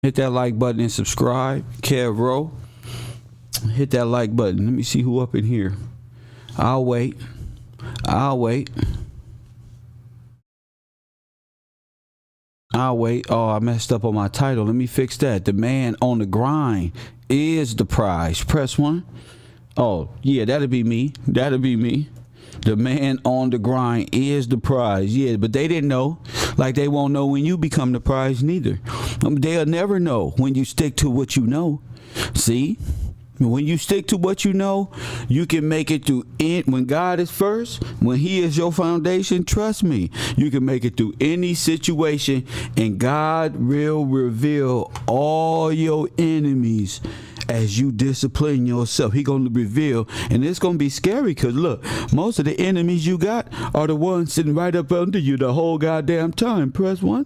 Hit that like button and subscribe. Kev Rowe. Hit that like button. Let me see who up in here. I'll wait. I'll wait. I'll wait. Oh, I messed up on my title. Let me fix that. The man on the grind is the prize. Press 1. Oh, yeah, that'll be me. That'll be me. The man on the grind is the prize. Yeah, but they didn't know. Like they won't know when you become the prize neither. They'll never know when you stick to what you know. See? When you stick to what you know, you can make it through it. When God is first, when He is your foundation, trust me, you can make it through any situation, and God will reveal all your enemies as you discipline yourself. He gonna reveal, and it's gonna be scary because look, most of the enemies you got are the ones sitting right up under you the whole goddamn time. Press 1.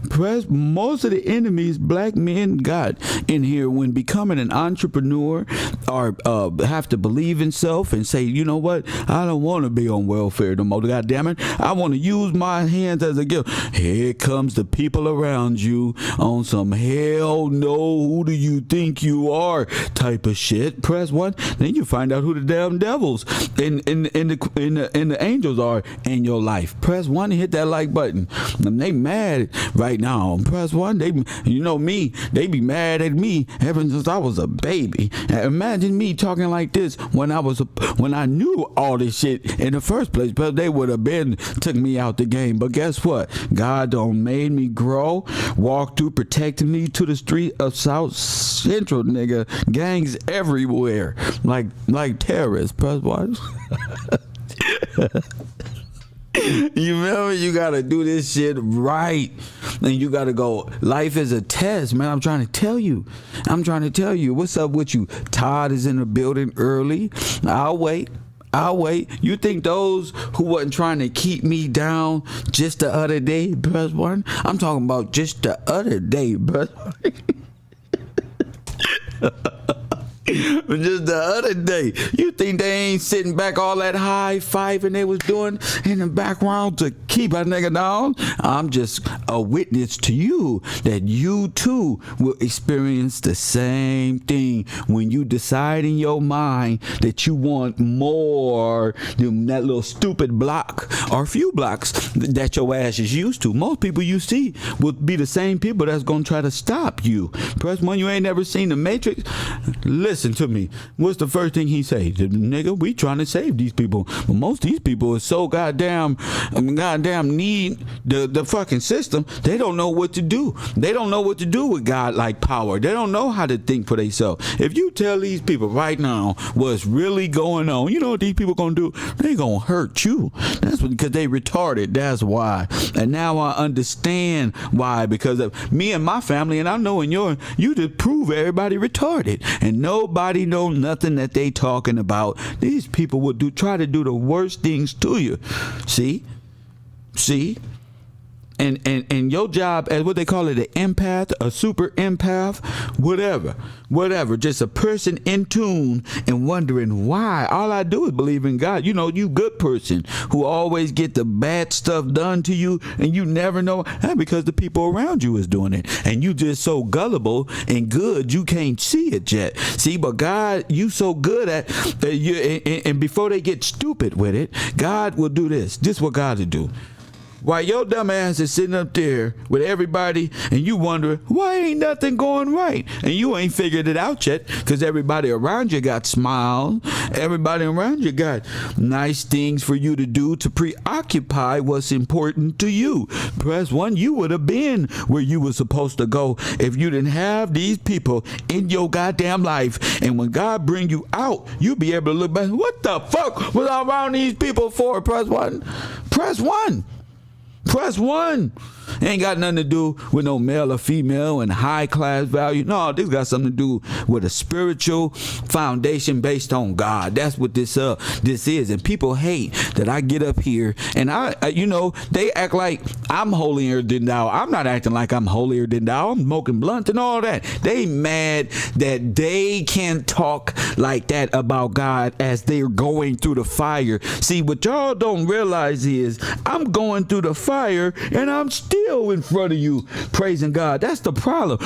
Press. Most of the enemies black men got in here when becoming an entrepreneur or have to believe in self and say, you know what, I don't want to be on welfare no more. God damn it, I want to use my hands as a gift. Here comes the people around you on some hell no, who do you think you are type of shit. Press 1. Then you find out who the damn devils and the angels are in your life. Press 1 and hit that like button. And they mad right now. Press 1. They, you know me, they be mad at me ever since I was a baby. And imagine me talking like this when I knew all this shit in the first place. But they would have been took me out the game. But guess what? God done made me grow, walk through, protecting me to the street of South Central, nigga. Gangs everywhere, like terrorists. Press 1. You remember, you gotta do this shit right, and you gotta go. Life is a test, man. I'm trying to tell you. What's up with you? Todd is in the building early. I'll wait. You think those who wasn't trying to keep me down just the other day? Press 1. I'm talking about just the other day, bro. Just the other day, you think they ain't sitting back all that high fiving they was doing in the background to keep a nigga down? I'm just a witness to you that you too will experience the same thing when you decide in your mind that you want more than that little stupid block or few blocks that your ass is used to. Most people you see will be the same people that's gonna try to stop you. Press 1. You ain't never seen The Matrix? Listen to me. What's the first thing he say? Nigga, we trying to save these people. But most of these people are so goddamn need the fucking system. They don't know what to do. They don't know what to do with God-like power. They don't know how to think for themselves. If you tell these people right now what's really going on, you know what these people gonna do? They gonna hurt you. That's because they retarded. That's why. And now I understand why. Because of me and my family, and I know in you just prove everybody retarded. And nobody know nothing that they talking about. These people will try to do the worst things to you. See? And your job as what they call it, an empath, a super empath, whatever, just a person in tune and wondering why. All I do is believe in God. You know, you good person who always get the bad stuff done to you and you never know. That's because the people around you is doing it. And you just so gullible and good you can't see it yet. See, but God, you so good at and before they get stupid with it, God will do this. This is what God will do. While your dumb ass is sitting up there with everybody and you wonder, why ain't nothing going right? And you ain't figured it out yet because everybody around you got smiles. Everybody around you got nice things for you to do to preoccupy what's important to you. Press 1, you would have been where you were supposed to go if you didn't have these people in your goddamn life. And when God bring you out, you'll be able to look back, what the fuck was I around these people for? Press 1. Press 1. Press 1. Ain't got nothing to do with no male or female and high class value. No, this got something to do with a spiritual foundation based on God. That's what this is. And people hate that I get up here and I they act like I'm holier than thou. I'm not acting like I'm holier than thou. I'm smoking blunt and all that. They mad that they can talk like that about God as they're going through the fire. See, what y'all don't realize is I'm going through the fire and I'm still still in front of you praising God. That's the problem.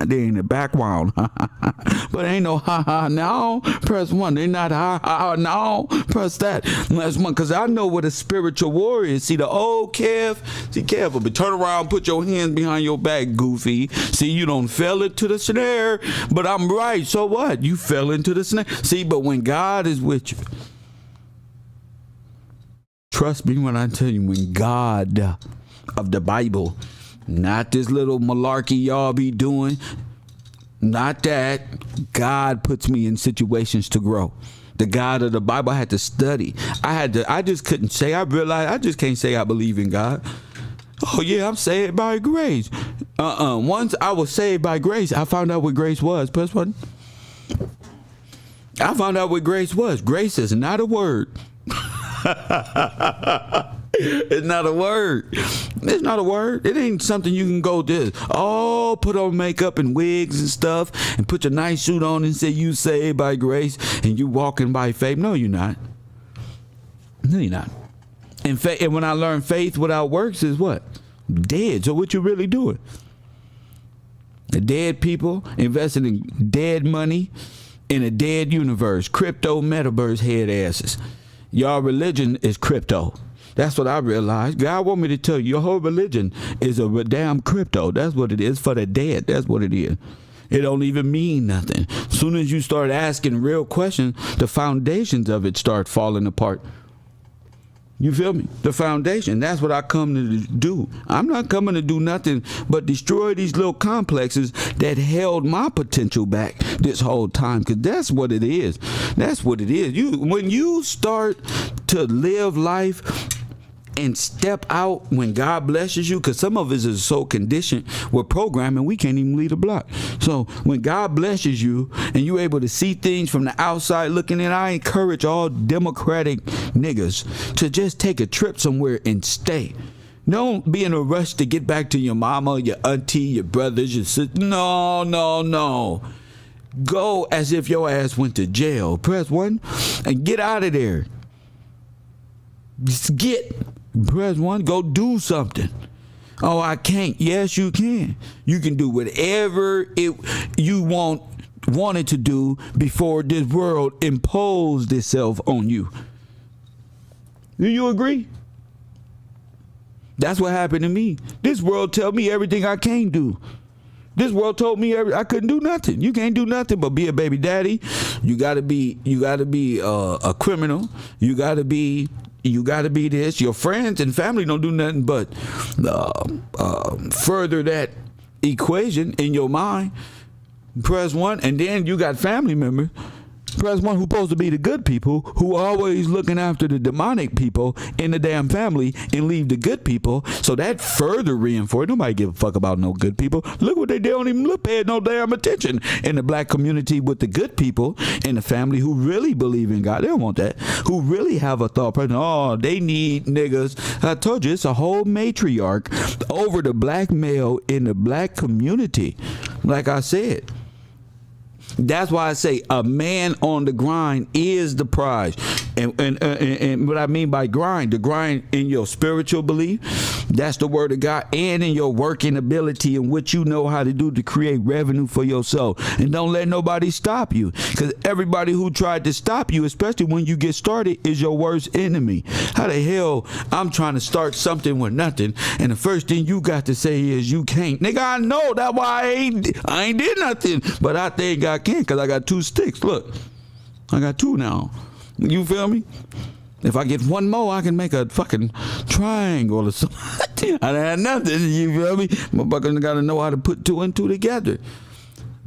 They in the background. But ain't no ha ha now. Press 1. They not ha ha now. Press that. That's one. Because I know what a spiritual warrior is. See the old Kev. See, careful, but turn around, put your hands behind your back, goofy. See, you don't fell into the snare. But I'm right. So what? You fell into the snare. See, but when God is with you, trust me when I tell you, when God of the Bible, not this little malarkey y'all be doing, not that, God puts me in situations to grow. The God of the Bible, I had to study. I just couldn't say, I realized I just can't say I believe in God. Oh yeah, I'm saved by grace. Once I was saved by grace, I found out what grace was. Press 1. I found out what grace was. Grace is not a word. It's not a word. It's not a word. It ain't something you can go to. Oh, put on makeup and wigs and stuff and put your nice suit on and say you saved by grace and you walking by faith. No, you're not. No, you're not. And when I learned faith without works is what? Dead. So what you really doing? The dead people investing in dead money in a dead universe. Crypto metaverse head asses. Y'all religion is crypto. That's what I realized. God want me to tell you, your whole religion is a damn crypto. That's what it is for the dead. That's what it is. It don't even mean nothing. As soon as you start asking real questions, the foundations of it start falling apart. You feel me? The foundation. That's what I come to do. I'm not coming to do nothing but destroy these little complexes that held my potential back this whole time. Because that's what it is. That's what it is. When you start to live life and step out when God blesses you, because some of us is so conditioned with programming we can't even leave the block. So when God blesses you and you're able to see things from the outside looking in, I encourage all Democratic niggas to just take a trip somewhere and stay. Don't be in a rush to get back to your mama, your auntie, your brothers, your sister. No. Go as if your ass went to jail. Press 1 and get out of there. Just press 1, go do something. Oh, I can't. Yes, you can. You can do whatever you wanted to do before this world imposed itself on you. Do you agree? That's what happened to me. This world tell me everything I can't do. This world told me I couldn't do nothing. You can't do nothing but be a baby daddy. You gotta be a criminal. You gotta be this. Your friends and family don't do nothing but further that equation in your mind. Press 1, and then you got family members. Press 1 who's supposed to be the good people, who always looking after the demonic people in the damn family and leave the good people. So that further reinforced. Nobody give a fuck about no good people. Look what they don't even pay no damn attention in the black community with the good people in the family who really believe in God. They don't want that. Who really have a thought process. Oh, they need niggas. I told you it's a whole matriarch over the black male in the black community. Like I said. That's why I say a man on the grind is the prize. And what I mean by grind, the grind in your spiritual belief, that's the word of God, and in your working ability and what you know how to do to create revenue for yourself. And don't let nobody stop you, because everybody who tried to stop you, especially when you get started, is your worst enemy. How the hell I'm trying to start something with nothing, and the first thing you got to say is you can't. Nigga, I know. That's why I ain't did nothing, but I think I can, because I got 2 sticks. Look, I got 2 now. You feel me? If I get 1 more, I can make a fucking triangle or something. I had nothing. You feel me? Motherfuckers got to know how to put 2 and 2 together.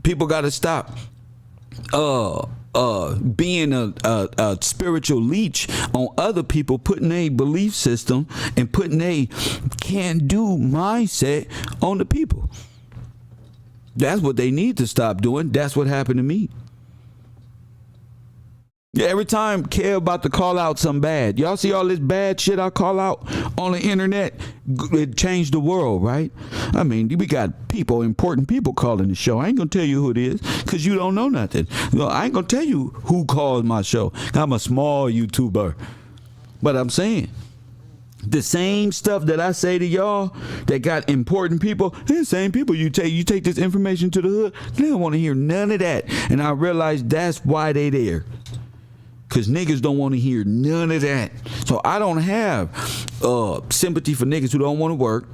People got to stop being a spiritual leech on other people, putting a belief system and putting a can-do mindset on the people. That's what they need to stop doing. That's what happened to me. Yeah, every time care about to call out some bad. Y'all see all this bad shit I call out on the internet? It changed the world, right? I mean, we got people, important people calling the show. I ain't gonna tell you who it is, because you don't know nothing. I ain't gonna tell you who calls my show. I'm a small YouTuber. But I'm saying, The same stuff that I say to y'all that got important people, the same people you take this information to the hood, they don't want to hear none of that. And I realized that's why they there. Because niggas don't want to hear none of that. So I don't have sympathy for niggas who don't want to work.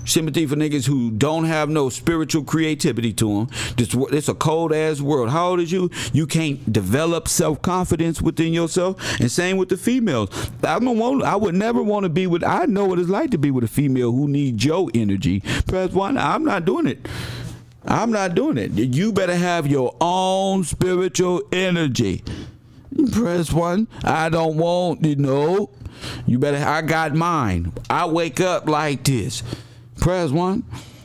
Sympathy for niggas who don't have no spiritual creativity to them. It's a cold ass world. How old is you? You can't develop self-confidence within yourself. And same with the females. I would never want to be with. I know what it's like to be with a female who needs your energy. Press one. I'm not doing it. I'm not doing it. You better have your own spiritual energy. Press one. I don't want, you better. I got mine. I wake up like this. Press one.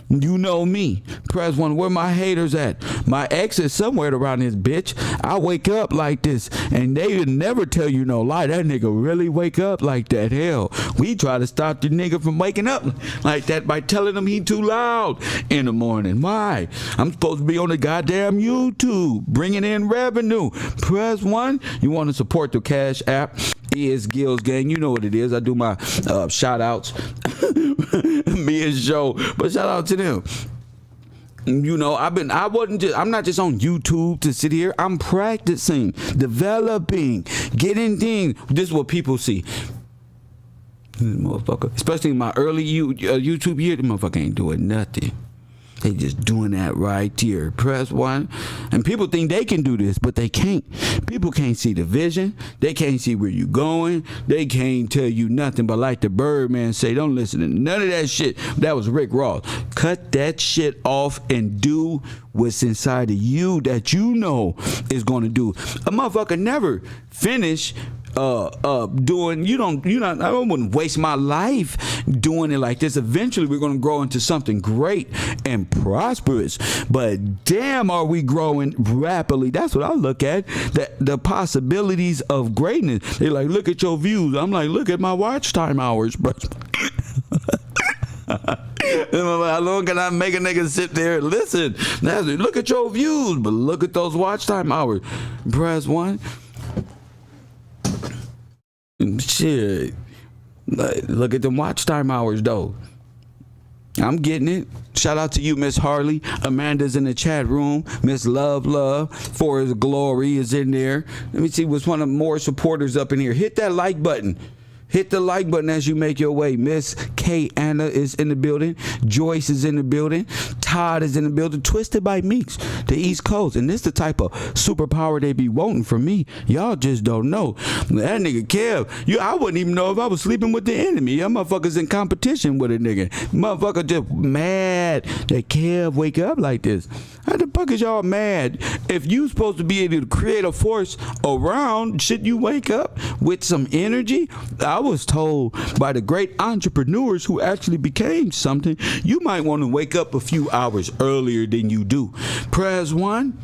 You know me. Press one. Where my haters at? My ex is somewhere around this bitch. I wake up like this. And they would never tell you no lie. That nigga really wake up like that. Hell, we try to stop the nigga from waking up like that by telling him he too loud in the morning. Why? I'm supposed to be on the goddamn YouTube bringing in revenue. Press one. You want to support the Cash App? Is Gills Gang. You know what it is. I do my shout outs. Me and Joe. But shout out to them. I'm not just on YouTube to sit here. I'm practicing, developing, getting things. This is what people see. Motherfucker. Especially in my early YouTube year, the motherfucker ain't doing nothing. They just doing that right here. Press one. And people think they can do this, but they can't. People can't see the vision. They can't see where you going. They can't tell you nothing. But like the Birdman say, don't listen to none of that shit. That was Rick Ross. Cut that shit off and do what's inside of you that you know is going to do. A motherfucker never finish doing. I wouldn't waste my life doing it like this. Eventually we're going to grow into something great and prosperous, but damn, are we growing rapidly? That's what I look at, the possibilities of greatness. They like, look at your views. I'm like, look at my watch time hours, bro. How long can I make a nigga sit there and listen? Look at your views, but look at those watch time hours. Press one. Shit. Look at them watch time hours though. I'm getting it. Shout out to you, Miss Harley. Amanda's in the chat room. Miss Love for His Glory is in there. Let me see what's one of more supporters up in here. Hit that like button. Hit the like button as you make your way. Miss K. Anna is in the building. Joyce is in the building. Todd is in the building. Twisted by Meeks, the East Coast. And this the type of superpower they be wanting from me. Y'all just don't know. That nigga Kev, I wouldn't even know if I was sleeping with the enemy. Y'all motherfuckers in competition with a nigga. Motherfucker just mad that Kev wake up like this. How the fuck is y'all mad? If you supposed to be able to create a force around, should you wake up with some energy? I was told by the great entrepreneurs who actually became something, you might want to wake up a few hours earlier than you do. Press one.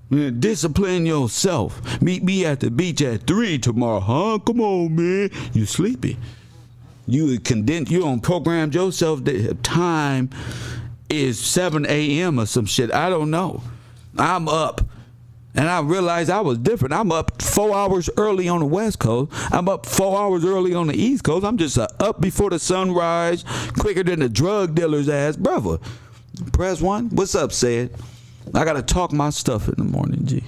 Discipline yourself. Meet me at the beach at 3 tomorrow. Huh? Come on, man. You sleepy. You don't program yourself that time is 7 a.m. or some shit. I don't know. I'm up. And I realized I was different. I'm up 4 hours early on the West Coast. I'm up 4 hours early on the East Coast. I'm just up before the sunrise, quicker than the drug dealer's ass brother. Press one. What's up, Said? I got to talk my stuff in the morning, G.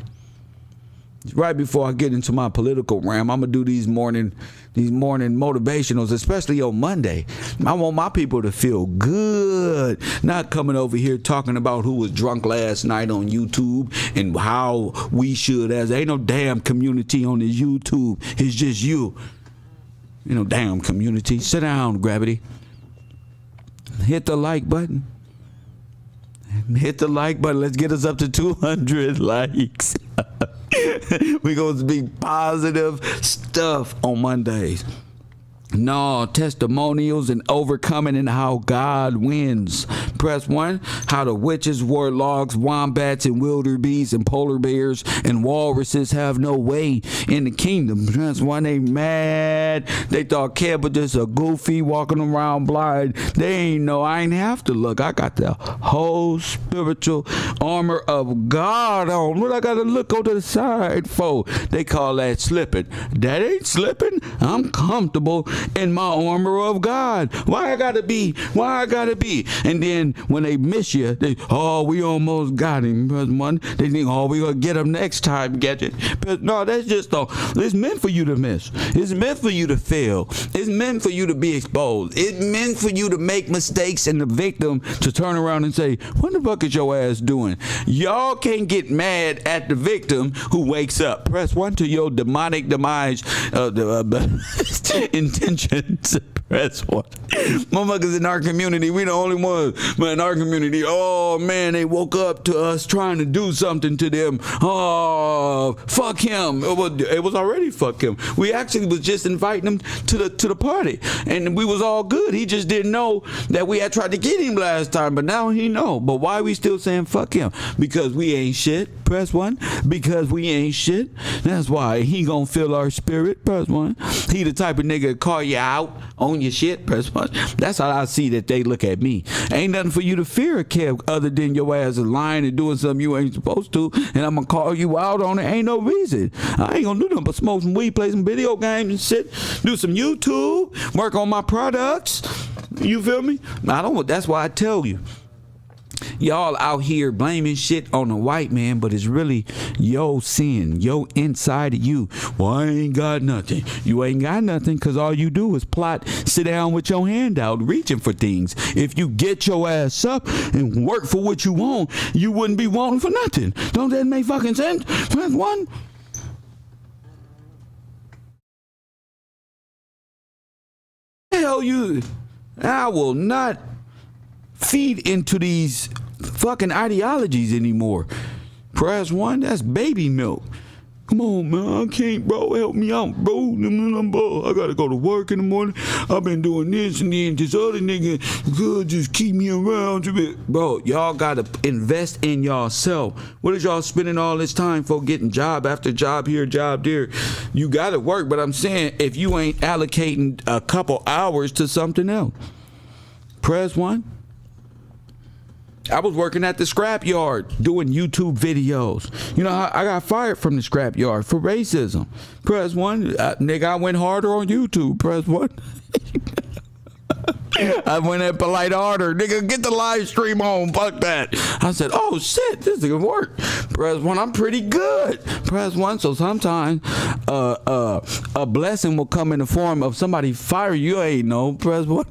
Right before I get into my political realm, I'm going to do these morning motivationals, especially on Monday. I want my people to feel good, not coming over here talking about who was drunk last night on YouTube and how we should. As ain't no damn community on this YouTube. It's just you. Damn community. Sit down, Gravity. Hit the like button. Hit the like button. Let's get us up to 200 likes. We're going to be positive stuff on Mondays. No, testimonials and overcoming and how God wins. Press 1. How the witches, warlocks, wombats, and wildebeests, and polar bears, and walruses have no way in the kingdom. Press 1. They mad. They thought Kev was just a goofy walking around blind. They ain't know. I ain't have to look. I got the whole spiritual armor of God on. What I got to look on the side for? They call that slipping. That ain't slipping. I'm comfortable in my armor of God. Why I gotta be? And then when they miss you, we almost got him. They think, we gonna get him next time. Get it? But no, that's just it's meant for you to miss. It's meant for you to fail. It's meant for you to be exposed. It's meant for you to make mistakes and the victim to turn around and say, what the fuck is your ass doing? Y'all can't get mad at the victim who wakes up. Press 1 to your demonic demise intentions. Press 1. Motherfuckers in our community, we the only ones. But in our community, oh man, they woke up to us trying to do something to them. Oh, fuck him. It was already fuck him. We actually was just inviting him to the party, and we was all good. He just didn't know that we had tried to get him last time, but now he know. But why we still saying fuck him? Because we ain't shit. Press 1. Because we ain't shit. That's why he gonna feel our spirit. Press 1. He the type of nigga to call you out on your shit. Press 1. That's how I see that they look at me. Ain't nothing for you to fear, Kev, other than your ass is lying and doing something you ain't supposed to, and I'm gonna call you out on it. Ain't no reason. I ain't gonna do nothing but smoke some weed, play some video games and shit, do some YouTube, work on my products. You feel me? That's why I tell you. Y'all out here blaming shit on the white man, but it's really your sin, your inside of you. Well, I ain't got nothing. You ain't got nothing because all you do is plot, sit down with your hand out, reaching for things. If you get your ass up and work for what you want, you wouldn't be wanting for nothing. Don't that make fucking sense? Press 1. Hell you. I will not feed into these fucking ideologies anymore. Press 1, that's baby milk. Come on, man, I can't, bro. Help me out, bro. I gotta go to work in the morning. I've been doing this, and then this other nigga could just keep me around a bit. Bro, y'all gotta invest in yourself. What is y'all spending all this time for, getting job after job here, job there? You gotta work, but I'm saying if you ain't allocating a couple hours to something else. Press 1. I was working at the scrap yard doing YouTube videos. You know, I got fired from the scrap yard for racism. Press 1. Nigga, I went harder on YouTube. Press 1. I went at polite harder. Nigga, get the live stream on. Fuck that. I said, oh shit, this is gonna work. Press 1. I'm pretty good. Press 1. So sometimes a blessing will come in the form of somebody fire you. Ain't no. Press 1.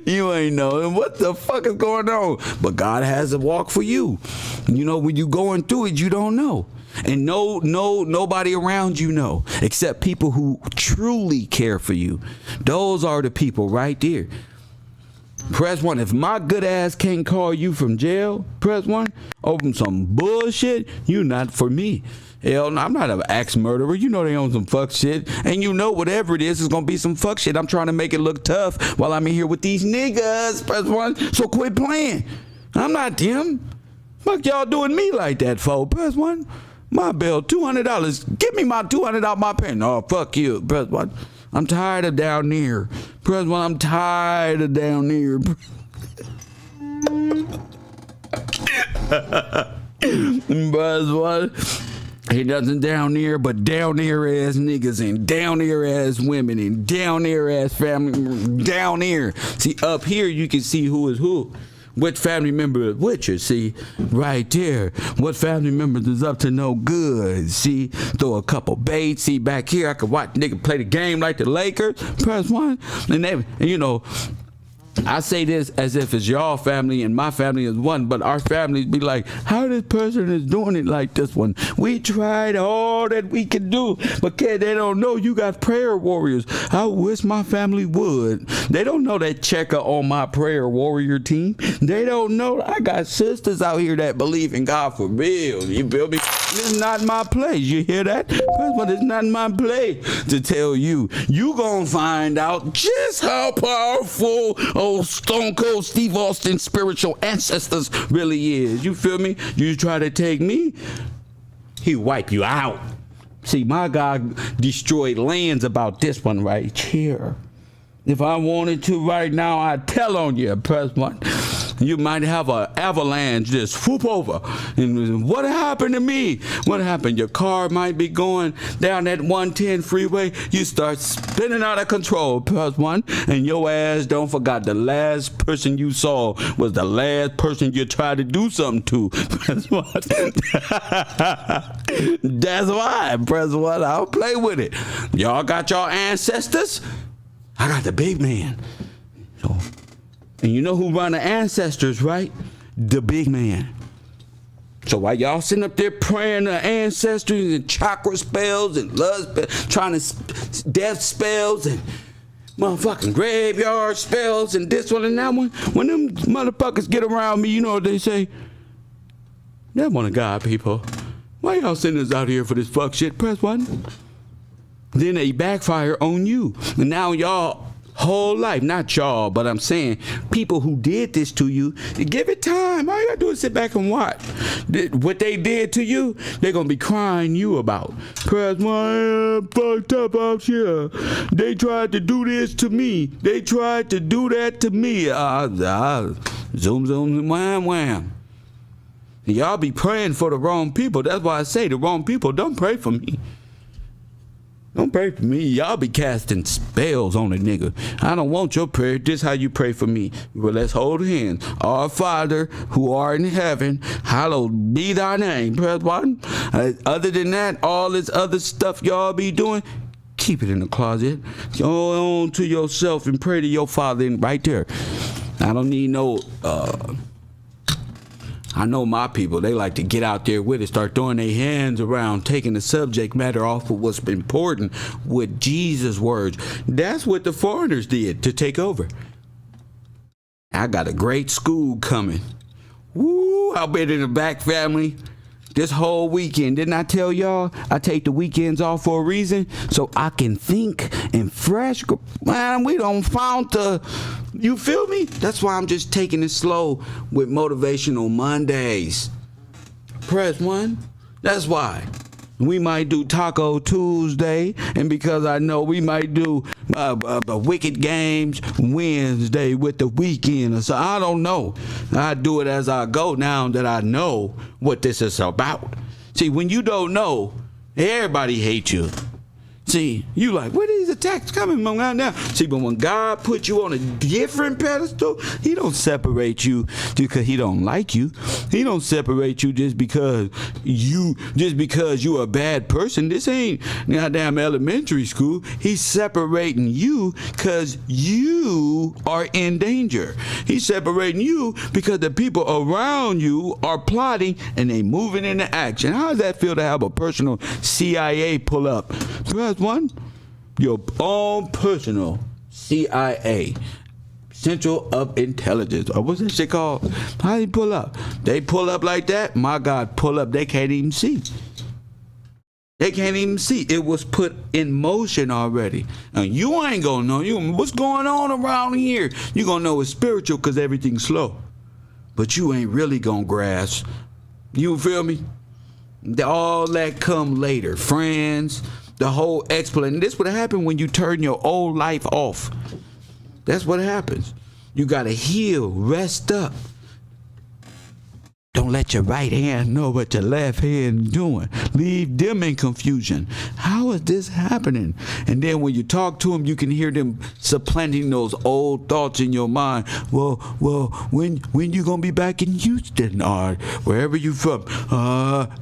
You ain't knowing what the fuck is going on. But God has a walk for you. You know, when you going through it, you don't know. And nobody around you know, except people who truly care for you. Those are the people right there. Press 1. If my good ass can't call you from jail, press 1. Open some bullshit, you not for me. Hell no, I'm not an axe murderer. You know they own some fuck shit. And you know whatever it is gonna be some fuck shit. I'm trying to make it look tough while I'm in here with these niggas. Press 1. So quit playing. I'm not them. Fuck y'all doing me like that, for. Press 1. My bill, $200. Give me my $200 out my pen. Oh, fuck you. Press 1. I'm tired of down there. Press 1. I'm tired of down there. Press 1. He doesn't down there, but down there ass niggas and down there ass women and down there ass family. Down there. See, up here you can see who is who. What family member is which? See, right there. What family members is up to no good? See, throw a couple baits. See, back here I could watch nigga play the game like the Lakers. Press 1, and they, you know. I say this as if it's y'all family and my family is one, but our families be like, how this person is doing it like this one? We tried all that we could do, but they don't know you got prayer warriors. I wish my family would. They don't know that checker on my prayer warrior team. They don't know I got sisters out here that believe in God for real. You feel me? It's not my place. You hear that? But it's not my place to tell you. You gonna find out just how powerful old Stone Cold Steve Austin's spiritual ancestors really is. You feel me? You try to take me, he wipe you out. See, my God destroyed lands about this one right here. If I wanted to right now, I'd tell on you. Press one. You might have an avalanche just whoop over. And what happened to me? What happened? Your car might be going down that 110 freeway. You start spinning out of control. Press one. And your ass don't forgot the last person you saw was the last person you tried to do something to. Press one. That's why. Press one. I'll play with it. Y'all got your ancestors? I got the big man. So, and you know who run the ancestors, right? The big man. So while y'all sitting up there praying to ancestors and chakra spells and love spells, trying to death spells and motherfucking graveyard spells and this one and that one, when them motherfuckers get around me, you know what they say? That one of God, people. Why y'all sending us out here for this fuck shit? Press one. Then they backfire on you. And now y'all whole life, not y'all, but I'm saying people who did this to you, give it time. All you gotta do is sit back and watch. What they did to you, they're gonna be crying you about. Cause my fucked up out here. They tried to do this to me. They tried to do that to me. Zoom, zoom, wham, wham. Y'all be praying for the wrong people. That's why I say the wrong people don't pray for me. Don't pray for me. Y'all be casting spells on a nigga. I don't want your prayer. This how you pray for me. Well, let's hold hands. Our Father who art in heaven, hallowed be thy name. Press one. Other than that, all this other stuff y'all be doing, keep it in the closet. Go on to yourself and pray to your Father right there. I don't need no I know my people, they like to get out there with it, start throwing their hands around, taking the subject matter off of what's important with Jesus' words. That's what the foreigners did to take over. I got a great school coming. Woo, I'll be in the back family this whole weekend. Didn't I tell y'all I take the weekends off for a reason? So I can think and fresh. Man, we don't found the, you feel me? That's why I'm just taking it slow with Motivational Mondays. Press one. That's why. We might do Taco Tuesday, and because I know we might do Wicked Games Wednesday with the weekend. So I don't know. I do it as I go now that I know what this is about. See, when you don't know, everybody hates you. See, you like, where these attacks coming from now? See, but when God put you on a different pedestal, he don't separate you because he don't like you. He don't separate you just because you're a bad person. This ain't goddamn elementary school. He's separating you because you are in danger. He's separating you because the people around you are plotting and they moving into action. How does that feel to have a personal CIA pull up? Press one, your own personal CIA, Central of Intelligence, or what's that shit called? How you pull up? They pull up like that. My God, pull up. They can't even see. They can't even see. It was put in motion already. And you ain't gonna know. What's going on around here? You gonna know it's spiritual because everything's slow. But you ain't really gonna grasp. You feel me? All that come later. Friends. The whole explanation. This would happen when you turn your old life off. That's what happens. You got to heal, rest up. Don't let your right hand know what your left hand doing. Leave them in confusion. How how is this happening? And then when you talk to them, you can hear them supplanting those old thoughts in your mind. Well, when you gonna be back in Houston or wherever you from?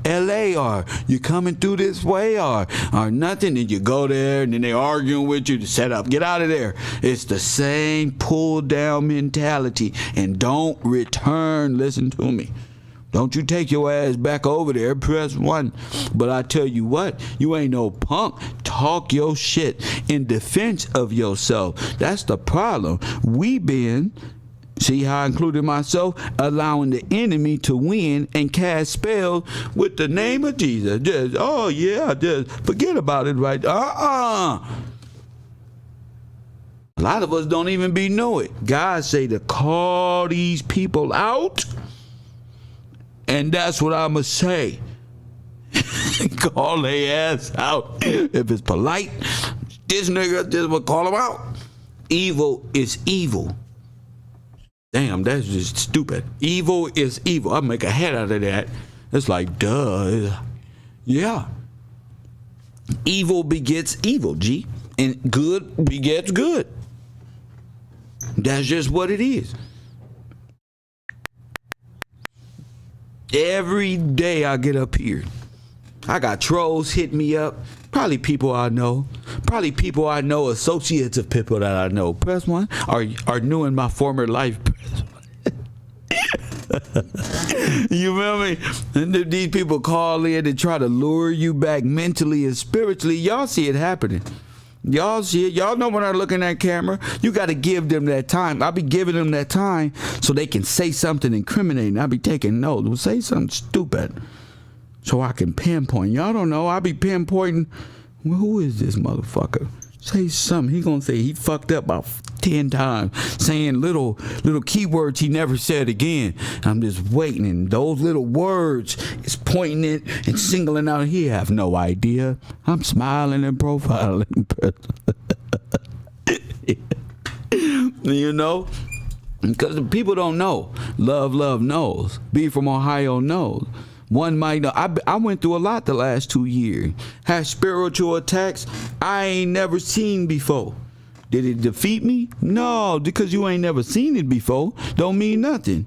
L.A. or you coming through this way or nothing? And you go there and then they arguing with you to set up. Get out of there. It's the same pull down mentality. And don't return. Listen to me. Don't you take your ass back over there, press 1. But I tell you what, you ain't no punk. Talk your shit in defense of yourself. That's the problem. We been, see how I included myself, allowing the enemy to win and cast spells with the name of Jesus. Just forget about it right. A lot of us don't even know it. God say to call these people out. And that's what I'ma say. Call their ass out. If it's polite, this nigga just will call them out. Evil is evil. Damn, that's just stupid. Evil is evil. I make a head out of that. It's like, duh. Yeah. Evil begets evil, G. And good begets good. That's just what it is. Every day I get up here, I got trolls hit me up. Probably people I know. Probably people I know, associates of people that I know. Press 1 are new in my former life. You feel me? And these people call in to try to lure you back mentally and spiritually. Y'all see it happening. Y'all see it. Y'all know when I look in that camera, you got to give them that time. I'll be giving them that time so they can say something incriminating. I'll be taking notes. Well, say something stupid so I can pinpoint. Y'all don't know. I'll be pinpointing, well, who is this motherfucker? Say something. He going to say he fucked up about 10 times, saying little keywords he never said again. I'm just waiting, and those little words is pointing it and singling out. He have no idea. I'm smiling and profiling. You know? Because the people don't know. Love knows. B from Ohio knows. One might know. I went through a lot the last 2 years. Had spiritual attacks I ain't never seen before. Did it defeat me? No, because you ain't never seen it before. Don't mean nothing.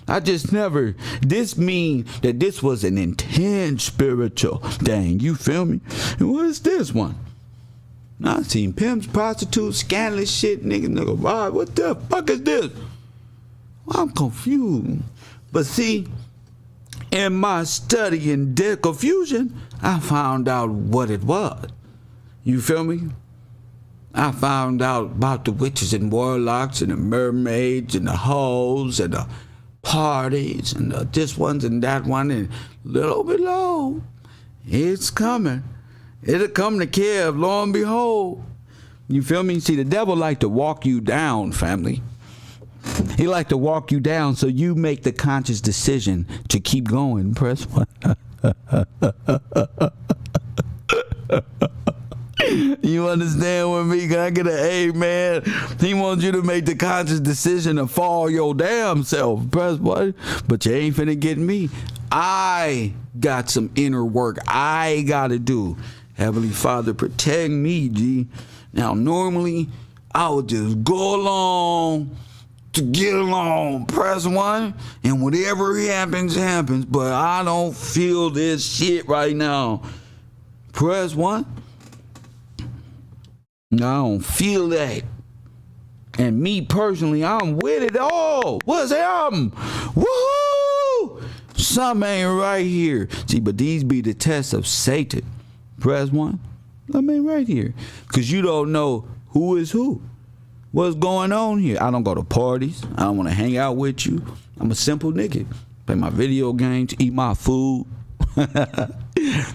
I just never. This mean that this was an intense spiritual thing. You feel me? And what is this one? I seen pimps, prostitutes, scandalous shit, nigga, wow, what the fuck is this? Well, I'm confused. But see, in my study and confusion, I found out what it was. You feel me? I found out about the witches and warlocks and the mermaids and the hoes and the parties and the this ones and that one, and little below, it's coming. It'll come to Kiev, lo and behold. You feel me? See, the devil like to walk you down, family. He like to walk you down so you make the conscious decision to keep going. Press 1. You understand with me? Can I get an amen? He wants you to make the conscious decision to fall your damn self. Press 1. But you ain't finna get me. I got some inner work I gotta do. Heavenly Father, protect me, G. Now, normally, I would just go along to get along. Press 1, and whatever happens, happens. But I don't feel this shit right now. Press 1. No, I don't feel that. And me personally, I'm with it all. What's the album? Woohoo! Something ain't right here. See, but these be the tests of Satan. Press 1. I mean, right here. Because you don't know who is who. What's going on here? I don't go to parties. I don't want to hang out with you. I'm a simple nigga. Play my video games, eat my food.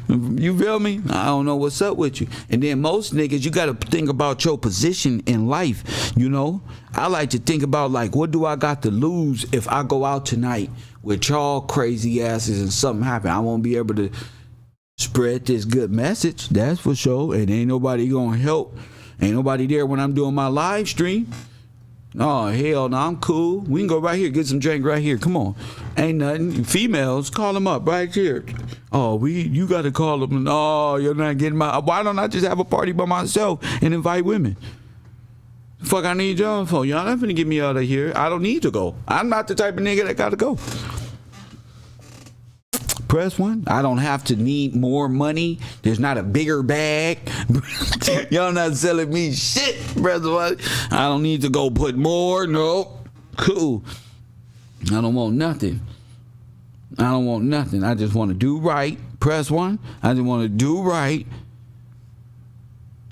You feel me? I don't know what's up with you. And then most niggas, you got to think about your position in life. You know, I like to think about, like, what do I got to lose if I go out tonight with y'all crazy asses and something happen? I won't be able to spread this good message. That's for sure. And ain't nobody gonna help. Ain't nobody there when I'm doing my live stream. Oh, hell no, I'm cool. We can go right here, get some drink right here. Come on. Ain't nothing. Females, call them up right here. Oh, you got to call them. Oh, you're not getting my. Why don't I just have a party by myself and invite women? Fuck, I need y'all for. Y'all not finna get me out of here. I don't need to go. I'm not the type of nigga that got to go. Press one. I don't have to need more money. There's not a bigger bag. Y'all not selling me shit, press one. I don't need to go put more. No. Cool. I don't want nothing. I don't want nothing. I just want to do right. Press one. I just want to do right.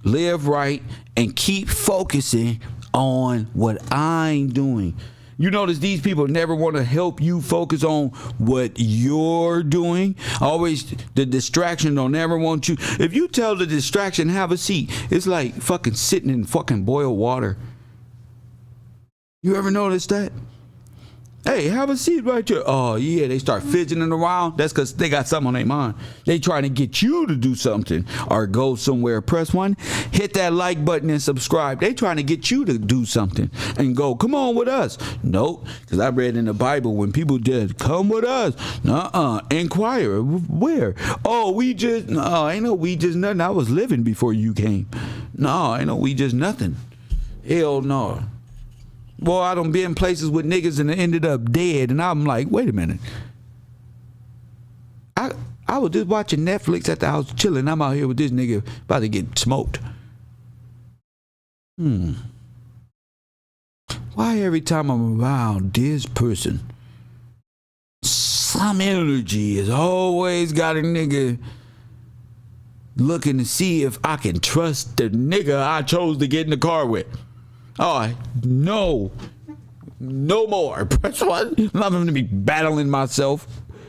Live right. And keep focusing on what I'm doing. You notice these people never want to help you focus on what you're doing. Always the distraction don't ever want you. If you tell the distraction, have a seat, it's like fucking sitting in fucking boiled water. You ever notice that? Hey, have a seat right there. Oh, yeah, they start fidgeting around. That's because they got something on their mind. They trying to get you to do something or go somewhere. Press one, hit that like button and subscribe. They trying to get you to do something and go, come on with us. Nope, because I read in the Bible when people did, come with us. Inquire. Where? Oh, we just, no, ain't no we just nothing. I was living before you came. No, ain't no we just nothing. Hell no. Boy, I done been places with niggas and ended up dead, and I'm like, wait a minute. I was just watching Netflix at the house chilling. I'm out here with this nigga about to get smoked. Why every time I'm around this person, some energy has always got a nigga looking to see if I can trust the nigga I chose to get in the car with. Oh, no more. That's what. I'm not going to be battling myself.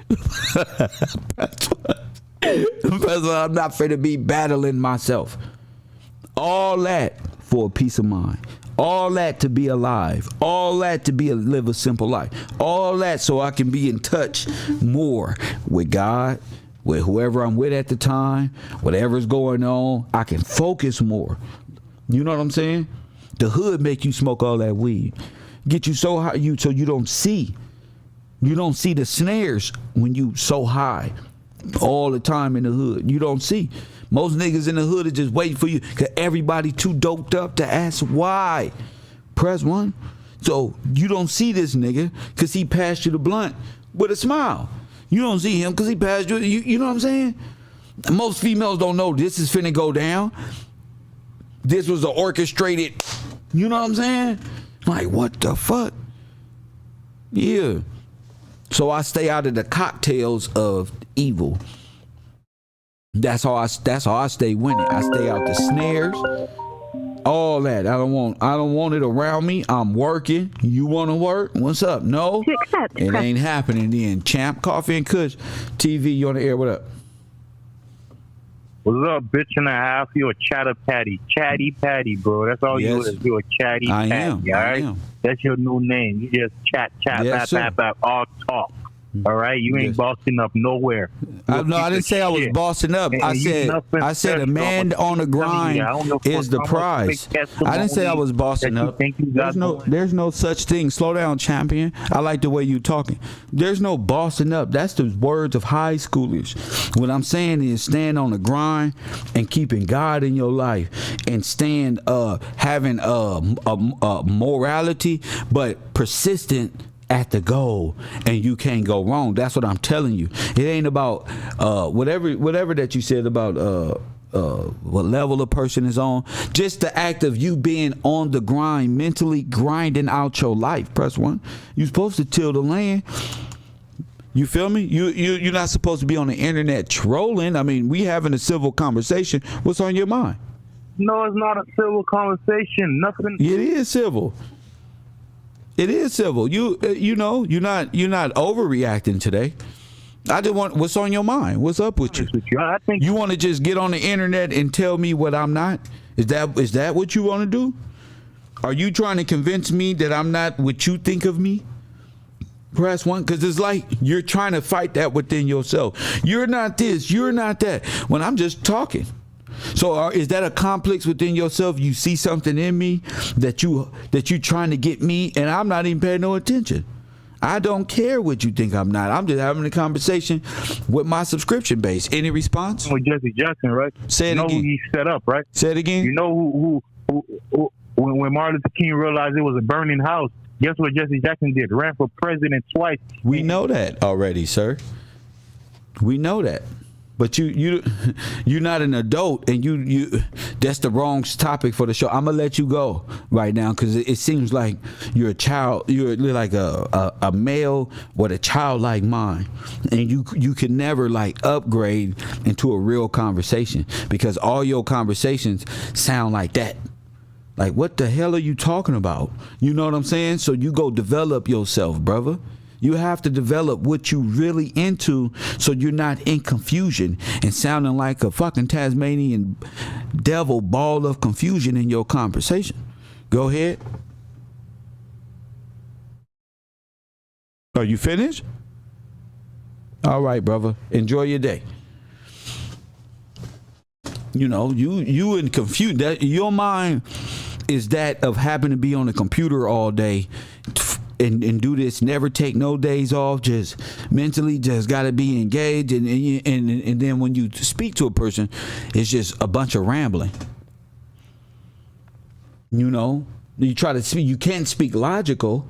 That's what I'm not going to be battling myself. All that for a peace of mind. All that to be alive. All that to live a simple life. All that so I can be in touch more with God, with whoever I'm with at the time, whatever's going on. I can focus more. You know what I'm saying? The hood make you smoke all that weed. Get you so high so you don't see. You don't see the snares when you so high all the time in the hood. You don't see. Most niggas in the hood are just waiting for you because everybody too doped up to ask why. Press one. So you don't see this nigga because he passed you the blunt with a smile. You don't see him because he passed you. You know what I'm saying? Most females don't know this is finna go down. This was an orchestrated, you know what I'm saying? Like, what the fuck? Yeah. So I stay out of the cocktails of evil. That's how I stay winning. I stay out the snares. All that. I don't want it around me. I'm working. You want to work? What's up? No? It ain't happening then. Champ, Coffee and Kush TV, you on the air. What up? What's up, bitch and a half? You're a chatter patty. Chatty patty, bro. That's all you is. You're a chatty patty, all right? That's your new name. You just chat, bap, all talk. All right? You ain't bossing up nowhere. I didn't say I was bossing up. I said a man on the grind is the prize. I didn't say I was bossing up. There's no such thing. Slow down, champion. I like the way you talking. There's no bossing up. That's the words of high schoolers. What I'm saying is stand on the grind and keeping God in your life and stand having a morality but persistent at the goal, and you can't go wrong. That's what I'm telling you. It ain't about whatever that you said about what level a person is on. Just the act of you being on the grind, mentally grinding out your life. Press one. You're supposed to till the land. You feel me? You're not supposed to be on the internet trolling. I mean, we having a civil conversation. What's on your mind? No, it's not a civil conversation. Nothing. It is civil. It is civil. You know, you're not overreacting today. I just want what's on your mind. What's up with you? I think you want to just get on the internet and tell me what I'm not. Is that what you want to do? Are you trying to convince me that I'm not what you think of me? Press one, because it's like you're trying to fight that within yourself. You're not this. You're not that. When I'm just talking. So is that a complex within yourself? You see something in me that you trying to get me, and I'm not even paying no attention. I don't care what you think I'm not. I'm just having a conversation with my subscription base. Any response? With Jesse Jackson, right? Say it again. You know who he set up, right? Say it again. You know who when Martin Luther King realized it was a burning house, guess what Jesse Jackson did? Ran for president twice. We know that already, sir. We know that. But you're not an adult, and you that's the wrong topic for the show. I'm gonna let you go right now because it seems like you're a child. You're like a male with a childlike mind, and you can never like upgrade into a real conversation because all your conversations sound like that. Like, what the hell are you talking about? You know what I'm saying? So you go develop yourself, brother. You have to develop what you really into so you're not in confusion and sounding like a fucking Tasmanian devil ball of confusion in your conversation. Go ahead. Are you finished? All right, brother. Enjoy your day. You know, you in confusion. That your mind is that of having to be on the computer all day and do this, never take no days off, just mentally just got to be engaged, and then when you speak to a person, it's just a bunch of rambling. You know, you try to speak, you can't speak logical,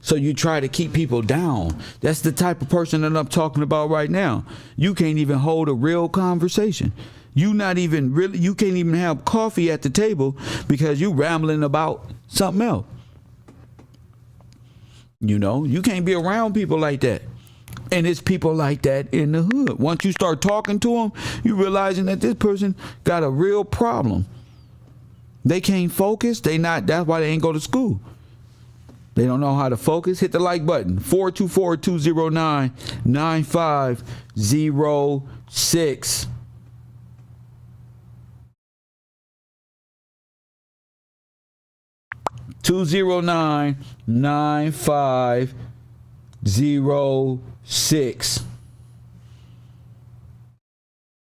so you try to keep people down. That's the type of person that I'm talking about right now. You can't even hold a real conversation. You can't even have coffee at the table because you rambling about something else. You know, you can't be around people like that. And it's people like that in the hood. Once you start talking to them, you realizing that this person got a real problem. They can't focus. That's why they ain't go to school. They don't know how to focus. Hit the like button. 424-209-9506. $209-9506.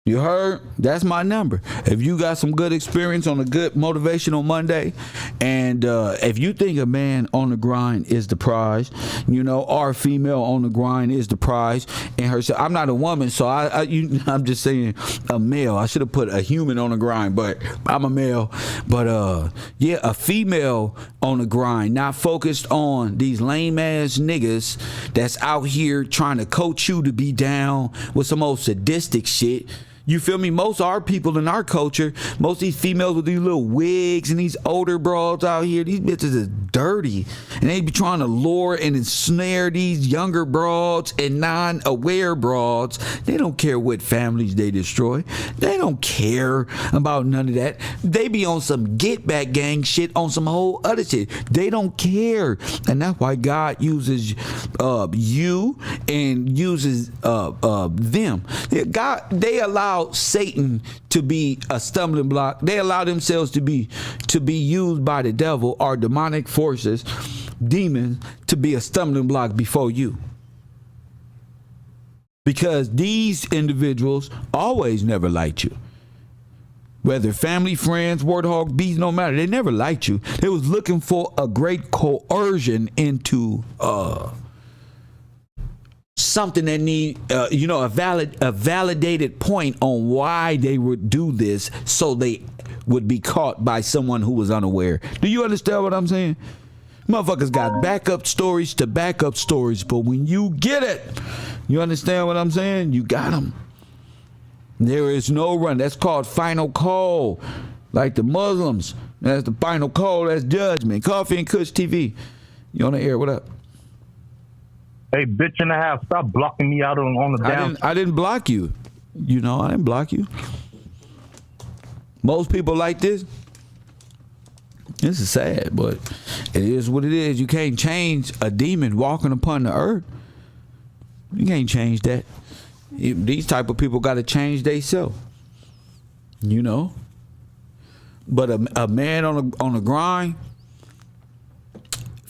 You heard? That's my number. If you got some good experience on a good motivational Monday, and if you think a man on the grind is the prize, you know, or a female on the grind is the prize, and herself. I'm not a woman, so I'm just saying a male. I should have put a human on the grind, but I'm a male. But yeah, a female on the grind, not focused on these lame ass niggas that's out here trying to coach you to be down with some old sadistic shit. You feel me? Most of our people in our culture, most of these females with these little wigs and these older broads out here, these bitches is dirty. And they be trying to lure and ensnare these younger broads and non-aware broads. They don't care what families they destroy. They don't care about none of that. They be on some get back gang shit, on some whole other shit. They don't care. And that's why God uses you and uses them. They allow Satan to be a stumbling block. They allow themselves to be used by the devil or demonic forces, demons, to be a stumbling block before you. Because these individuals always never liked you. Whether family, friends, warthog, bees, no matter. They never liked you. They was looking for a great coercion into something that need, a validated point on why they would do this, so they would be caught by someone who was unaware. Do you understand what I'm saying? Motherfuckers got backup stories to backup stories, but when you get it, you understand what I'm saying? You got them. There is no run. That's called final call. Like the Muslims, that's the final call. That's judgment. Coffee and Kush TV. You on the air? What up? Hey, bitch and a half, stop blocking me out on the down. I didn't block you. You know, I didn't block you. Most people like this. This is sad, but it is what it is. You can't change a demon walking upon the earth. You can't change that. These type of people got to change themselves. You know. But a man on a grind,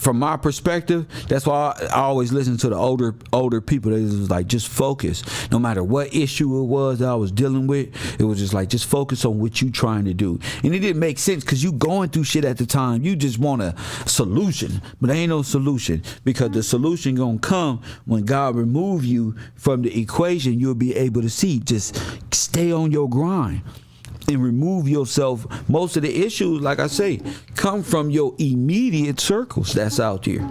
from my perspective, that's why I always listen to the older people. They was like, just focus. No matter what issue it was that I was dealing with, it was just like, just focus on what you trying to do. And it didn't make sense because you going through shit at the time. You just want a solution, but there ain't no solution, because the solution gonna come when God remove you from the equation. You'll be able to see. Just stay on your grind and remove yourself. Most of the issues, like I say, come from your immediate circles that's out there.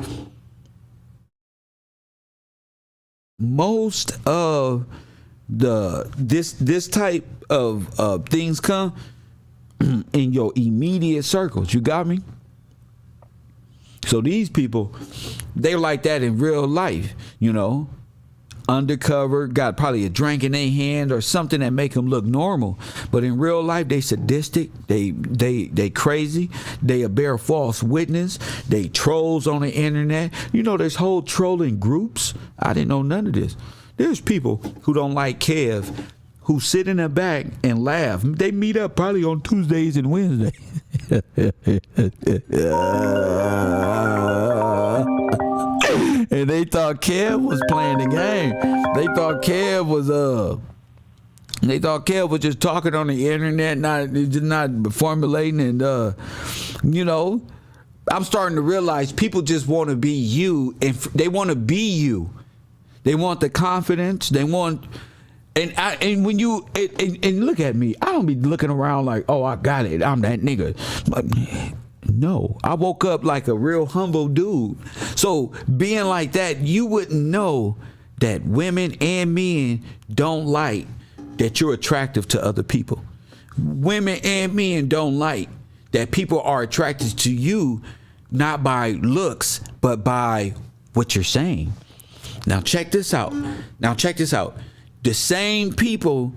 Most of this type of things come in your immediate circles. You got me? So these people, they like that in real life, you know. Undercover, got probably a drink in their hand or something that make them look normal, but in real life they sadistic, they crazy, they bear false witness, they trolls on the internet. You know, there's whole trolling groups. I didn't know none of this. There's people who don't like Kev who sit in the back and laugh. They meet up probably on Tuesdays and Wednesdays. And they thought Kev was playing the game. They thought Kev was just talking on the internet, not formulating. And you know, I'm starting to realize people just want to be you, and they want to be you. They want the confidence. They want. And when you and look at me, I don't be looking around like, oh, I got it, I'm that nigga. But no, I woke up like a real humble dude. So being like that, you wouldn't know that women and men don't like that you're attractive to other people. Women and men don't like that people are attracted to you, not by looks, but by what you're saying. Now check this out. The same people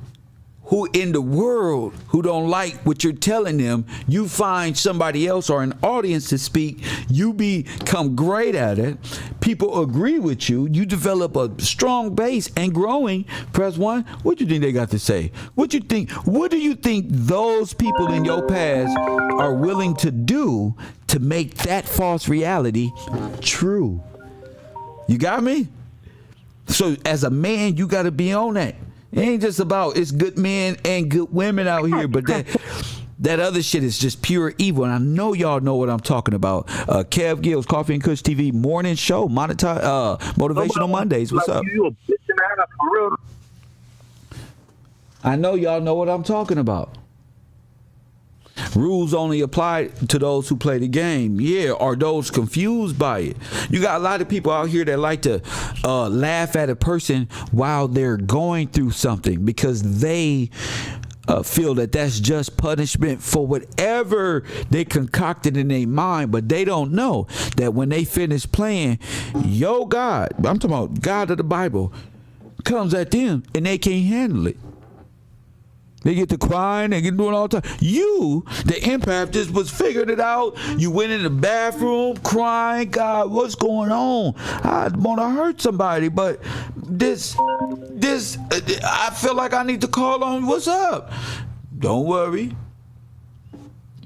who in the world who don't like what you're telling them, you find somebody else or an audience to speak, you become great at it, people agree with you, you develop a strong base and growing. Press 1. What do you think they got to say? What do you think those people in your past are willing to do to make that false reality true? You got me? So as a man, you got to be on that. It ain't just about it's good men and good women out here, but that other shit is just pure evil. And I know y'all know what I'm talking about. Kev Gill's Coffee and Kush TV morning show, Motivational Mondays. What's up? You a bitch and a half for real. I know y'all know what I'm talking about. Rules only apply to those who play the game, or those confused by it. You got a lot of people out here that like to laugh at a person while they're going through something because they feel that that's just punishment for whatever they concocted in their mind, but they don't know that when they finish playing, yo God, I'm talking about God of the Bible, comes at them and they can't handle it. They get to crying, they get doing all the time. You, the empath, just was figuring it out. You went in the bathroom crying, God, what's going on? I want to hurt somebody, but this, I feel like I need to call on, what's up? Don't worry.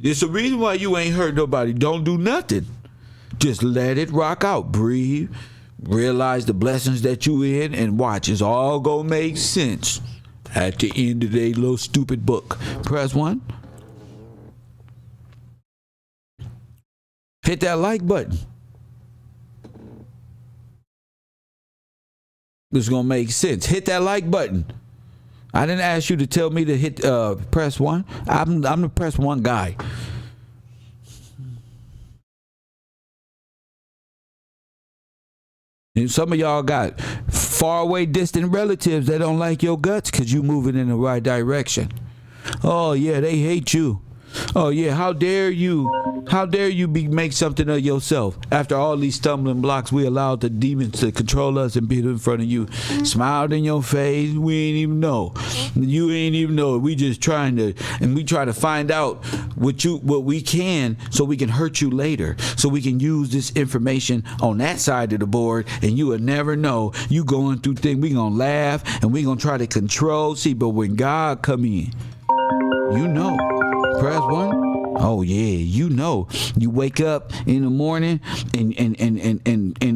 It's the reason why you ain't hurt nobody. Don't do nothing. Just let it rock out. Breathe. Realize the blessings that you in, and watch. It's all gonna make sense at the end of their little stupid book. Press 1. Hit that like button. It's gonna make sense. Hit that like button. I didn't ask you to tell me to hit press 1. I'm the press 1 guy. And some of y'all got far away distant relatives that don't like your guts because you moving in the right direction. Oh yeah, they hate you. Oh yeah, how dare you make something of yourself after all these stumbling blocks we allowed the demons to control us and be in front of you. Smiled in your face, we ain't even know. You ain't even know. We just trying to, and we try to find out what we can so we can hurt you later, so we can use this information on that side of the board and you will never know. You going through things, we gonna laugh and we gonna try to control. See, but when God come in, you know. Press 1. Oh yeah, you wake up in the morning and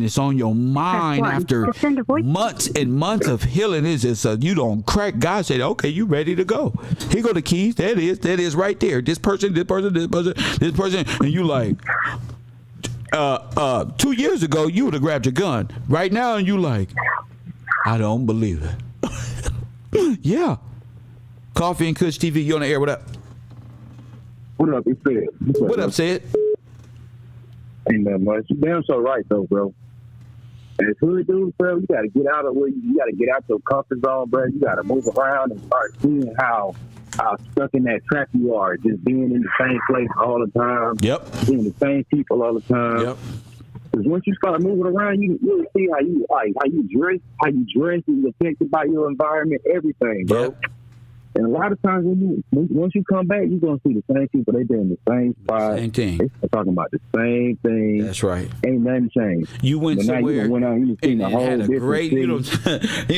it's on your mind after months and months of healing. Is just you don't crack. God said, okay, you ready to go. Here go the keys. That is right there. This person, and you like. 2 years ago, you would have grabbed your gun. Right now, and you like, I don't believe it. Yeah. Coffee and Kush TV. You on the air? What up? What up? It's Sid. What up, Sid? Ain't that much. You damn so right though, bro. And as hood dudes, bro, you gotta get out of where you gotta get out your comfort zone, bro. You gotta move around and start seeing how stuck in that trap you are, just being in the same place all the time. Yep. Seeing the same people all the time. Yep. Because once you start moving around, you really see how you dress is affected by your environment, everything, bro. Yep. And a lot of times once you come back, you're gonna see the same people. They been in the same spot. Same thing. They talking about the same thing. That's right. Ain't nothing changed. You went but somewhere you went out, you seen and a whole had a great, city.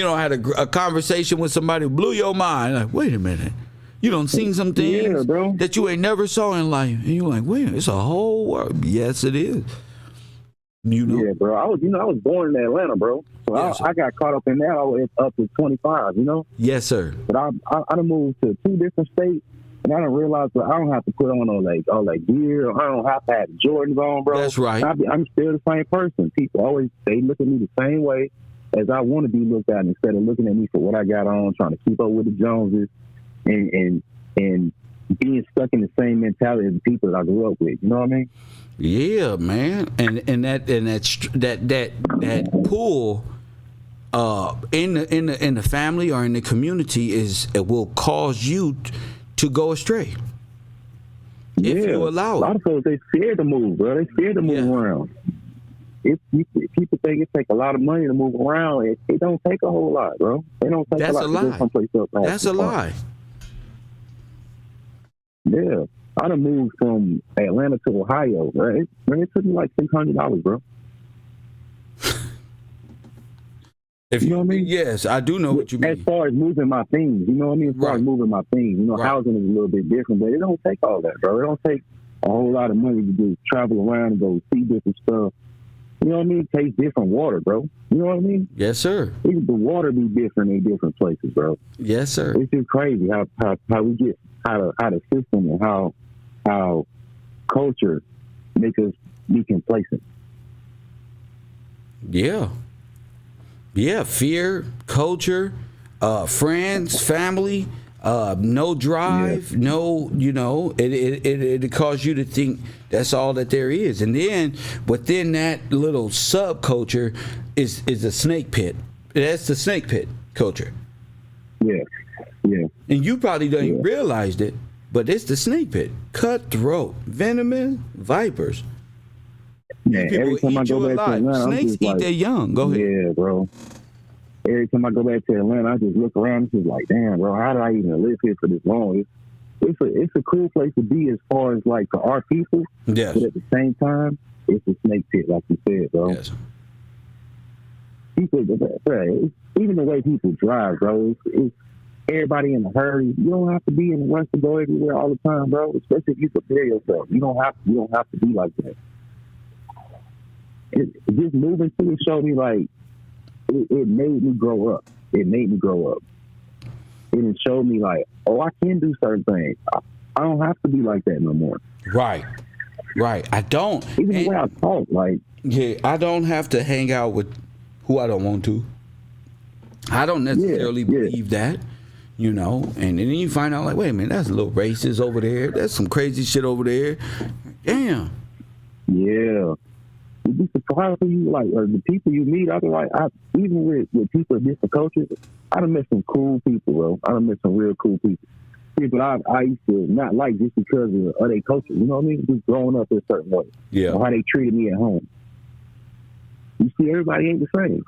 had a conversation with somebody who blew your mind. Like, wait a minute. You done seen some things that you ain't never saw in life. And you're like, wait, it's a whole world. Yes, it is. Yeah, bro. I was born in Atlanta, bro. So yes, I got caught up in that. I was up to 25, Yes, sir. But I done moved to 2 different states, and I done realized that I don't have to put on all that gear. I don't have to have Jordans on, bro. That's right. I'm still the same person. People they look at me the same way as I want to be looked at, instead of looking at me for what I got on, trying to keep up with the Joneses, and being stuck in the same mentality as the people that I grew up with. You know what I mean? Yeah, man, and that pull in the family or in the community it will cause you to go astray if you allow it. A lot of folks, they scared to move, bro. They scared to move around. People think it takes a lot of money to move around. It don't take a whole lot, bro. It don't take a lot to go someplace else. That's a lie. Yeah. I done moved from Atlanta to Ohio, bro. It took me like $600, bro. You know what I mean? Yes, I do know what you mean. As far as moving my things, you know what I mean? As far as moving my things, housing is a little bit different, but it don't take all that, bro. It don't take a whole lot of money to just travel around and go see different stuff. You know what I mean? Taste different water, bro. You know what I mean? Yes, sir. Even the water be different in different places, bro. Yes, sir. It's just crazy how we get how the system and how culture make us be complacent. Yeah. Yeah, fear, culture, friends, family, no drive, no, it causes you to think that's all that there is. And then within that little subculture is a snake pit. That's the snake pit culture. Yeah. Yeah. And you probably don't even realize it, but it's the snake pit. Cutthroat, venomous vipers. Yeah, every time I go back to Atlanta, snakes eat their young. Go ahead. Yeah, bro. Every time I go back to Atlanta, I just look around and just like, damn, bro, how did I even live here for this long? It's a cool place to be as far as like for our people. Yes. But at the same time, it's a snake pit, like you said, bro. Yes. People, bro, even the way people drive, bro, it's everybody in a hurry. You don't have to be in a rush to go everywhere all the time, bro. Especially if you prepare yourself. You don't have to be like that. Just moving to it showed me like it made me grow up. It made me grow up. And it showed me like, oh, I can do certain things. I don't have to be like that no more. Right. I don't. Even the way I talk, like. Yeah, I don't have to hang out with who I don't want to. I don't necessarily believe that, and then you find out like, wait a minute, that's a little racist over there. That's some crazy shit over there. Damn. Yeah. You'd be surprised when you or the people you meet. Even with people of different cultures, I done met some cool people, bro. I done met some real cool people. People I used to not like just because of their culture. You know what I mean? Just growing up in a certain way. Yeah. Or how they treated me at home. You see, everybody ain't the same.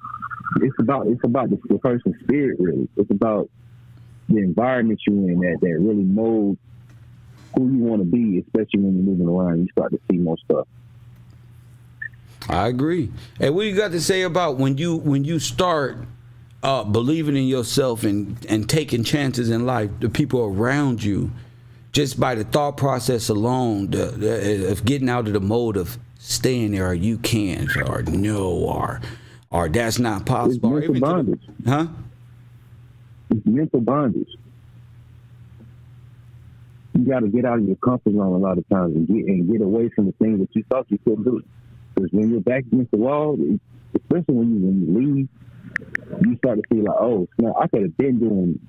It's about the person's spirit, really. It's about the environment you're in that really molds who you want to be, especially when you're moving around. You start to see more stuff. I agree. And what you got to say about when you start believing in yourself and taking chances in life, the people around you just by the thought process alone, of getting out of the mode of staying there, or you can't, or no, or that's not possible. It's mental bondage. Huh? It's mental bondage. You got to get out of your comfort zone a lot of times and get away from the things that you thought you couldn't do. Because when you're back against the wall, especially when you leave, you start to feel like, oh, now I could have been doing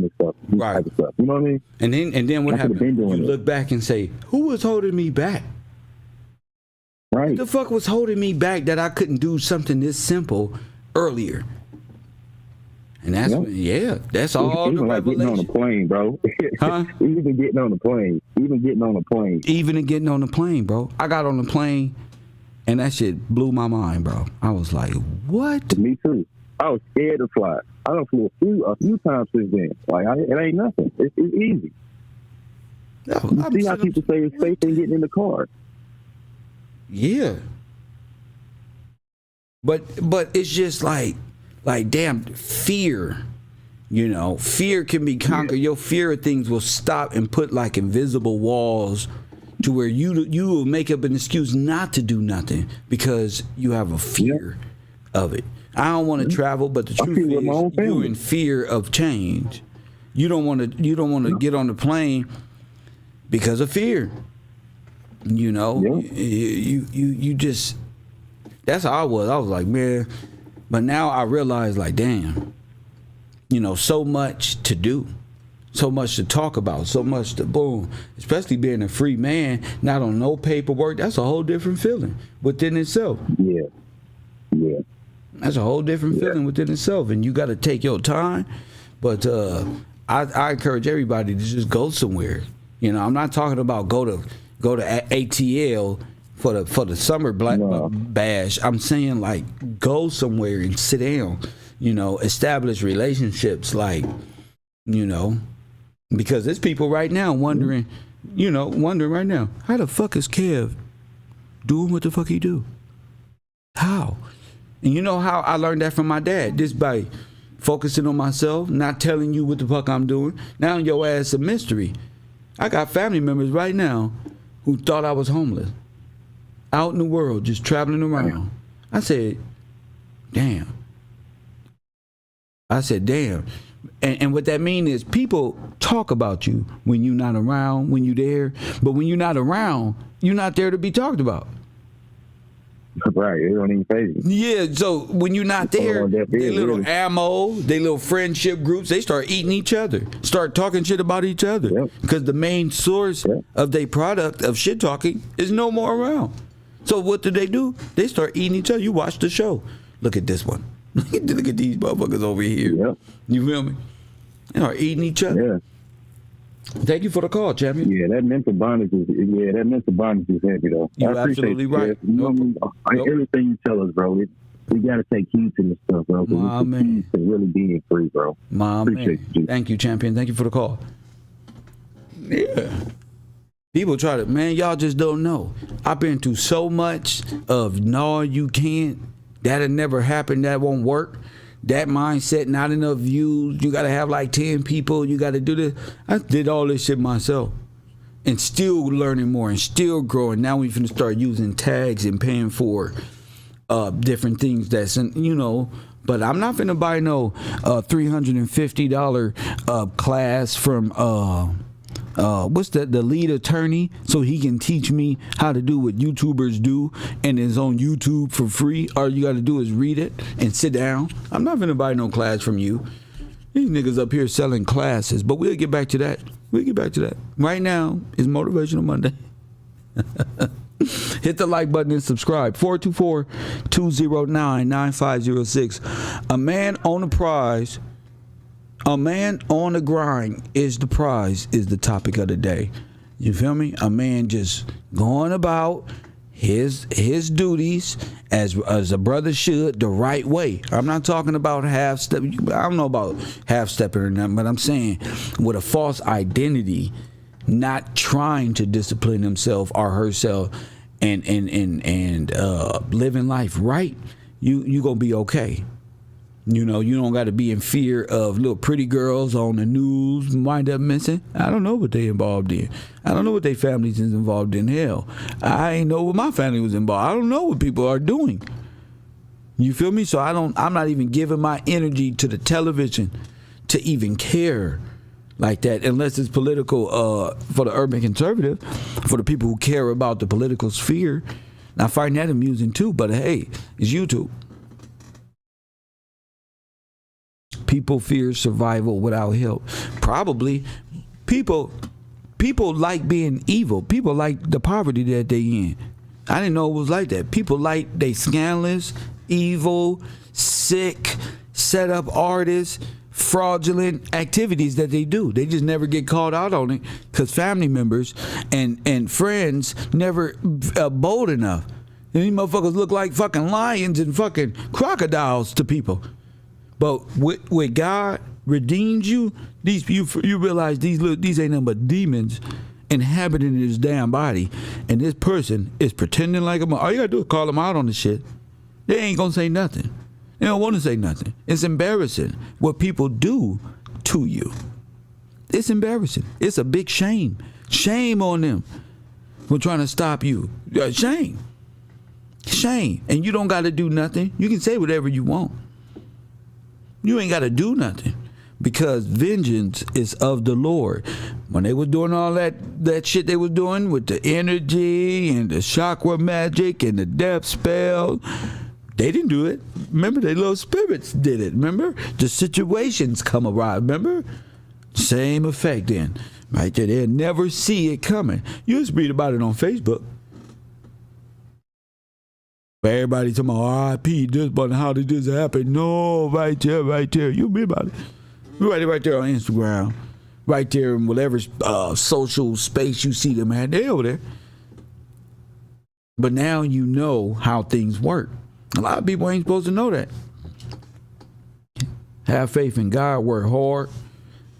this stuff, right? Type of stuff. You know what I mean? And then what happened? You look back and say, who was holding me back? Right. What the fuck was holding me back that I couldn't do something this simple earlier? And that's that's all even the like revelation. Getting on a plane, bro. Huh? Even getting on the plane, bro. I got on the plane, and that shit blew my mind, bro. I was like, what? Me too. I was scared to fly. I done flew a few times since then. Like, it ain't nothing. It's easy. No, you see how people say it's safe than getting in the car. Yeah. But it's just like damn, fear. You know, fear can be conquered. Your fear of things will stop and put like invisible walls to where you will make up an excuse not to do nothing because you have a fear of it. I don't want to travel, but the truth is you're in fear of change. You don't want to get on the plane because of fear. You know, you just, that's how I was. I was like, man, but now I realize, like, damn, you know, so much to do, so much to talk about, so much to boom, especially being a free man, not on no paperwork. That's a whole different feeling within itself. Yeah. That's a whole different feeling within itself, and you got to take your time. But I encourage everybody to just go somewhere. You know, I'm not talking about go to ATL for the summer bash. I'm saying, like, go somewhere and sit down. You know, establish relationships, like, you know, because there's people right now wondering right now, how the fuck is Kev doing what the fuck he do? How? And you know how I learned that from my dad? Just by focusing on myself, not telling you what the fuck I'm doing. Now your ass a mystery. I got family members right now who thought I was homeless, out in the world, just traveling around. I said, damn. And what that means is people talk about you when you're not around, when you're there. But when you're not around, you're not there to be talked about. Right, it don't even phase you. Yeah, so when you're not there, they little ammo, they little friendship groups, they start eating each other, start talking shit about each other. Because the main source of their product of shit talking is no more around. So what do? They start eating each other. You watch the show. Look at this one. Look at these motherfuckers over here. Yep. You feel me? They are eating each other. Yeah. Thank you for the call, champion. Yeah, that mental bondage is heavy though. You're absolutely right. Everything you tell us, bro, we gotta take heed to this stuff, bro. My man. To really being free, bro. My man. Thank you, champion. Thank you for the call. Yeah. People try to, man, y'all just don't know. I've been through so much of no, you can't. That'll never happen. That won't work. That mindset, not enough views. You got to have like 10 people. You got to do this. I did all this shit myself and still learning more and still growing. Now we finna start using tags and paying for different things that's, you know, but I'm not finna buy no $350 class from what's the lead attorney so he can teach me how to do what YouTubers do and is on YouTube for free. All you got to do is read it and sit down. I'm not gonna buy no class from you. These niggas up here selling classes, but we'll get back to that. Right now is Motivational Monday. Hit the like button and subscribe. 424-209-9506. A man on the prize. A man on the grind is the prize, is the topic of the day. You feel me? A man just going about his duties as a brother should, the right way. I'm not talking about half step. I don't know about half stepping or nothing, but I'm saying with a false identity, not trying to discipline himself or herself and living life right. You gonna be okay. You know, you don't got to be in fear of little pretty girls on the news wind up missing. I don't know what they involved in. I don't know what their families is involved in. Hell, I ain't know what my family was involved. I don't know what people are doing. You feel me? So I'm not even giving my energy to the television to even care like that, unless it's political for the urban conservative, for the people who care about the political sphere. I find that amusing too, but hey, it's YouTube. People fear survival without help. Probably people like being evil. People like the poverty that they in. I didn't know it was like that. People like they scandalous, evil, sick, set up artists, fraudulent activities that they do. They just never get called out on it because family members and friends never bold enough. And these motherfuckers look like fucking lions and fucking crocodiles to people. But with God redeems you, you realize these ain't nothing but demons inhabiting this damn body, and this person is pretending like a mother. All you gotta do is call them out on the shit. They ain't gonna say nothing. They don't want to say nothing. It's embarrassing what people do to you. It's embarrassing. It's a big shame. Shame on them for trying to stop you. Shame. Shame. And you don't got to do nothing. You can say whatever you want. You ain't got to do nothing because vengeance is of the Lord. When they was doing all that shit they was doing with the energy and the chakra magic and the death spell, they didn't do it. Remember, they little spirits did it. Remember? The situations come around. Remember? Same effect then. Right there. They'll never see it coming. You just read about it on Facebook. Everybody talking about RIP, this, but how did this happen? No, right there. You read about it. Right there on Instagram. Right there in whatever social space you see them at. They over there. But now you know how things work. A lot of people ain't supposed to know that. Have faith in God, work hard,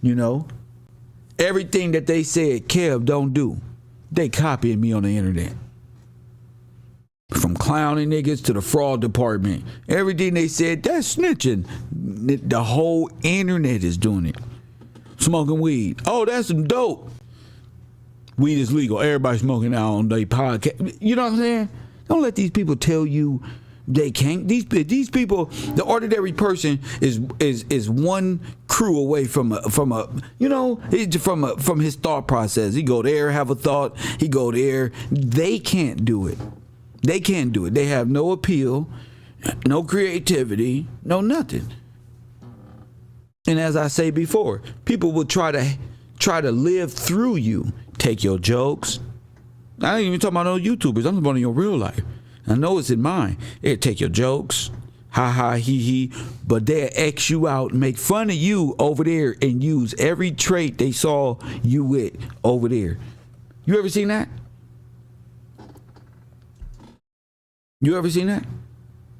you know. Everything that they said Kev don't do, they copying me on the internet. From clowning niggas to the fraud department. Everything they said, that's snitching. The whole internet is doing it. Smoking weed. Oh, that's some dope. Weed is legal. Everybody smoking out on their podcast. You know what I'm saying? Don't let these people tell you they can't. These people, the ordinary person is one crew away from his thought process. He go there, have a thought. He go there. They can't do it. They can't do it. They have no appeal, no creativity, no nothing. And as I say before, people will try to live through you. Take your jokes. I ain't even talking about no YouTubers. I'm talking about in your real life. I know it's in mine. They'll take your jokes, ha ha, he, but they'll X you out and make fun of you over there and use every trait they saw you with over there. You ever seen that? You ever seen that?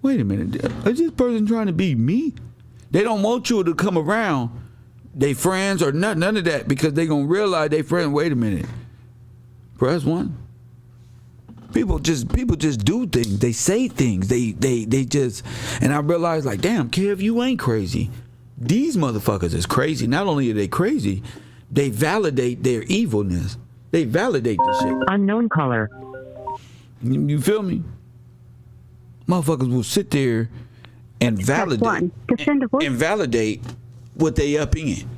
Wait a minute. Is this person trying to be me? They don't want you to come around, they friends or none of that, because they gonna realize they friends. Wait a minute. Press one. People just do things. They say things. They just, and I realized like, damn, Kev, you ain't crazy. These motherfuckers is crazy. Not only are they crazy, they validate their evilness. They validate the shit. Unknown caller. You feel me? Motherfuckers will sit there and validate what they up in.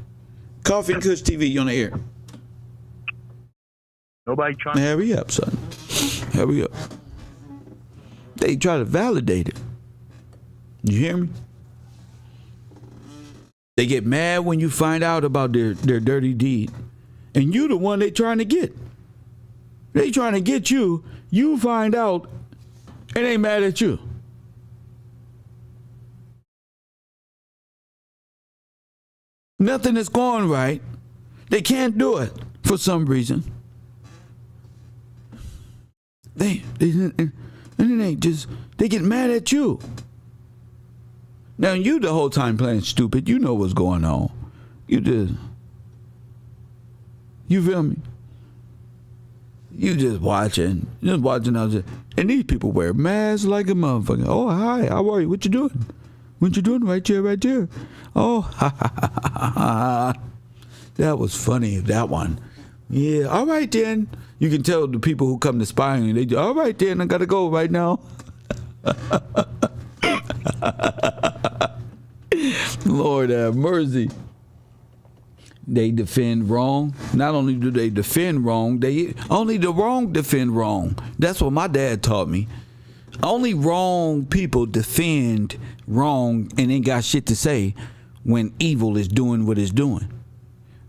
Coffee and Kush TV on the air. Nobody trying. Hurry up, son. Hurry up. They try to validate it. You hear me? They get mad when you find out about their dirty deed. And you the one they trying to get. They trying to get you. You find out and they mad at you. Nothing is going right. They can't do it for some reason. They get mad at you. Now you the whole time playing stupid. You know what's going on. You feel me? You just watching others. And these people wear masks like a motherfucker. Oh, hi, how are you? What you doing? What you doing? Right there, right there. Oh, ha, ha, ha, ha, ha. That was funny, that one. Yeah, all right then. You can tell the people who come to spy on you, they do, all right then, I gotta go right now. Lord have mercy. They defend wrong. Not only do they defend wrong, only the wrong defend wrong. That's what my dad taught me. Only wrong people defend wrong and ain't got shit to say when evil is doing what it's doing.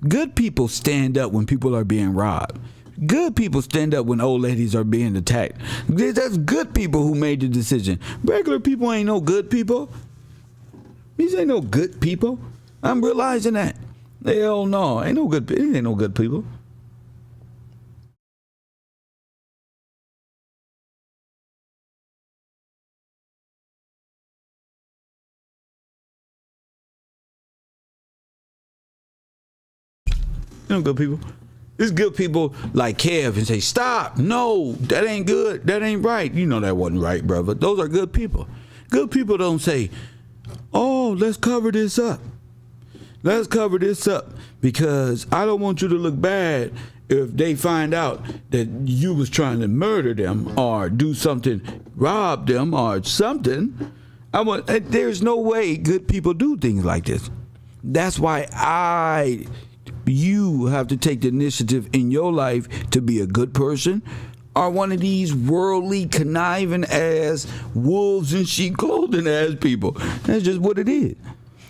Good people stand up when people are being robbed. Good people stand up when old ladies are being attacked. That's good people who made the decision. Regular people ain't no good people. These ain't no good people. I'm realizing that. Hell no, ain't no good people. No good people. There's good people like Kev and say, stop, no, that ain't good, that ain't right. You know that wasn't right, brother. Those are good people. Good people don't say, oh, let's cover this up. Let's cover this up because I don't want you to look bad if they find out that you was trying to murder them or do something, rob them or something. There's no way good people do things like this. That's why you have to take the initiative in your life to be a good person or one of these worldly, conniving ass, wolves in sheep clothing ass people. That's just what it is.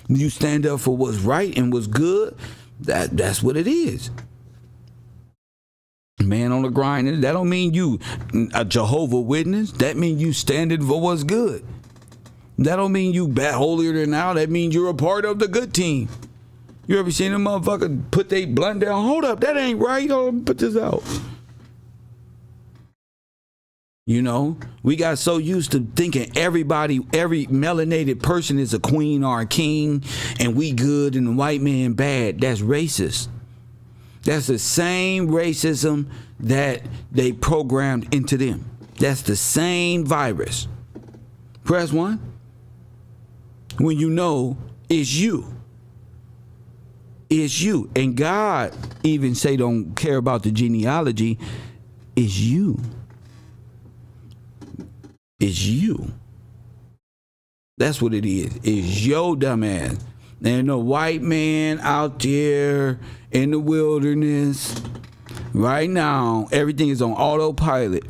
You stand up for what's right and what's good, that's what it is. Man on the grind, that don't mean you a Jehovah Witness. That mean you standing for what's good. That don't mean you holier than thou. That means you're a part of the good team. You ever seen a motherfucker put their blunt down? Hold up, that ain't right. Hold on, put this out. You know, we got so used to thinking every melanated person is a queen or a king, and we good and the white man bad. That's racist. That's the same racism that they programmed into them. That's the same virus. Press 1. When you know it's you. It's you. And God even say don't care about the genealogy. It's you. It's you. That's what it is. It's your dumb ass. And the white man out there in the wilderness right now, everything is on autopilot.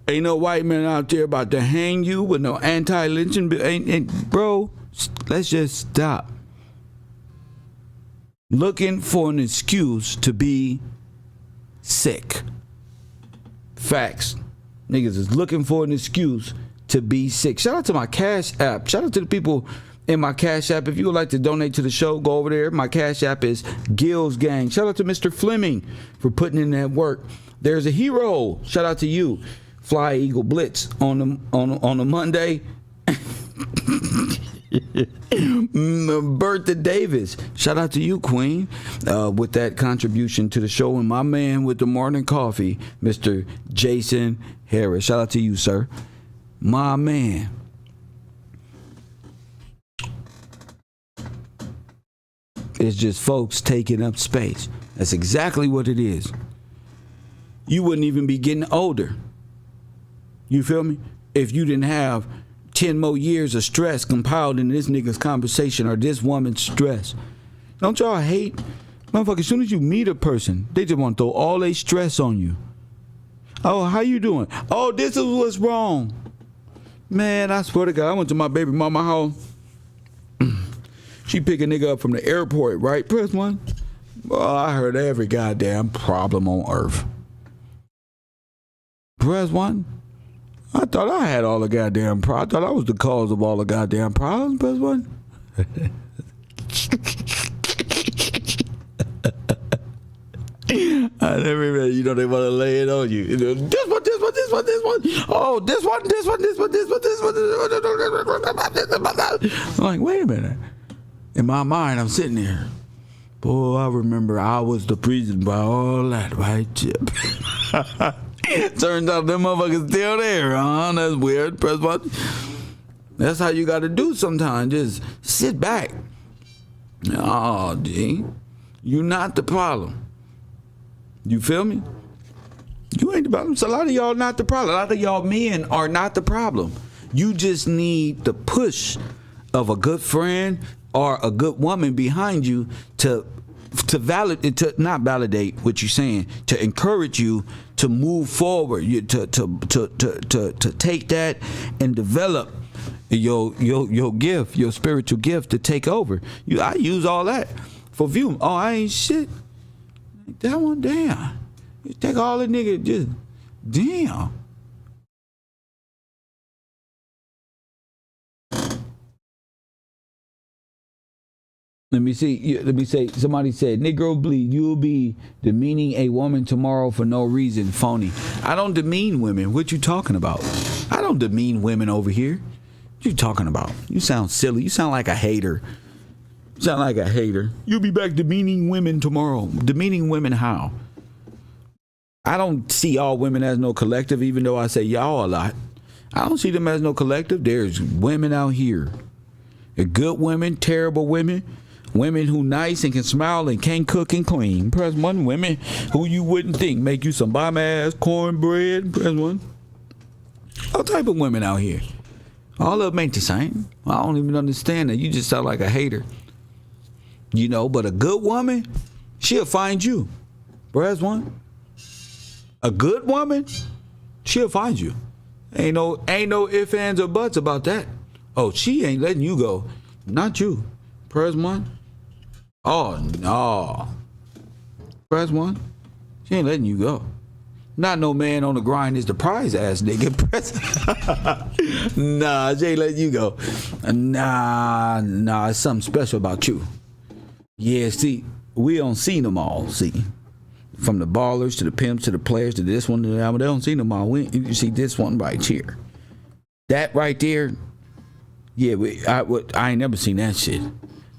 Ain't no white man out there about to hang you with no anti-lynching. Bro, let's just stop looking for an excuse to be sick. Facts. Niggas is looking for an excuse to be sick. Shout out to my Cash App. Shout out to the people in my Cash App. If you would like to donate to the show, go over there. My Cash App is Gills Gang. Shout out to Mr. Fleming for putting in that work. There's a hero. Shout out to you. Fly Eagle Blitz on the Monday. Bertha Davis, shout out to you, Queen, with that contribution to the show. And my man with the morning coffee, Mr. Jason Harris, shout out to you, sir. My man. It's just folks taking up space. That's exactly what it is. You wouldn't even be getting older. You feel me? If you didn't have 10 more years of stress compiled in this nigga's conversation or this woman's stress. Don't y'all hate? Motherfucker, as soon as you meet a person, they just want to throw all their stress on you. Oh, how you doing? Oh, this is what's wrong. Man, I swear to God, I went to my baby mama house. She pick a nigga up from the airport, right? Press 1. Oh, I heard every goddamn problem on earth. Press 1. I thought I had all the goddamn problems. I thought I was the cause of all the goddamn problems. Press 1. I never even, they want to lay it on you. This one. Oh, this one. I'm like, wait a minute. In my mind, I'm sitting there. Boy, I remember I was the reason by all that, right, Chip? Turns out them motherfuckers still there, huh? That's weird. Press 1. That's how you got to do sometimes. Just sit back. Oh, G. You're not the problem. You feel me? You ain't the problem. So a lot of y'all not the problem. A lot of y'all men are not the problem. You just need the push of a good friend or a good woman behind you to validate, to not validate what you're saying, to encourage you to move forward, to take that and develop your gift, your spiritual gift to take over. I use all that for view. Oh, I ain't shit. That one, damn. You take all the nigga, just damn. Let me say, somebody said, Negro bleed, you'll be demeaning a woman tomorrow for no reason, phony. I don't demean women. What you talking about? I don't demean women over here. What you talking about? You sound silly. You sound like a hater. You'll be back demeaning women tomorrow. Demeaning women how? I don't see all women as no collective, even though I say y'all a lot. I don't see them as no collective. There's women out here. They're good women, terrible women. Women who nice and can smile and can't cook and clean. Press one. Women who you wouldn't think make you some bomb ass cornbread. Press one. All type of women out here. All of them ain't the same. I don't even understand that. You just sound like a hater. You know, but a good woman, she'll find you. Press one. A good woman, she'll find you. Ain't no ifs, ands, or buts about that. Oh, she ain't letting you go. Not you. Press one. Oh, no. Press one. She ain't letting you go. Not no man on the grind is the prize ass nigga. Nah, she ain't letting you go. Nah, it's something special about you. Yeah, see, we don't see them all, see. From the ballers to the pimps to the players to this one to that one, they don't see them all. You see this one right here. That right there, yeah, I ain't never seen that shit.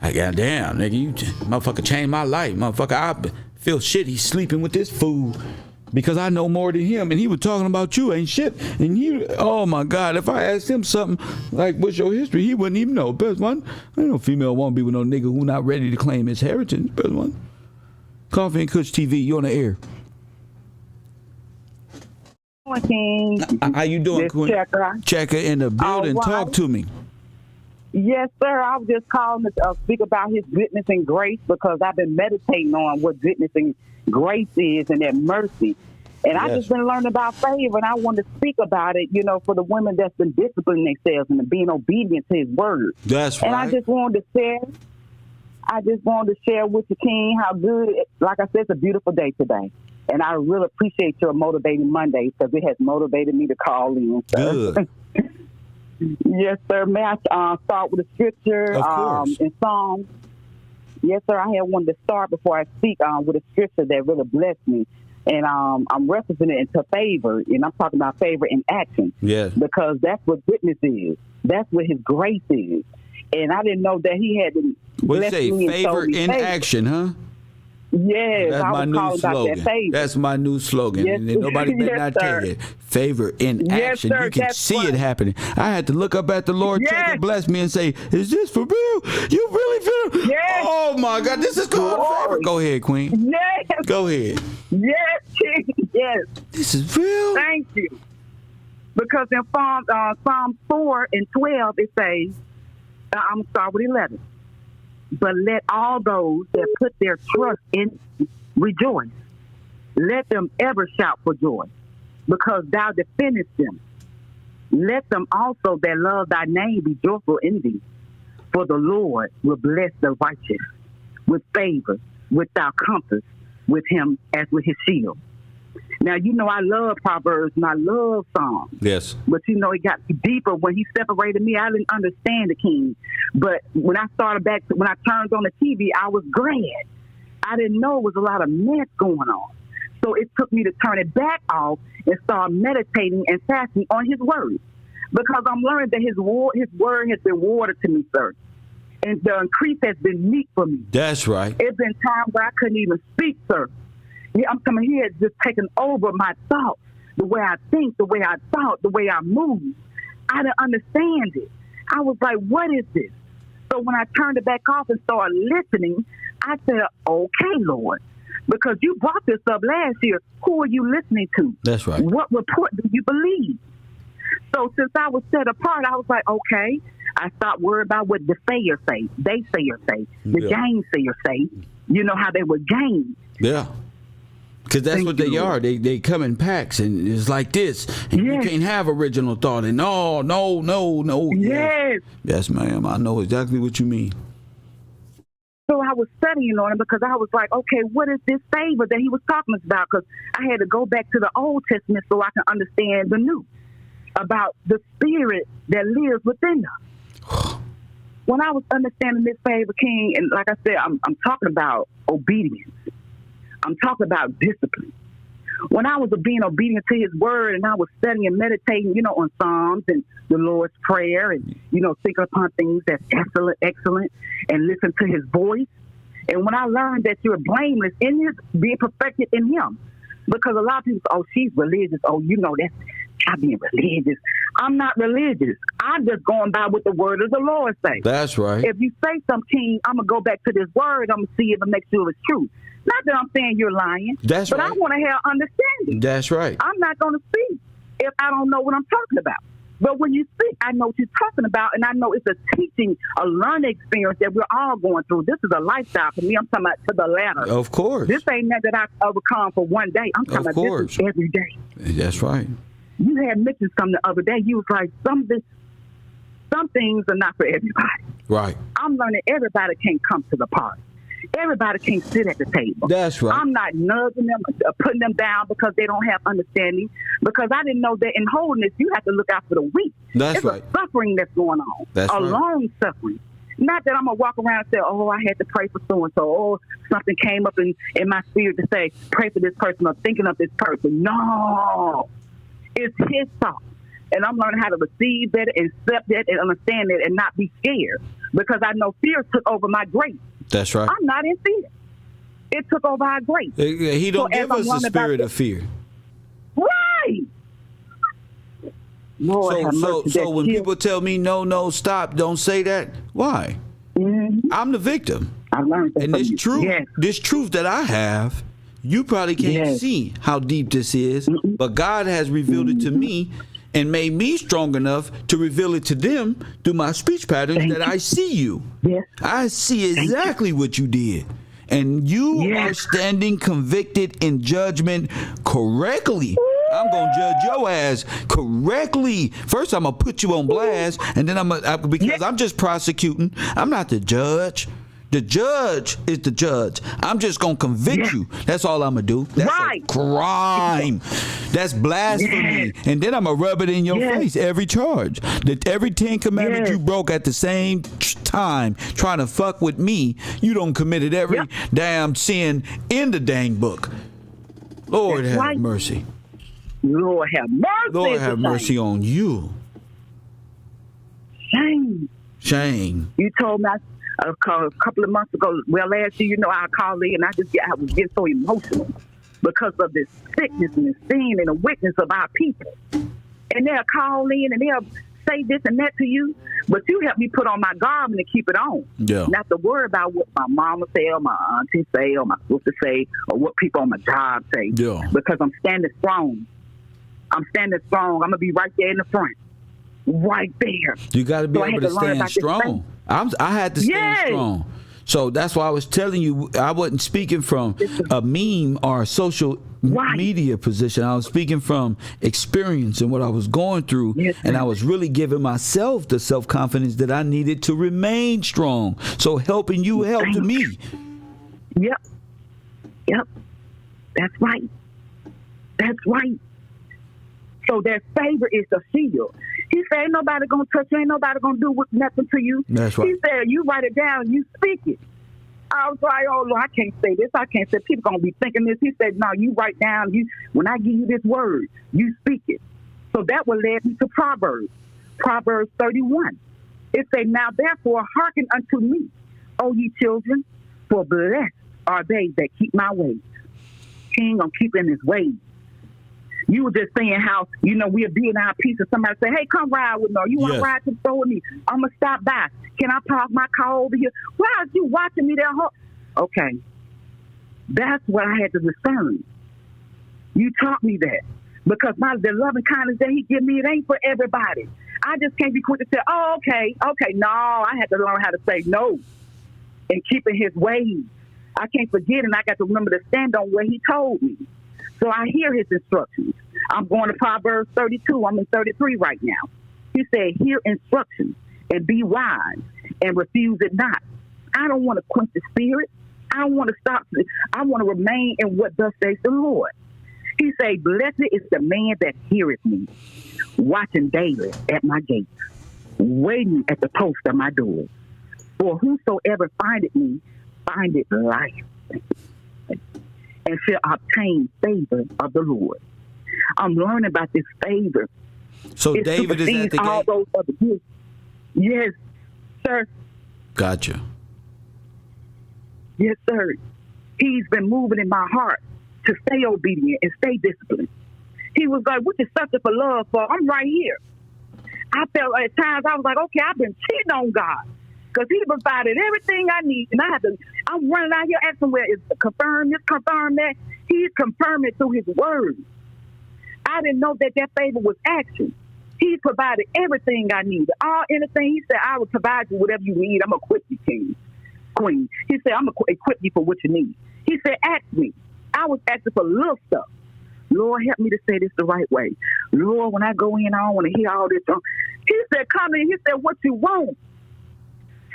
I got damn, nigga, you motherfucker changed my life. Motherfucker, I feel shit he's sleeping with this fool because I know more than him and he was talking about you ain't shit. And he, oh my God, if I asked him something like what's your history, he wouldn't even know. Best one, ain't no female won't be with no nigga who not ready to claim his heritage. Best one. Coffee and Kush TV, you on the air. How you doing, Queen? Checker in the building. Talk to me. Yes, sir. I was just calling to speak about his goodness and grace because I've been meditating on what goodness and grace is and that mercy. And I just been learning about favor, and I wanted to speak about it, you know, for the women that's been disciplining themselves and being obedient to his word. That's right. And I just wanted to share with you, King, how good, like I said, it's a beautiful day today. And I really appreciate your motivating Monday because it has motivated me to call in. Sir. Good. Yes, sir. May I start with a scripture in Psalms? Yes, sir. I had wanted to start before I speak with a scripture that really blessed me. And I'm referencing it into favor, and I'm talking about favor in action. Yes. Because that's what goodness is. That's what his grace is. And I didn't know that he had to bless me and favor in action, huh? Yes, that's my new slogan. That's my new slogan. Yes. And nobody better not tell you. Favor in action. Sir, you can see it happening. I had to look up at the Lord, check and bless me and say, is this for real? You really feel? Yes. Oh my God, this is called favor. Go ahead, Queen. Yes. Go ahead. Yes, yes. This is real. Thank you. Because in Psalm 4 and 12, it says, I'm going to start with 11. But let all those that put their trust in rejoice. Let them ever shout for joy, because thou defendest them. Let them also that love thy name be joyful in thee. For the Lord will bless the righteous with favor, without compass, with him as with his shield. Now, you know, I love Proverbs and I love Psalms. Yes. But, you know, it got deeper. When he separated me, I didn't understand the King. But when I started when I turned on the TV, I was glad. I didn't know it was a lot of mess going on. So it took me to turn it back off and start meditating and fasting on his word. Because I'm learning that his word has been water to me, sir. And the increase has been meat for me. That's right. It's been times where I couldn't even speak, sir. Yeah, I'm coming here just taking over my thoughts, the way I think, the way I thought, the way I move. I didn't understand it. I was like, what is this? So when I turned it back off and started listening, I said, okay, Lord, because you brought this up last year. Who are you listening to? That's right. What report do you believe? So since I was set apart, I was like, okay. I stopped worrying about what the sayers say. They sayers say. The gainsayers say. You know how they were gain. Yeah. Because that's what they are. They come in packs, and it's like this. And you can't have original thought. And no. Yes. Yes, ma'am. I know exactly what you mean. So I was studying on it because I was like, okay, what is this favor that he was talking about? Because I had to go back to the Old Testament so I can understand the New about the spirit that lives within us. When I was understanding this favor, King, and like I said, I'm talking about obedience. I'm talking about discipline. When I was being obedient to his word and I was studying and meditating, on Psalms and the Lord's Prayer and, thinking upon things that's excellent and listen to his voice. And when I learned that you're blameless in his being perfected in him, because a lot of people say, oh, she's religious. Oh, that's not being religious. I'm not religious. I'm just going by what the word of the Lord says. That's right. If you say something, I'm going to go back to this word. I'm going to see if it makes sure it's true. Not that I'm saying you're lying. That's but right. I want to have understanding. That's right. I'm not going to speak if I don't know what I'm talking about. But when you speak, I know what you're talking about, and I know it's a teaching, a learning experience that we're all going through. This is a lifestyle for me. I'm talking about to the latter. Of course. This ain't nothing that I overcome for one day. I'm talking about this is every day. That's right. You had mentioned something the other day. You was like, some things are not for everybody. Right. I'm learning everybody can't come to the party. Everybody can't sit at the table. That's right. I'm not nudging them, putting them down because they don't have understanding. Because I didn't know that in holiness, you have to look out for the weak. That's It's right. a suffering that's going on. That's right. Long suffering. Not that I'm going to walk around and say, oh, I had to pray for so-and-so. Oh, something came up in my spirit to say, pray for this person or thinking of this person. No. It's his thought. And I'm learning how to receive that, accept that, and understand it and not be scared. Because I know fear took over my grace. That's right. I'm not in fear. It took over our grace. He don't give us the spirit of fear. Right. Lord, so when people tell me, no, stop, don't say that, why? Mm-hmm. I'm the victim. I learned that and this truth that I have, you probably can't see how deep this is, but God has revealed it to me and made me strong enough to reveal it to them through my speech patterns I see you. Yes. I see exactly what you did. And you are standing convicted in judgment correctly. I'm going to judge your ass correctly. First, I'm going to put you on blast, and then because I'm just prosecuting. I'm not the judge. The judge is the judge. I'm just going to convict you. That's all I'm going to do. That's a crime. That's blasphemy. And then I'm going to rub it in your face, every charge. Every 10 commandments you broke at the same time trying to fuck with me, you don't committed every damn sin in the dang book. Lord have mercy. Lord have mercy. Lord have mercy on you. Shame. You told me a couple of months ago, last year, I called in and I was getting so emotional because of this sickness and this sin and the weakness of our people. And they'll call in and they'll say this and that to you, but you help me put on my garment and keep it on. Yeah. Not to worry about what my mama say or my auntie say or my sister say or what people on my job say. Yeah. Because I'm standing strong. I'm going to be right there in the front. Right there. You got to be able to stand strong. I had to stand strong. So that's why I was telling you I wasn't speaking from a meme or a social media position. I was speaking from experience and what I was going through. And I was really giving myself the self-confidence that I needed to remain strong. So helping you helped me. Yep. That's right. So that favor is the shield. He said, ain't nobody going to touch you. Ain't nobody going to do nothing to you. That's right. He said, you write it down, you speak it. I was like, oh, Lord, I can't say this. I can't say people going to be thinking this. He said, no, you write down. When I give you this word, you speak it. So that would lead me to Proverbs 31. It said, now therefore hearken unto me, O ye children, for blessed are they that keep my ways. King, I'm keeping his ways. You were just saying how, we'll be in our piece and somebody say, hey, come ride with me. Or you want to ride to the store with me? I'm going to stop by. Can I park my car over here? Why are you watching me that whole? Okay. That's what I had to discern. You taught me that. Because the loving kindness that he give me, it ain't for everybody. I just can't be quick to say, oh, okay. No, I had to learn how to say no and keep in his ways. I can't forget, and I got to remember to stand on what he told me. So I hear his instructions. I'm going to Proverbs 32. I'm in 33 right now. He said, hear instructions and be wise and refuse it not. I don't want to quench the spirit. I don't want to stop. I want to remain in what thus says the Lord. He said, blessed is the man that heareth me, watching daily at my gates, waiting at the post of my door. For whosoever findeth me, findeth life, and shall obtain favor of the Lord. I'm learning about this favor. So David is at the all gate? Those other gifts. Yes, sir. Gotcha. Yes, sir. He's been moving in my heart to stay obedient and stay disciplined. He was like, what you sucking for love for? I'm right here. I felt at times, I was like, okay, I've been cheating on God. Because he provided everything I need. And I'm running out here asking where is confirm this, confirm that. He's confirming through his word. I didn't know that favor was action. He provided everything I needed. Anything. He said, I will provide you whatever you need. I'm going to equip you, queen. He said, I'm going to equip you for what you need. He said, ask me. I was asking for little stuff. Lord, help me to say this the right way. Lord, when I go in, I don't want to hear all this. He said, come in. He said, what you want.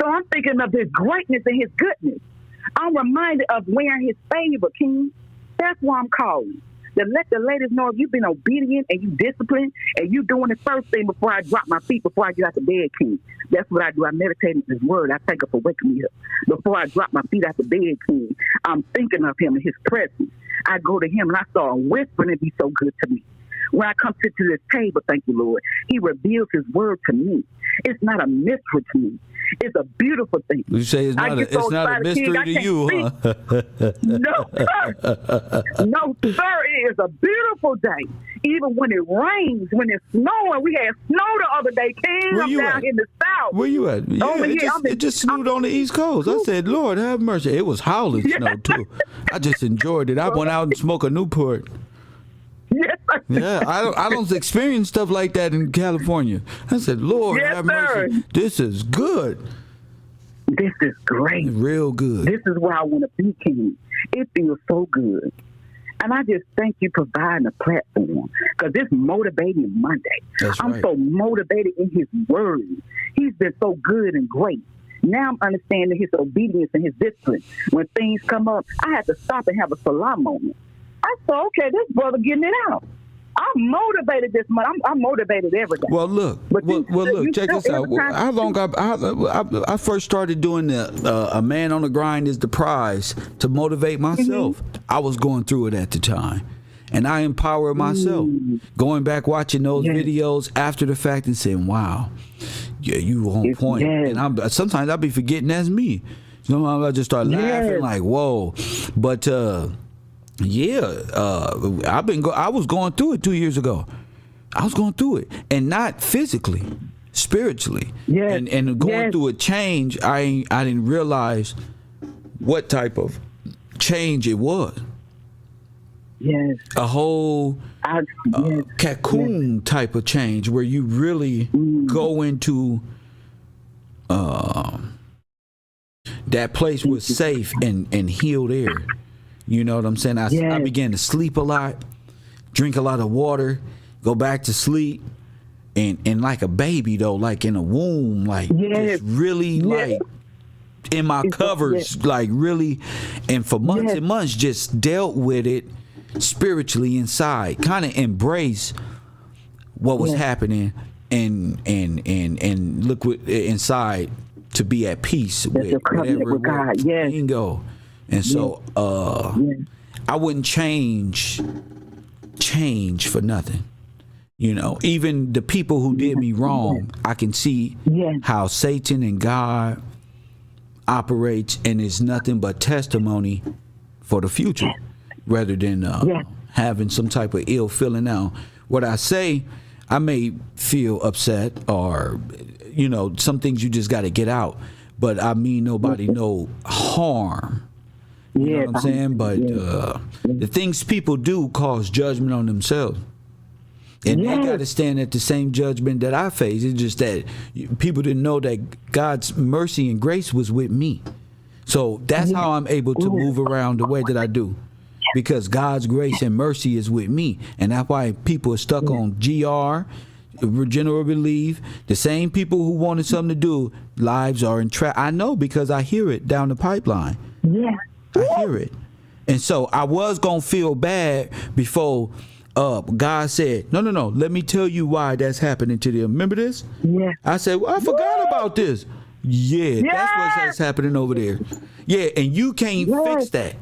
So I'm thinking of his greatness and his goodness. I'm reminded of wearing his favor, King. That's why I'm calling. To let the ladies know if you've been obedient and you disciplined and you doing the first thing before I drop my feet, before I get out the bed, King. That's what I do. I meditate in his word. I thank him for waking me up. Before I drop my feet out the bed, King, I'm thinking of him and his presence. I go to him and I start whispering and he's so good to me. When I come sit to this table, thank you, Lord, he reveals his word to me. It's not a mystery to me. It's a beautiful thing. You say it's not a mystery to you, huh? No, sir. No, sir. It is a beautiful day. Even when it rains, when it's snowing. We had snow the other day, King. I'm down in the south. Where you at? Yeah, it just snowed on the East Coast. I said, Lord, have mercy. It was howling snow, too. I just enjoyed it. I went out and smoked a Newport. Yes, sir. Yeah, I don't experience stuff like that in California. I said, Lord, yes, have mercy. Sir. This is good. This is great. Real good. This is where I want to be, King. It feels so good. And I just thank you for providing a platform because it's Motivating Monday. I'm so motivated in his word. He's been so good and great. Now I'm understanding his obedience and his discipline. When things come up, I have to stop and have a Salah moment. I said, okay, this brother getting it out. I'm motivated this month. I'm motivated every day. Well, look. Look. Check this out. How long I first started doing the a man on the grind is the prize to motivate myself. Mm-hmm. I was going through it at the time, and I empowered myself. Going back watching those videos after the fact and saying, "Wow, yeah, you on point." And sometimes I be forgetting that's me. Sometimes I just start laughing like, "Whoa," but. I was going through it 2 years ago. I was going through it, and not physically, spiritually, and going through a change. I didn't realize what type of change it was. Yes, a whole cocoon type of change where you really go into that place was safe and healed air. You know what I'm saying? I began to sleep a lot, drink a lot of water, go back to sleep, and like a baby though, like in a womb, like just really like in my covers, like really, and for months and months just dealt with it spiritually inside, kind of embrace what was happening and look inside to be at peace with whatever it was. Bingo. And so I wouldn't change for nothing. You know, even the people who did me wrong, I can see how Satan and God operates, and it's nothing but testimony for the future rather than having some type of ill feeling. Now, what I say, I may feel upset, or some things you just got to get out, but I mean nobody no harm. You know what I'm saying? But the things people do cause judgment on themselves. And they got to stand at the same judgment that I face. It's just that people didn't know that God's mercy and grace was with me. So that's how I'm able to move around the way that I do. Because God's grace and mercy is with me. And that's why people are stuck on GR, general relief. The same people who wanted something to do, lives are in trap. I know, because I hear it down the pipeline. Yeah. I hear it. And so I was going to feel bad before God said, no, let me tell you why that's happening to them. Remember this? Yeah. I said, well, I forgot about this. Yeah, that's what's happening over there. Yeah, and you can't fix that.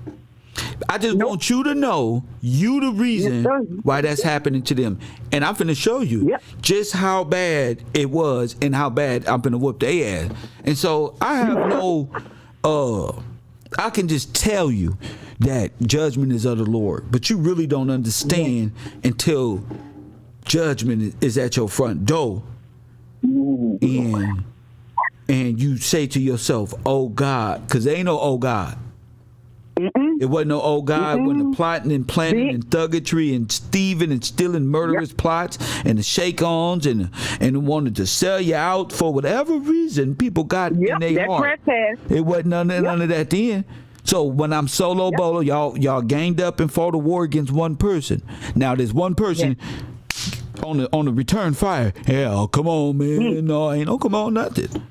I just want you to know you the reason why that's happening to them. And I'm finna show you just how bad it was and how bad I'm finna whoop their ass. And so I have I can just tell you that judgment is of the Lord, but you really don't understand until judgment is at your front door, and you say to yourself, "Oh God," because there ain't no "Oh God." It wasn't no "Oh God" when the plotting and planning and thuggery and thieving and stealing murderous plots and the shake-ons and wanted to sell you out for whatever reason people got in their heart. It wasn't none of that then. So when I'm solo bolo, y'all ganged up and fought a war against one person. Now there's one person on the return fire. Yeah, come on, man. No, ain't no come on nothing.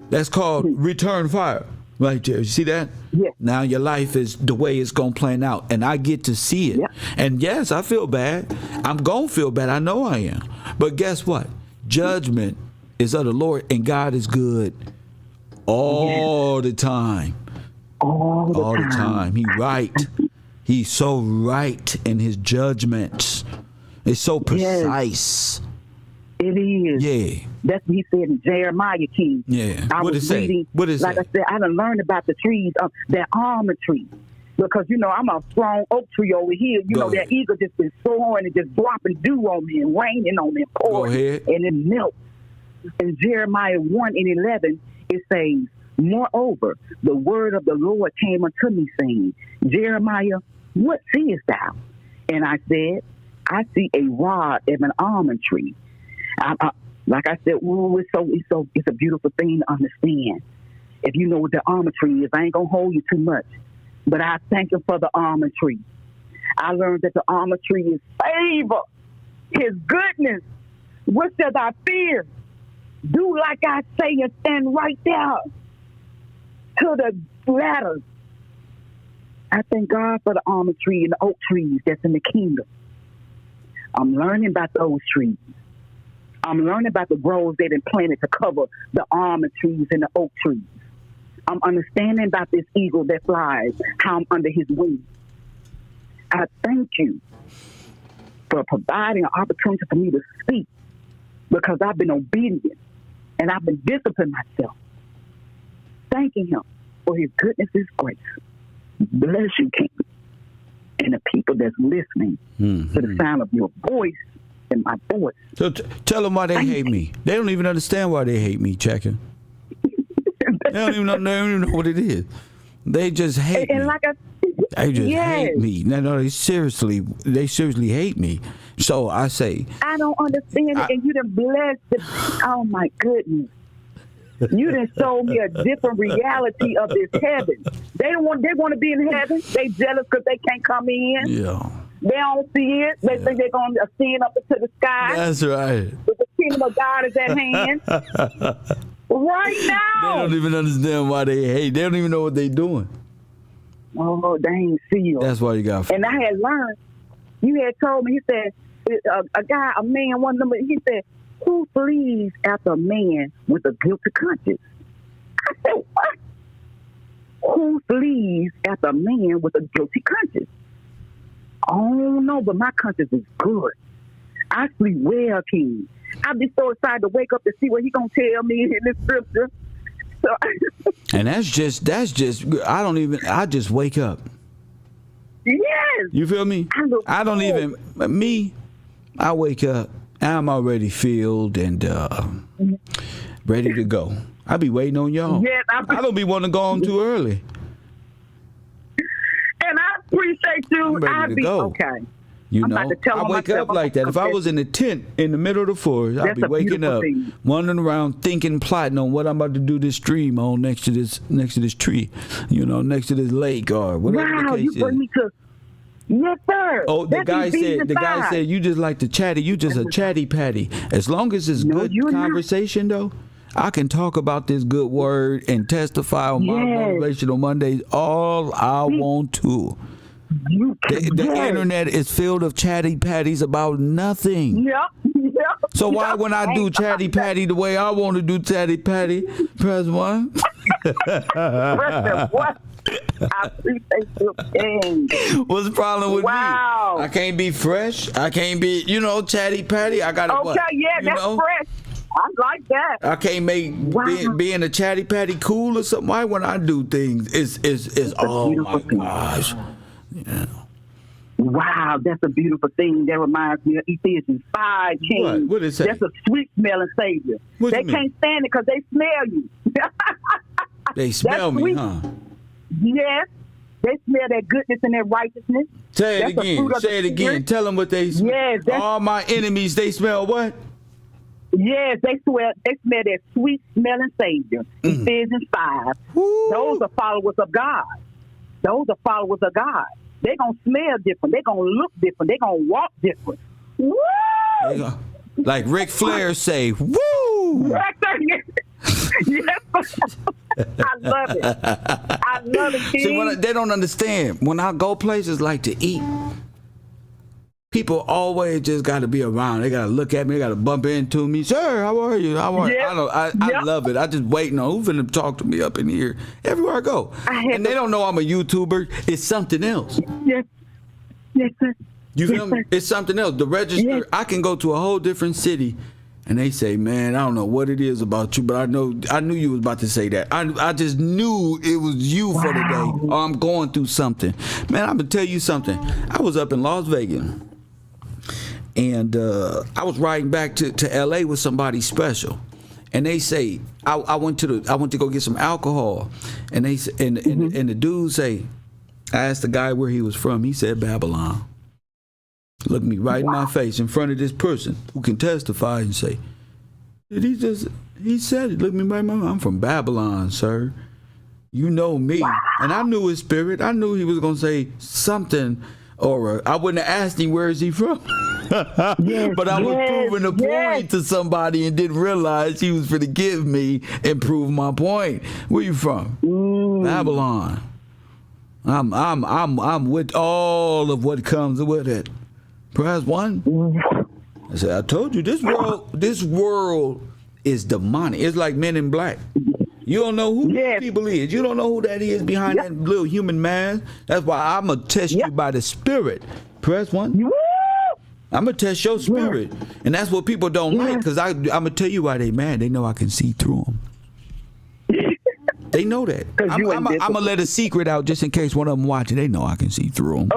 That's called return fire. Right there. You see that? Yeah. Now your life is the way it's going to plan out. And I get to see it. Yeah. And yes, I feel bad. I'm going to feel bad. I know I am. But guess what? Judgment is of the Lord, and God is good all the time. All the time. He's right. He's so right in his judgments. It's so precise. It is. Yeah. That's what he said in Jeremiah, King. Yeah. I was reading, what is like that? I said, I done learned about the trees, that almond tree. Because, I'm a strong oak tree over here. That eagle just been soaring and just dropping dew on me and raining on me and pouring. And it melts. In Jeremiah 1:11, it says, "Moreover, the word of the Lord came unto me, saying, Jeremiah, what seest thou? And I said, I see a rod of an almond tree." Like I said, it's a beautiful thing to understand. If you know what the almond tree is, I ain't gonna hold you too much. But I thank him for the almond tree. I learned that the almond tree is favor, his goodness. What shall I fear? Do like I say and stand right there to the ladder. I thank God for the almond tree and the oak trees that's in the kingdom. I'm learning about those trees. I'm learning about the groves they've been planted to cover the almond trees and the oak trees. I'm understanding about this eagle that flies, how I'm under his wings. I thank you for providing an opportunity for me to speak, because I've been obedient and I've been disciplining myself. Thanking him for his goodness, his grace. Bless you, King, and the people that's listening to the sound of your voice and my voice. So tell them why they hate me. They don't even understand why they hate me, Checking. They don't even know what it is. They just hate me. Like they just hate me. No, they seriously hate me. So I say, I don't understand it, and you done blessed. Oh my goodness. You done showed me a different reality of this heaven. They want to be in heaven. They jealous because they can't come in. Yeah. They don't see it. They think they're going to ascend up into the sky. That's right. But the kingdom of God is at hand. Right now. They don't even understand why they hate. They don't even know what they're doing. Oh, they ain't see you. That's why you got. And I had learned. You had told me. He said, a man, one of them. He said, "Who flees after a man with a guilty conscience?" I said, "What? Who flees after a man with a guilty conscience?" Oh no, but my conscience is good. I sleep well, King. I'd be so excited to wake up to see what he gonna tell me in this scripture. So and that's just I just wake up. Yes. You feel me? I don't even, I wake up, I'm already filled and ready to go. I be waiting on y'all. Yes, I don't be wanting to go on too early. And I appreciate you. I'm ready to go. Okay. You know, I wake up like that. If I was in a tent in the middle of the forest, I'd be waking up, wandering around, thinking, plotting on what I'm about to do this stream on next to this tree, you know, next to this lake or whatever the case you bring me to. Yes, sir. Oh, the guy said you just like to chatty. You just a chatty patty. As long as it's good conversation, though, I can talk about this good word and testify on my Motivational Mondays all I want to. The internet is filled of chatty patties about nothing. Yep. So why when I do chatty patty the way I want to do chatty patty, press 1? Press what? I appreciate your game. What's the problem with me? I can't be fresh. I can't be, chatty patty. I got to Okay, that's fresh. I like that. I can't make being a chatty patty cool or something. Why when I do things, it's oh my gosh. Yeah. Wow, that's a beautiful thing. That reminds me of Ephesians 5. What is that? That's a sweet smelling Savior. They can't stand it because they smell you. They smell me, huh? Yes. They smell that goodness and that righteousness. Say it again. Say it again. Tell them what they smell. Yes, all my enemies, they smell what? Yes, they smell that sweet smelling Savior. Ephesians 5. Woo. Those are followers of God. Those are followers of God. They're going to smell different. They're going to look different. They're going to walk different. Woo! Like Ric Flair say, woo! Right there. Yes. I love it. I love it, King. See, they don't understand. When I go places like to eat, people always just got to be around. They got to look at me. They got to bump into me. Sir, how are you? How are you? I love it. I just waiting on who's finna talk to me up in here everywhere I go. And they don't know I'm a YouTuber. It's something else. Yes. Yes, sir. You feel me? It's something else. The register, I can go to a whole different city and they say, man, I don't know what it is about you, but I knew you was about to say that. I just knew it was you for the day. Or I'm going through something. Man, I'm going to tell you something. I was up in Las Vegas. And I was riding back to L.A. with somebody special, and they say I went to go get some alcohol, and they and the dude say, I asked the guy where he was from. He said Babylon. Looked me right in my face in front of this person who can testify and say, he said it. Looked me right in my face. I'm from Babylon, sir. You know me, and I knew his spirit. I knew he was gonna say something, or I wouldn't have asked him where is he from. But I was proving a point to somebody and didn't realize he was finna give me and prove my point. Where you from? Babylon. I'm with all of what comes with it. Press 1. I said, I told you this world is demonic. It's like Men in Black. You don't know who people is. You don't know who that is behind that little human mask. That's why I'm gonna test you by the spirit. Press 1. I'm going to test your spirit. And that's what people don't like, because I'm going to tell you why they mad. They know I can see through them. They know that. I'm going to let a secret out just in case one of them watching. They know I can see through them.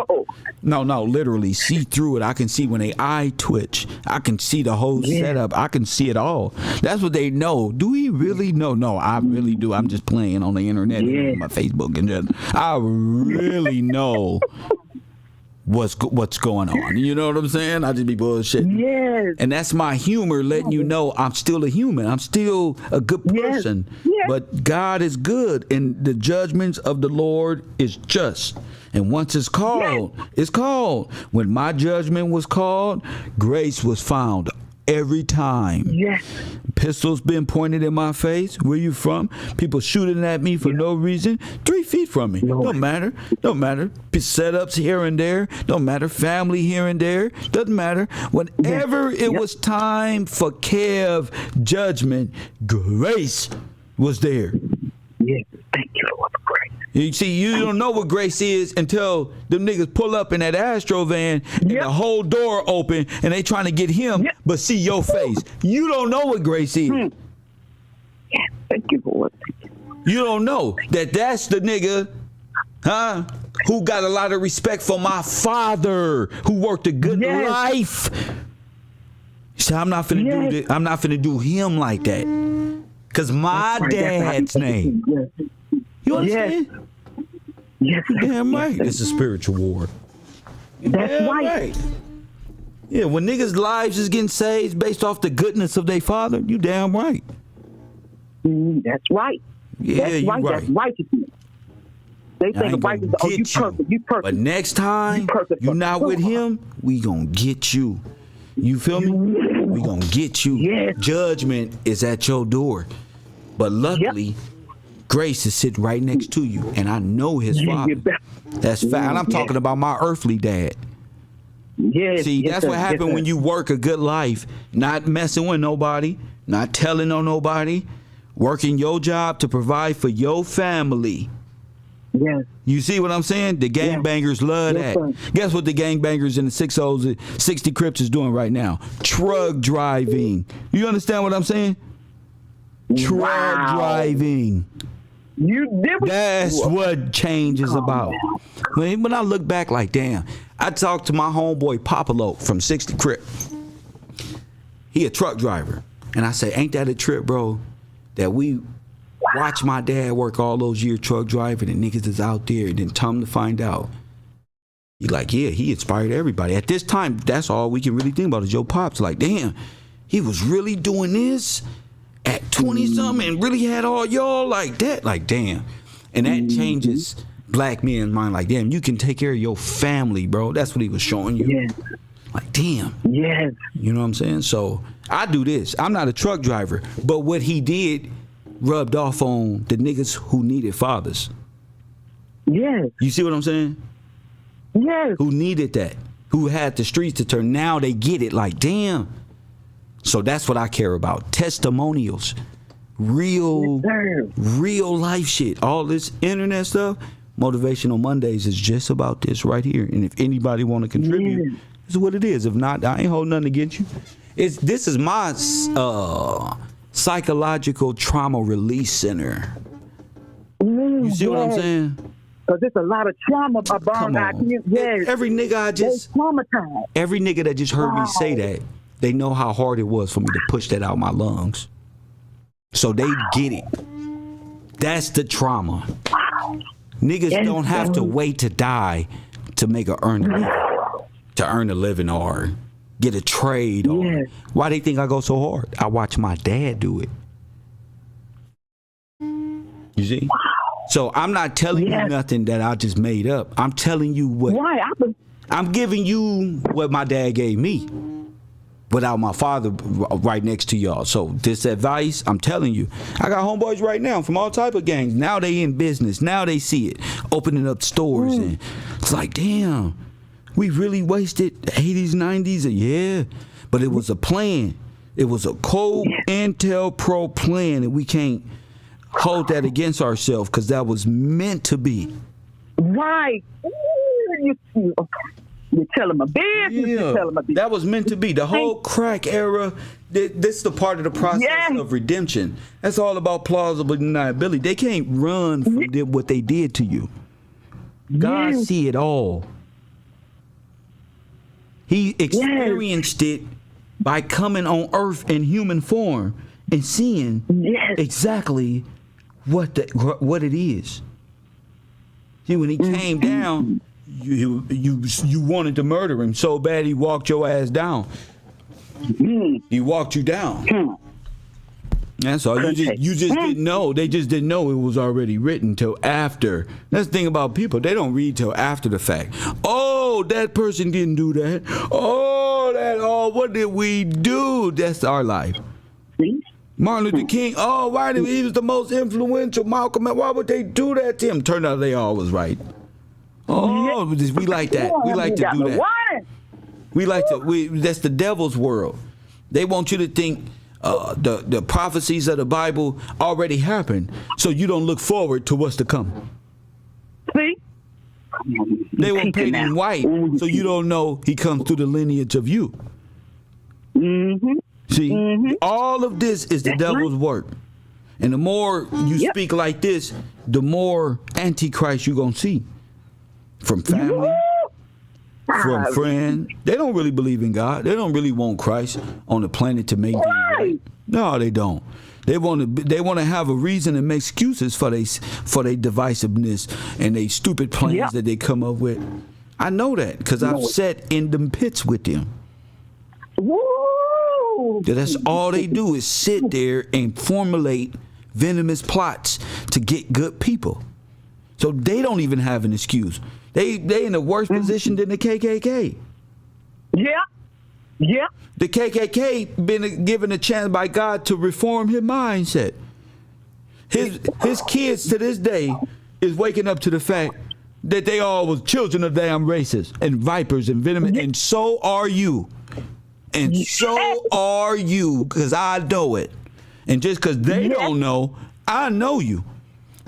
No, literally see through it. I can see when they eye twitch. I can see the whole setup. I can see it all. That's what they know. Do we really know? No, I really do. I'm just playing on the internet and my Facebook. And I really know what's going on. You know what I'm saying? I just be bullshitting. Yes. And that's my humor, letting you know I'm still a human. I'm still a good person. Yes. But God is good, and the judgments of the Lord is just. And once it's called, it's called. When my judgment was called, grace was found every time. Yes. Pistols been pointed in my face. Where you from? People shooting at me for no reason. 3 feet from me. Don't matter. Setups here and there. Don't matter. Family here and there. Doesn't matter. Whenever it was time for Kev judgment, grace was there. Yes. Thank you, Lord, for grace. You see, you don't know what grace is until them niggas pull up in that Astro van and the whole door open and they trying to get him but see your face. You don't know what grace is. Thank you, Lord. You don't know that's the nigga, huh? who got a lot of respect for my father, who worked a good life. So I'm not finna do this. I'm not finna do him like that. Cause my dad's name. You understand? Yes. Damn right. It's a spiritual war. That's right. Yeah, when niggas' lives is getting saved based off the goodness of their father, you damn right. That's right. Yeah, that's right. That's righteousness. They think righteousness. Oh, you perfect. You perfect. But next time you're not with him, we gonna get you. You feel me? We gonna get you. Yes. Judgment is at your door. But luckily, grace is sitting right next to you. And I know his father. That's fact. And I'm talking about my earthly dad. Yes. See, that's what happened when you work a good life. Not messing with nobody. Not telling on nobody. Working your job to provide for your family. Yes. You see what I'm saying? The gangbangers love that. Sir. Guess what the gangbangers in the 60 Crips is doing right now? Truck driving. You understand what I'm saying? Truck driving. That's what change is about. When I look back like, damn, I talked to my homeboy Popolo from 60 Crip. He a truck driver. And I say, ain't that a trip, bro? That we watch my dad work all those years truck driving and niggas is out there, and then come to find out. He like, yeah, he inspired everybody. At this time, that's all we can really think about is your pops. Like, damn, he was really doing this at 20-something and really had all y'all like that. Like, damn. And that changes black men's mind. Like, damn, you can take care of your family, bro. That's what he was showing you. Yes. Like, damn. Yes. You know what I'm saying? So I do this. I'm not a truck driver, but what he did rubbed off on the niggas who needed fathers. Yes. You see what I'm saying? Yes. Who needed that? Who had the streets to turn. Now they get it. Like, damn. So that's what I care about. Testimonials. Real life shit. All this internet stuff. Motivational Mondays is just about this right here. And if anybody want to contribute, this is what it is. If not, I ain't holding nothing against you. This is my psychological trauma release center. You see what I'm saying? Because there's a lot of trauma about every nigga every nigga that just heard me say that, they know how hard it was for me to push that out my lungs. So they get it. That's the trauma. Niggas don't have to wait to die to make a earn a living or get a trade. Or why they think I go so hard? I watch my dad do it. You see? So I'm not telling you nothing that I just made up. I'm telling you what. I'm giving you what my dad gave me without my father right next to y'all. So this advice, I'm telling you, I got homeboys right now from all type of gangs. Now they in business. Now they see it, opening up stores, and it's like, damn, we really wasted the 80s, 90s. Yeah, but it was a plan. It was a cold Intel Pro plan, and we can't hold that against ourselves because that was meant to be. Right. You're telling my business. You're telling my business. That was meant to be. The whole crack era, this is the part of the process of redemption. That's all about plausible deniability. They can't run from what they did to you. God see it all. He experienced it by coming on earth in human form and seeing exactly what it is. See, when he came down, you wanted to murder him so bad he walked your ass down. He walked you down. That's all. You just didn't know. They just didn't know it was already written till after. That's the thing about people. They don't read till after the fact. Oh, that person didn't do that. Oh, what did we do? That's our life. Martin Luther King, why did he was the most influential Malcolm? Why would they do that to him? Turned out they all was right. We like that. We like to do that. That's the devil's world. They want you to think the prophecies of the Bible already happened, so you don't look forward to what's to come. See? They will paint him white, so you don't know he comes through the lineage of you. See, all of this is the devil's work. And the more you speak like this, the more Antichrist you're going to see. from family, from friends. They don't really believe in God. They don't really want Christ on the planet to make things right. No, they don't. They want to have a reason and make excuses for their divisiveness and they stupid plans that they come up with. I know that because I've sat in them pits with them. Woo! That's all they do is sit there and formulate venomous plots to get good people. So they don't even have an excuse. They in a worse position than the KKK. Yeah. Yeah. The KKK been given a chance by God to reform his mindset. His kids to this day is waking up to the fact that they all was children of damn racists and vipers and venomous, and so are you. And so are you, because I know it. And just because they don't know, I know you.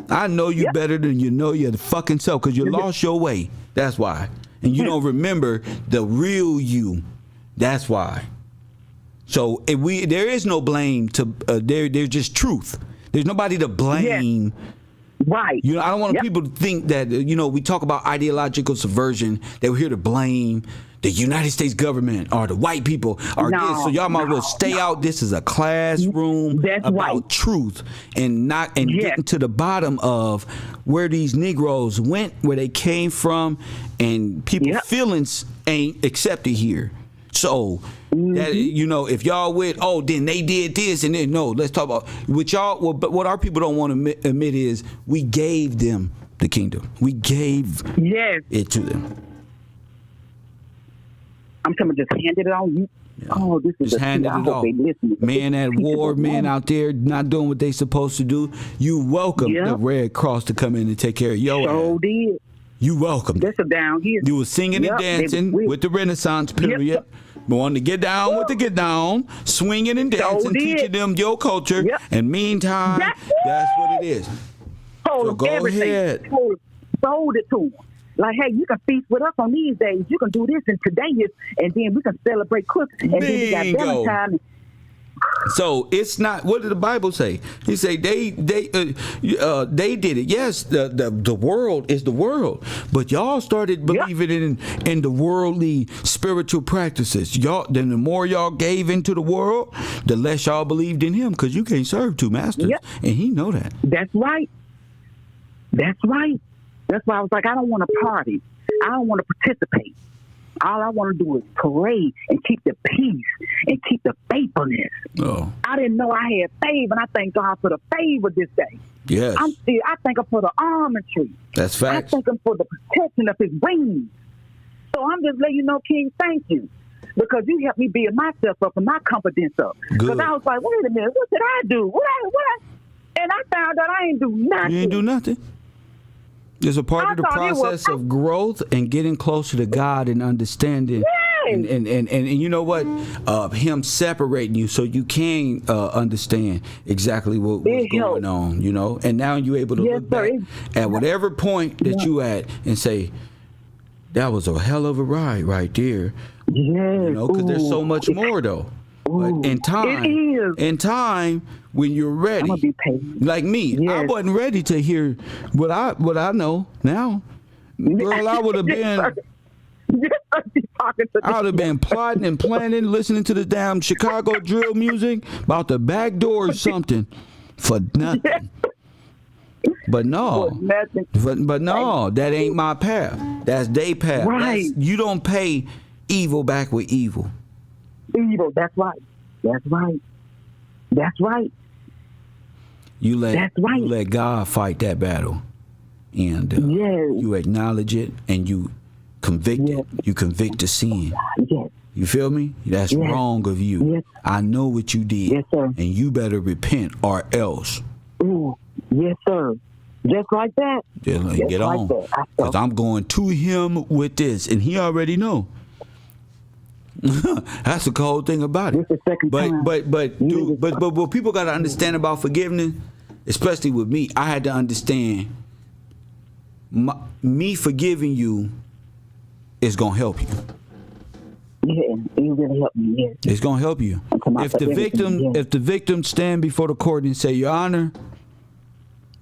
I know you better than you know your fucking self, because you lost your way. That's why. And you don't remember the real you. That's why. So there is no blame to there's just truth. There's nobody to blame. Right. You know, I don't want people to think that, we talk about ideological subversion, that we're here to blame the United States government or the white people or this. So y'all might as well stay out. This is a classroom about truth and getting to the bottom of where these Negroes went, where they came from, and people's feelings ain't accepted here. So that, if y'all then they did this and then let's talk about what y'all. But what our people don't want to admit is we gave them the kingdom. We gave it to them. I'm talking just handed it on you. Yeah. Oh, this is just handed it off. Man at war, man out there not doing what they supposed to do. You welcome the Red Cross to come in and take care of your ass. Did. You welcomed. That's down here. You were singing and dancing with the Renaissance period. Wanting to get down with the get down, swinging and dancing, teaching them your culture. And meantime, that's what it is. So go ahead. Sold it to them. Like, hey, you can feast with us on these days. You can do this and today is, and then we can celebrate Christmas. And then we got Valentine's. So it's not. What did the Bible say? He say they did it. Yes, the world is the world, but y'all started believing in the worldly spiritual practices. Y'all, then the more y'all gave into the world, the less y'all believed in Him, because you can't serve two masters, and He know that. That's right. That's right. That's why I was like, I don't want to party. I don't want to participate. All I want to do is pray and keep the peace and keep the faithfulness. Oh. I didn't know I had favor, and I thank God for the favor this day. Yes. I thank Him for the armature. That's facts. I thank Him for the protection of His wings. So I'm just letting you know, King, thank you. Because you helped me build myself up and my confidence up. Because I was like, wait a minute, what did I do? And I found out I ain't do nothing. You ain't do nothing. It's a part of the process of growth and getting closer to God and understanding. And you know what? Him separating you so you can understand exactly what's going on, And now you're able to look back at whatever point that you at and say, that was a hell of a ride right there. Yes. Because there's so much more, though. But in time, when you're ready, I'm gonna be patient. Like me, I wasn't ready to hear what I know now. Girl, I would have been. I would have been plotting and planning, listening to the damn Chicago drill music about the back door or something for nothing. But no, but no, that ain't my path. That's their path. Right. You don't pay evil back with evil. Evil. That's right. That's right. That's right. You let God fight that battle, and you acknowledge it, and you convict it. You convict the sin. Yes. You feel me? That's wrong of you. Yes. I know what you did, yes, sir. And you better repent or else. Ooh, yes, sir. Just like that. Just get on, because I'm going to Him with this, and He already know. That's the cold thing about it. But what people got to understand about forgiveness, especially with me, I had to understand me forgiving you is gonna help you. Yeah, it really helped me. Yeah. It's gonna help you. If the victim stand before the court and say, Your Honor,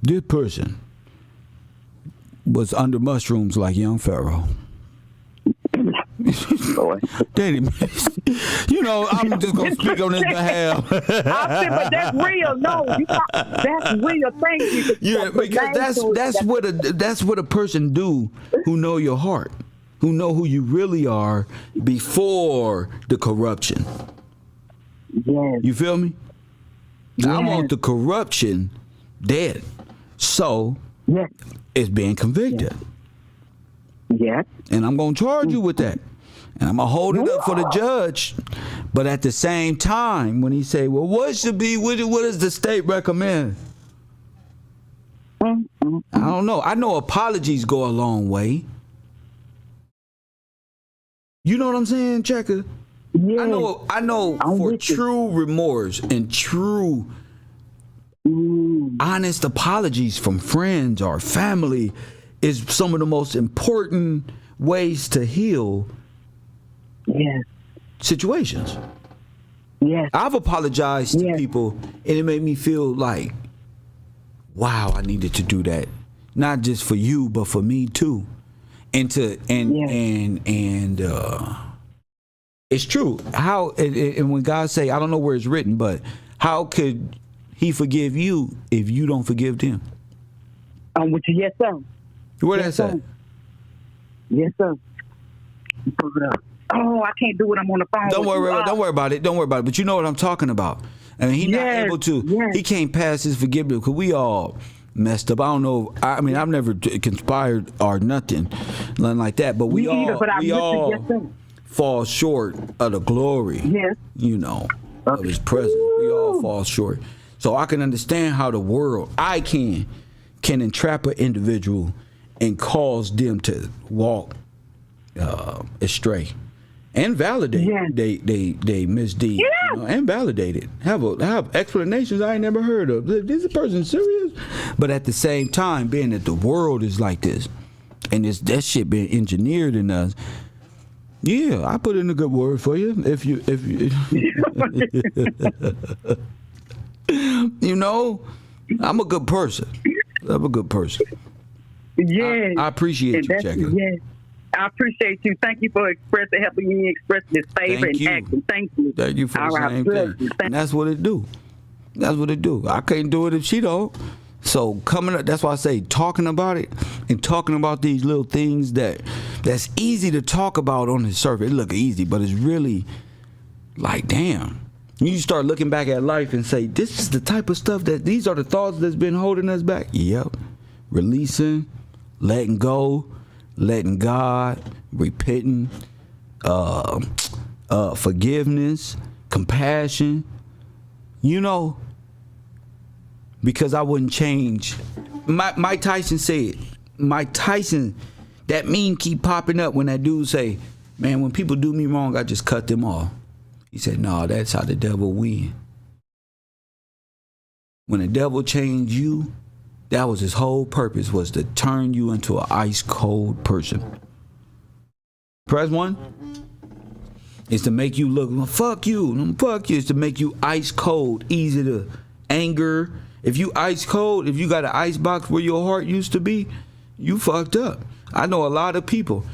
this person was under mushrooms like young Pharaoh. Daddy, you know, I'm just gonna speak on his behalf. I said, but that's real. No, that's real. Thank you. Yeah, because that's what a person do who know your heart, who know who you really are before the corruption. Yes. You feel me? Yes. I want the corruption dead, so yes. it's being convicted. Yes. And I'm gonna charge you with that. And I'm going to hold it up for the judge. But at the same time, when he say, well, what does the state recommend? I don't know. I know apologies go a long way. You know what I'm saying, Checker? Yes. I know for true remorse and true honest apologies from friends or family is some of the most important ways to heal situations. Yes. I've apologized to people and it made me feel like, wow, I needed to do that. Not just for you, but for me too. And it's true. How and when God say, I don't know where it's written, but how could he forgive you if you don't forgive them? I'm with you, yes, sir. Where that's at? Yes, sir. Pull it up. Oh, I can't do it. I'm on the phone. Don't worry about it. But you know what I'm talking about. I mean, he's not able to. Yes. He can't pass his forgiveness because we all messed up. I don't know. I mean, I've never conspired or nothing like that. But we all fall short of the glory. Yes. You know, of His presence. We all fall short. So I can understand how the world, can entrap an individual and cause them to walk astray. And validate they misdeed, and validate it. Have explanations I ain't never heard of. Is this person serious? But at the same time, being that the world is like this, and that shit been engineered in us. Yeah, I put in a good word for you. If you you know, I'm a good person. Yeah, I appreciate you, Checker. Yeah. I appreciate you. Thank you for helping me express this favor and action. Thank you. Thank you for the same thing. And that's what it do. I can't do it if she don't. So coming up, that's why I say talking about it and talking about these little things that's easy to talk about on the surface. It look easy, but it's really like, damn. You start looking back at life and say, this is the type of stuff these are the thoughts that's been holding us back. Yep. Releasing, letting go, letting God, repenting, forgiveness, compassion, you know, because I wouldn't change. Mike Tyson said, that meme keep popping up when that dude say, man, when people do me wrong, I just cut them off. He said, no, that's how the devil win. When the devil changed you, that was his whole purpose, was to turn you into an ice cold person. Press 1 is to make you look, well, fuck you. It's to make you ice cold, easy to anger. If you ice cold, if you got an ice box where your heart used to be, you fucked up. I know a lot of people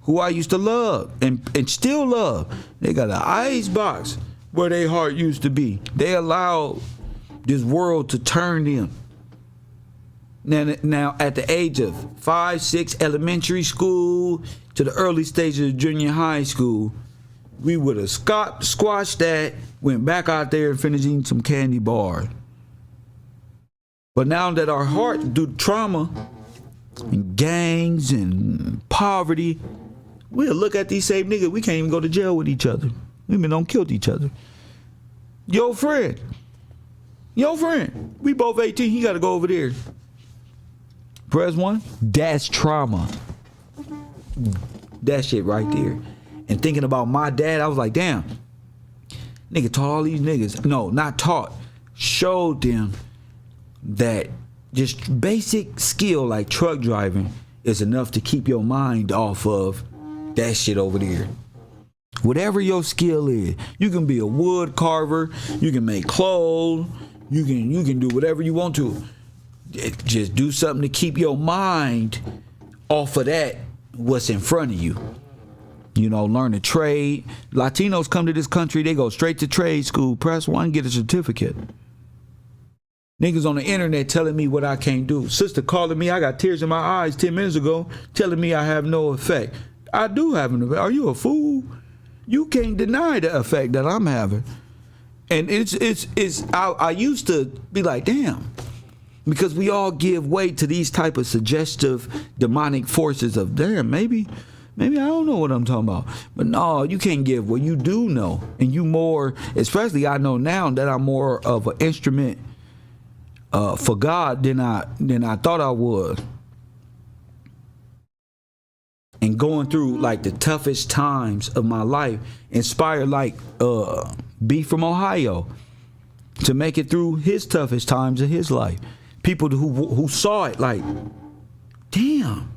who I used to love and still love. They got an ice box where their heart used to be. They allowed this world to turn them. Now, at the age of 5, 6, elementary school to the early stages of junior high school, we would have squashed that, went back out there and finished eating some candy bars. But now that our heart, due to trauma and gangs and poverty, we'll look at these same niggas. We can't even go to jail with each other. Women don't kill each other. Your friend. We both 18. He got to go over there. Press 1. That's trauma. That shit right there. And thinking about my dad, I was like, damn. Nigga taught all these niggas. No, not taught. Showed them that just basic skill like truck driving is enough to keep your mind off of that shit over there. Whatever your skill is, you can be a wood carver, you can make clothes, you can do whatever you want to. Just do something to keep your mind off of that, what's in front of you. You know, learn a trade. Latinos come to this country, they go straight to trade school, press 1, get a certificate. Niggas on the internet telling me what I can't do. Sister calling me, I got tears in my eyes 10 minutes ago, telling me I have no effect. I do have an effect. Are you a fool? You can't deny the effect that I'm having. And I used to be like, damn. Because we all give way to these type of suggestive demonic forces of, damn, maybe I don't know what I'm talking about. But no, you can't give what you do know. And you more, especially I know now that I'm more of an instrument for God than I thought I was. And going through like the toughest times of my life, inspired like B from Ohio to make it through his toughest times of his life. People who saw it like, damn.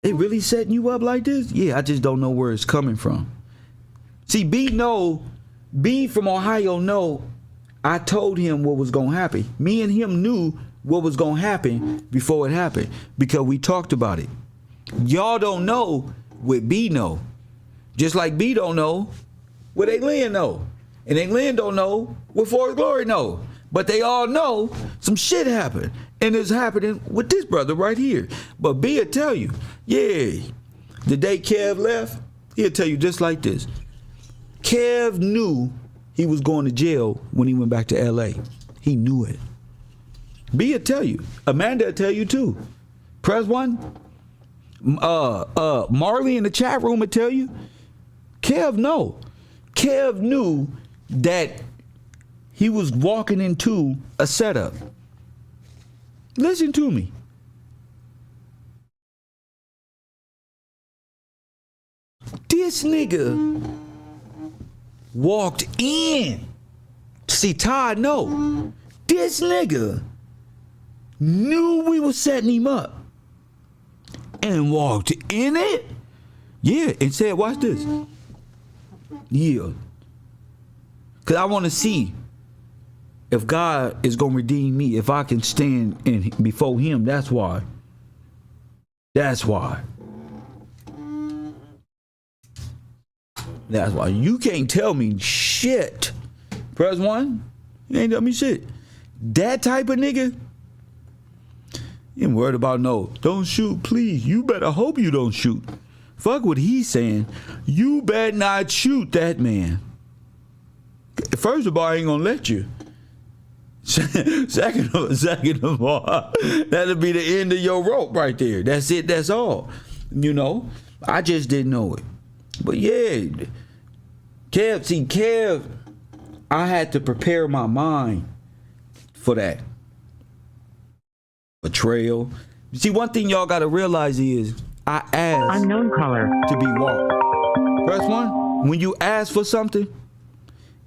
They really setting you up like this? Yeah, I just don't know where it's coming from. See, B from Ohio know I told him what was going to happen. Me and him knew what was going to happen before it happened because we talked about it. Y'all don't know what B know. Just like B don't know what Aylin know. And Aylin don't know what Forrest Glory know. But they all know some shit happened. And it's happening with this brother right here. But B will tell you, yeah, the day Kev left, he'll tell you just like this. Kev knew he was going to jail when he went back to L.A. He knew it. B will tell you. Amanda will tell you too. Press 1. Marley in the chat room will tell you. Kev knew that he was walking into a setup. Listen to me. This nigga walked in. See, Todd, no. This nigga knew we were setting him up and walked in it. Yeah, and said, watch this. Yeah. Because I want to see if God is going to redeem me, if I can stand in before him. That's why. That's why. That's why. You can't tell me shit. Press 1. You ain't tell me shit. That type of nigga, you ain't worried about no, don't shoot, please. You better hope you don't shoot. Fuck what he's saying. You better not shoot that man. First of all, I ain't gonna let you. Second of all, that'll be the end of your rope right there. That's it. That's all. You know, I just didn't know it. But yeah, Kev, I had to prepare my mind for that betrayal. See, one thing y'all got to realize is I asked unknown caller to be walked. Press 1. When you ask for something,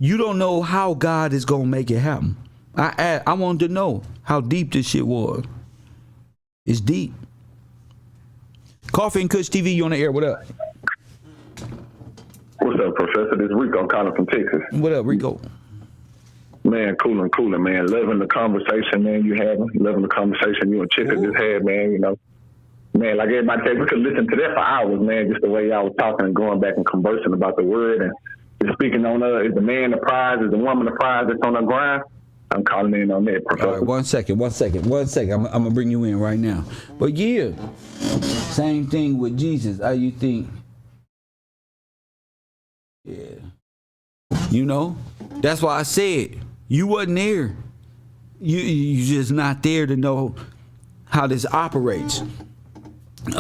you don't know how God is gonna make it happen. I wanted to know how deep this shit was. It's deep. Coffee and Kush TV, you on the air? What up? What's up, Professor? This is Rico calling from Texas. What up, Rico? Man, cooling, man. Loving the conversation, man, you having. Loving the conversation you and Chicka just had, man, you know. Man, like everybody said, we could listen to that for hours, man, just the way y'all was talking and going back and conversing about the word and just speaking on is the man the prize, is the woman the prize that's on the grind? I'm calling in on that, Professor. All right, one second. I'm going to bring you in right now. But yeah, same thing with Jesus. How you think? Yeah. You know, that's why I said you wasn't there. You just not there to know how this operates. It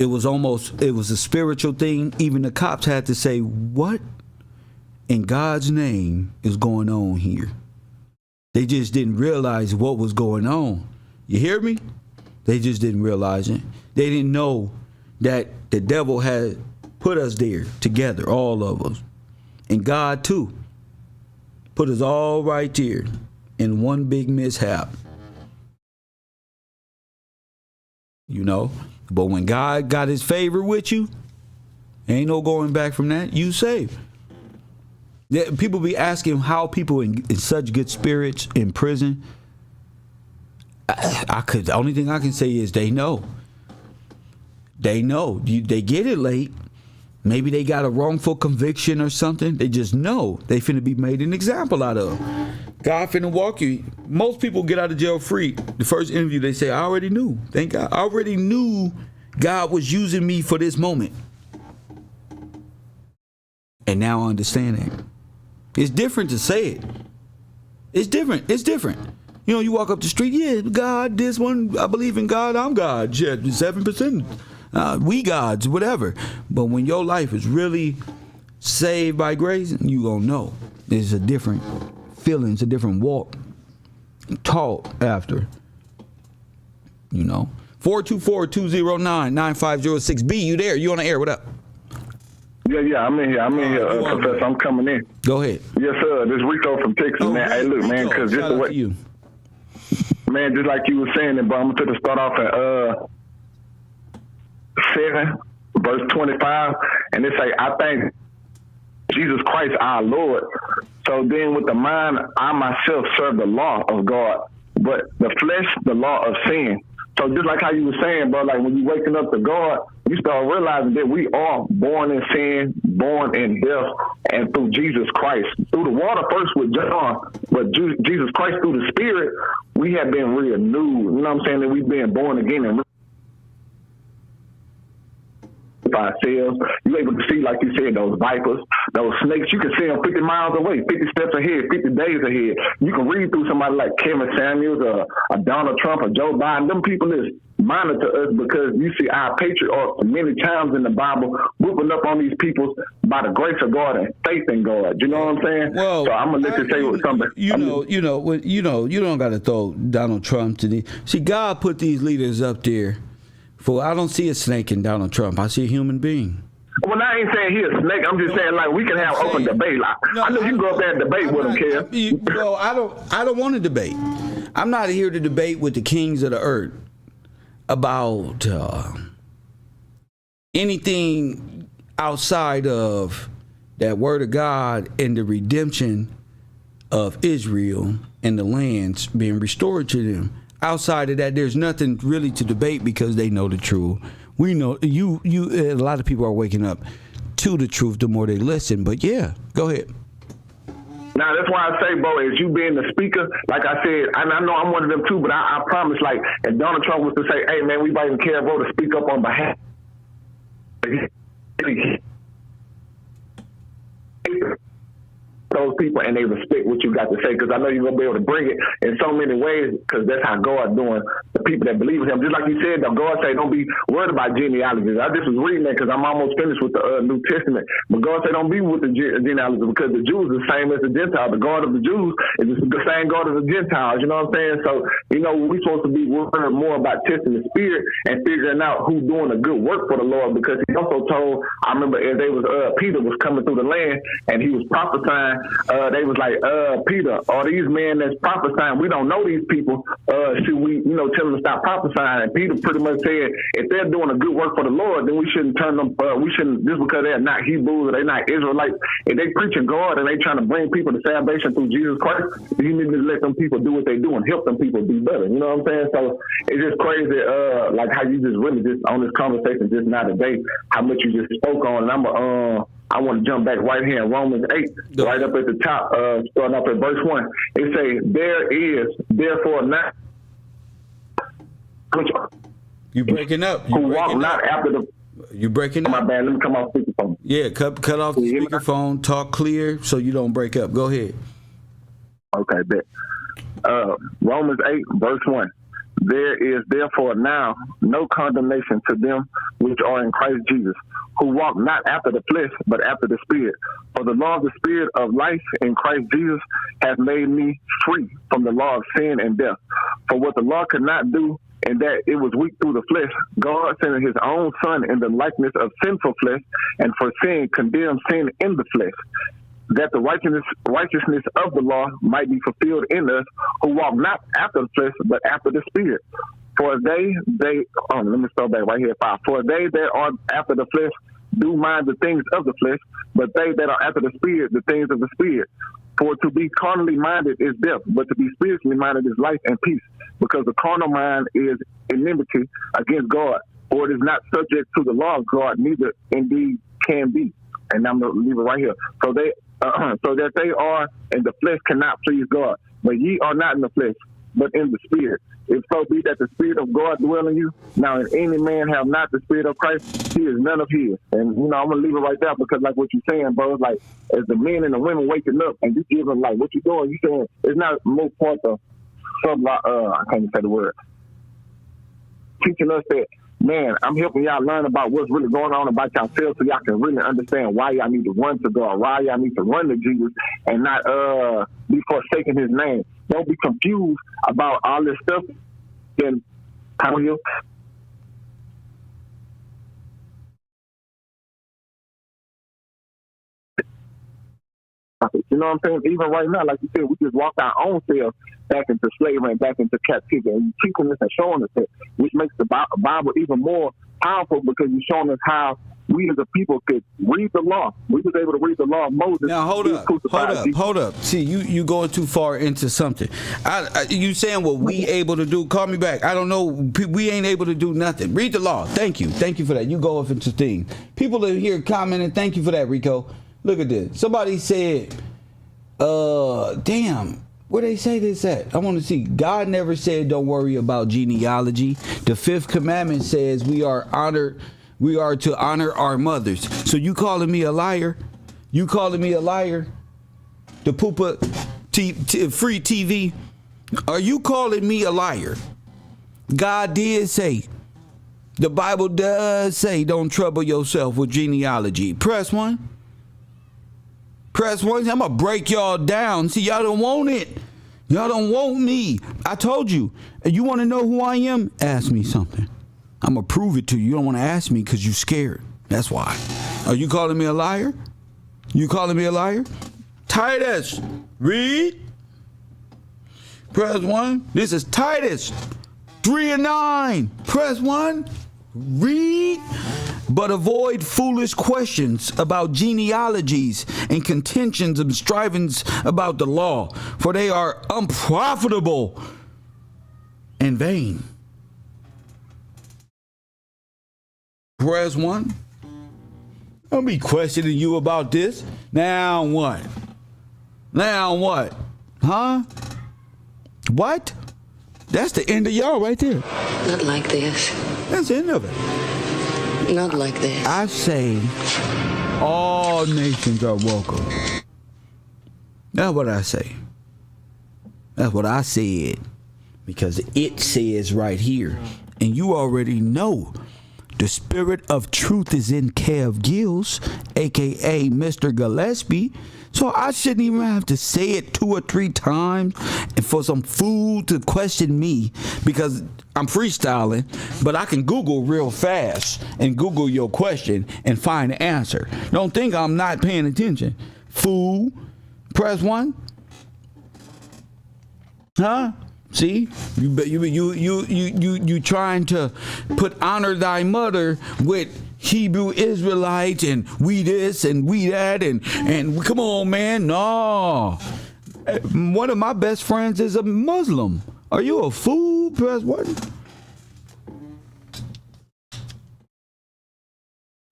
was a spiritual thing. Even the cops had to say, what in God's name is going on here? They just didn't realize what was going on. You hear me? They just didn't realize it. They didn't know that the devil had put us there together, all of us. And God too put us all right there in one big mishap. You know? But when God got his favor with you, Ain't no going back from that. You saved. People be asking how people in such good spirits in prison. The only thing I can say is they know. They know. They get it late. Maybe they got a wrongful conviction or something. They just know they finna be made an example out of. God finna walk you. Most people get out of jail free. The first interview, they say, I already knew. Thank God. I already knew God was using me for this moment. And now I understand that. It's different to say it. It's different. It's different. You know, you walk up the street, yeah, God, this one, I believe in God, I'm God. Yeah, 7%. We gods, whatever. But when your life is really saved by grace, you gonna know. It's a different feeling, it's a different walk. Taught after. You know. 424-209-9506. B, you there? You on the air? What up? Yeah, I'm in here. Professor, I'm coming in. Go ahead. Yes, sir. This Rico from Texas, man. Hey, look, man, because this the way. You. Man, just like you were saying, but I'm going to start off at 7, verse 25, and it say, I thank Jesus Christ our Lord. So then with the mind, I myself serve the law of God, but the flesh, the law of sin. So just like how you were saying, bro, like when you waking up to God, you start realizing that we are born in sin, born in death, and through Jesus Christ. Through the water first with John, but Jesus Christ through the Spirit, we have been renewed. You know what I'm saying? That we've been born again and ourselves. You're able to see, like you said, those vipers, those snakes. You can see them 50 miles away, 50 steps ahead, 50 days ahead. You can read through somebody like Kevin Samuels or Donald Trump or Joe Biden. Them people is minor to us because you see our patriarchs many times in the Bible whooping up on these people by the grace of God and faith in God. You know what I'm saying? Well, so I'm gonna let you say what something. You don't got to throw Donald Trump to the. See, God put these leaders up there. For I don't see a snake in Donald Trump. I see a human being. Well, I ain't saying he's a snake. I'm just saying like we can have open debate. Like, I know you can go up there and debate with him, Kev. I don't want to debate. I'm not here to debate with the kings of the earth about anything outside of that word of God and the redemption of Israel and the lands being restored to them. Outside of that, there's nothing really to debate because they know the truth. We know you. A lot of people are waking up to the truth the more they listen. But yeah, go ahead. Now that's why I say, bro, as you being the speaker, like I said, I know I'm one of them too. But I promise, like, if Donald Trump was to say, "Hey, man, we might even care, bro, to speak up on behalf." Those people and they respect what you got to say because I know you're gonna be able to bring it in so many ways because that's how God doing the people that believe in Him. Just like you said, though, God say don't be worried about genealogies. I just was reading that because I'm almost finished with the New Testament. But God say don't be with the genealogies because the Jews are the same as the Gentiles. The God of the Jews is the same God of the Gentiles. You know what I'm saying? So we're supposed to be worrying more about testing the spirit and figuring out who's doing a good work for the Lord because He also told. I remember as they was Peter was coming through the land and he was prophesying. They was like, Peter, are these men that's prophesying? We don't know these people. Should we, tell them to stop prophesying? And Peter pretty much said, if they're doing a good work for the Lord, then we shouldn't turn them. We shouldn't just because they're not Hebrews or they're not Israelites. If they preaching God and they trying to bring people to salvation through Jesus Christ, you need to let them people do what they do and help them people be better. You know what I'm saying? So it's just crazy, like how you just really just on this conversation just now today, how much you just spoke on. And I want to jump back right here in Romans 8, right up at the top, starting up at verse 1. It says, there is therefore not. You breaking up. Who walk not after the. You breaking up. My bad. Let me come off speakerphone. Yeah, cut off the speakerphone. Talk clear so you don't break up. Go ahead. Okay, bet. Romans 8, verse 1. There is therefore now no condemnation to them which are in Christ Jesus, who walk not after the flesh, but after the Spirit. For the law of the Spirit of life in Christ Jesus hath made me free from the law of sin and death. For what the law could not do, in that it was weak through the flesh, God sending His own Son in the likeness of sinful flesh, and for sin condemned sin in the flesh, that the righteousness of the law might be fulfilled in us, who walk not after the flesh, but after the Spirit. For let me start back right here at 5. For they that are after the flesh do mind the things of the flesh, but they that are after the Spirit, the things of the Spirit. For to be carnally minded is death, but to be spiritually minded is life and peace. Because the carnal mind is enmity against God, for it is not subject to the law of God, neither indeed can be. And I'm going to leave it right here. So that they are in the flesh cannot please God. But ye are not in the flesh, but in the Spirit. If so be that the Spirit of God dwell in you. Now, if any man have not the Spirit of Christ, he is none of his. And, I'm going to leave it right there because, like what you're saying, bro, it's like as the men and the women waking up and you give them, like, what you doing? You saying it's not more part of I can't even say the word. Teaching us that, man, I'm helping y'all learn about what's really going on about yourselves so y'all can really understand why y'all need to run to God, why y'all need to run to Jesus and not be forsaking his name. Don't be confused about all this stuff. Then how you? You know what I'm saying? Even right now, like you said, we just walked our own selves back into slavery and back into captivity. And you're teaching us and showing us that, which makes the Bible even more powerful because you're showing us how we as a people could read the law. We was able to read the law of Moses. Now hold up. See, you going too far into something. You saying what we able to do? Call me back. I don't know. We ain't able to do nothing. Read the law. Thank you for that. You go off into things. People are here commenting. Thank you for that, Rico. Look at this. Somebody said, damn, where they say this at? I want to see. God never said don't worry about genealogy. The fifth commandment says we are to honor our mothers. So you calling me a liar? You calling me a liar? The Poopa free TV? Are you calling me a liar? God did say, the Bible does say don't trouble yourself with genealogy. Press 1. Press 1. I'm going to break y'all down. See, y'all don't want it. Y'all don't want me. I told you. You want to know who I am? Ask me something. I'm going to prove it to you. You don't want to ask me because you're scared. That's why. Are you calling me a liar? You calling me a liar? Titus, read. Press 1. This is Titus 3:9. Press 1. Read. But avoid foolish questions about genealogies and contentions and strivings about the law, for they are unprofitable and vain. Press 1. I'll be questioning you about this. Now what? Huh? What? That's the end of y'all right there. Not like this. That's the end of it. Not like this. I say all nations are welcome. That's what I say. That's what I said. Because it says right here. And you already know the spirit of truth is in Kev Gills, a.k.a. Mr. Gillespie. So I shouldn't even have to say it 2 or 3 times and for some fool to question me because I'm freestyling, but I can Google real fast and Google your question and find the answer. Don't think I'm not paying attention. Fool. Press 1. Huh? See, you trying to put honor thy mother with Hebrew Israelites and we this and we that and come on, man, no. One of my best friends is a Muslim. Are you a fool? Press 1.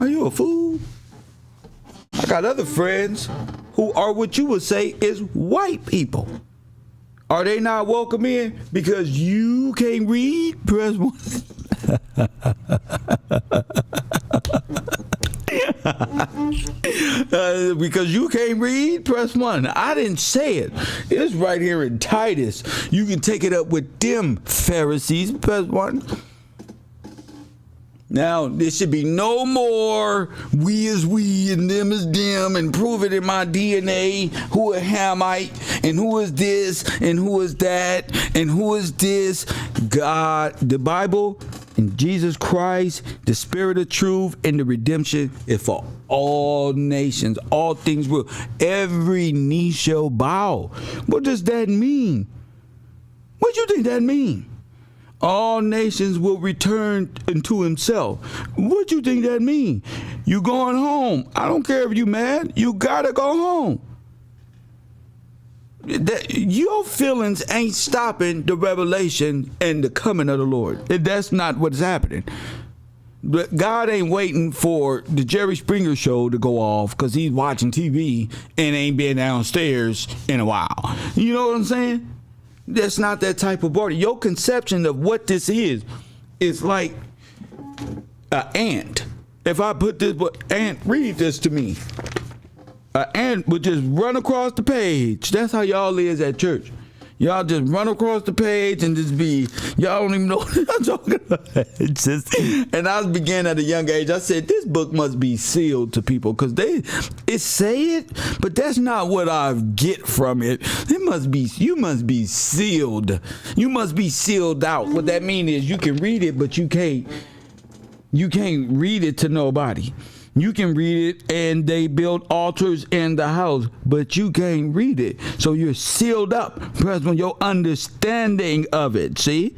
Are you a fool? I got other friends who are what you would say is white people. Are they not welcome in because you can't read? Press 1. Because you can't read? Press 1. I didn't say it. It's right here in Titus. You can take it up with them Pharisees. Press 1. Now, there should be no more we is we and them is them and prove it in my DNA who a Hamite and who is this and who is that and who is this. God, the Bible and Jesus Christ, the spirit of truth and the redemption is for all nations. All things will. Every knee shall bow. What does that mean? What do you think that mean? all nations will return unto himself. What you think that mean? You going home. I don't care if you mad. You gotta go home. Your feelings ain't stopping the revelation and the coming of the Lord. That's not what's happening. But God ain't waiting for the Jerry Springer show to go off because he's watching TV and ain't been downstairs in a while. You know what I'm saying? That's not that type of party. Your conception of what this is like an ant. If I put this, ant, read this to me. An ant would just run across the page. That's how y'all is at church. Y'all just run across the page and just be, y'all don't even know what I'm talking about. It's just, and I began at a young age. I said, this book must be sealed to people because it say it, but that's not what I get from it. You must be sealed. You must be sealed out. What that means is you can read it, but you can't read it to nobody. You can read it, and they build altars in the house, but you can't read it. So you're sealed up, present your understanding of it. See,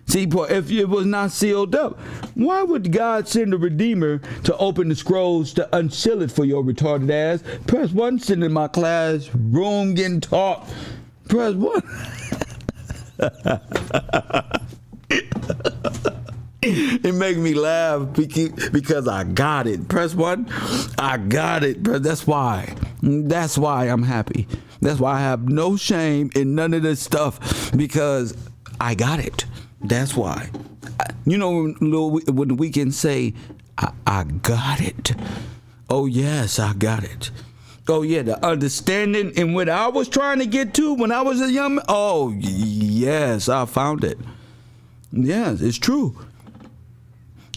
if it was not sealed up, why would God send a Redeemer to open the scrolls to unseal it for your retarded ass? Press 1, sitting in my class room getting taught. Press 1. It make me laugh because I got it. Press 1. I got it. That's why I'm happy. That's why I have no shame in none of this stuff because I got it. That's why. You know when we can say, I got it. Oh, yes, I got it. Oh, yeah, the understanding and what I was trying to get to when I was a young man. Oh, yes, I found it. Yes, it's true.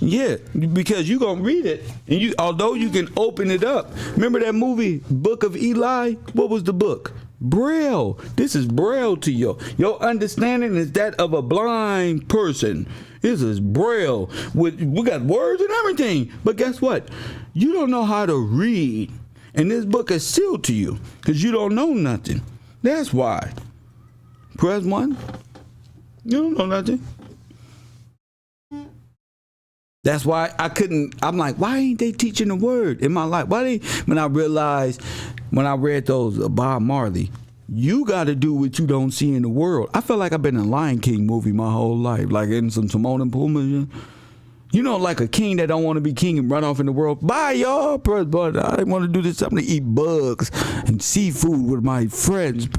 Yeah, because you're going to read it, and although you can open it up. Remember that movie, Book of Eli? What was the book? Braille. This is Braille to you. Your understanding is that of a blind person. This is Braille. We got words and everything. But guess what? You don't know how to read, and this book is sealed to you because you don't know nothing. That's why. Press 1. You don't know nothing. That's why I'm like, why ain't they teaching the word in my life? When I read those Bob Marley, you got to do what you don't see in the world. I feel like I've been in a Lion King movie my whole life, like in some Timon and Pumbaa. You know, like a king that don't want to be king and run off in the world. Bye, y'all. But I want to do this. I'm going to eat bugs and seafood with my friends.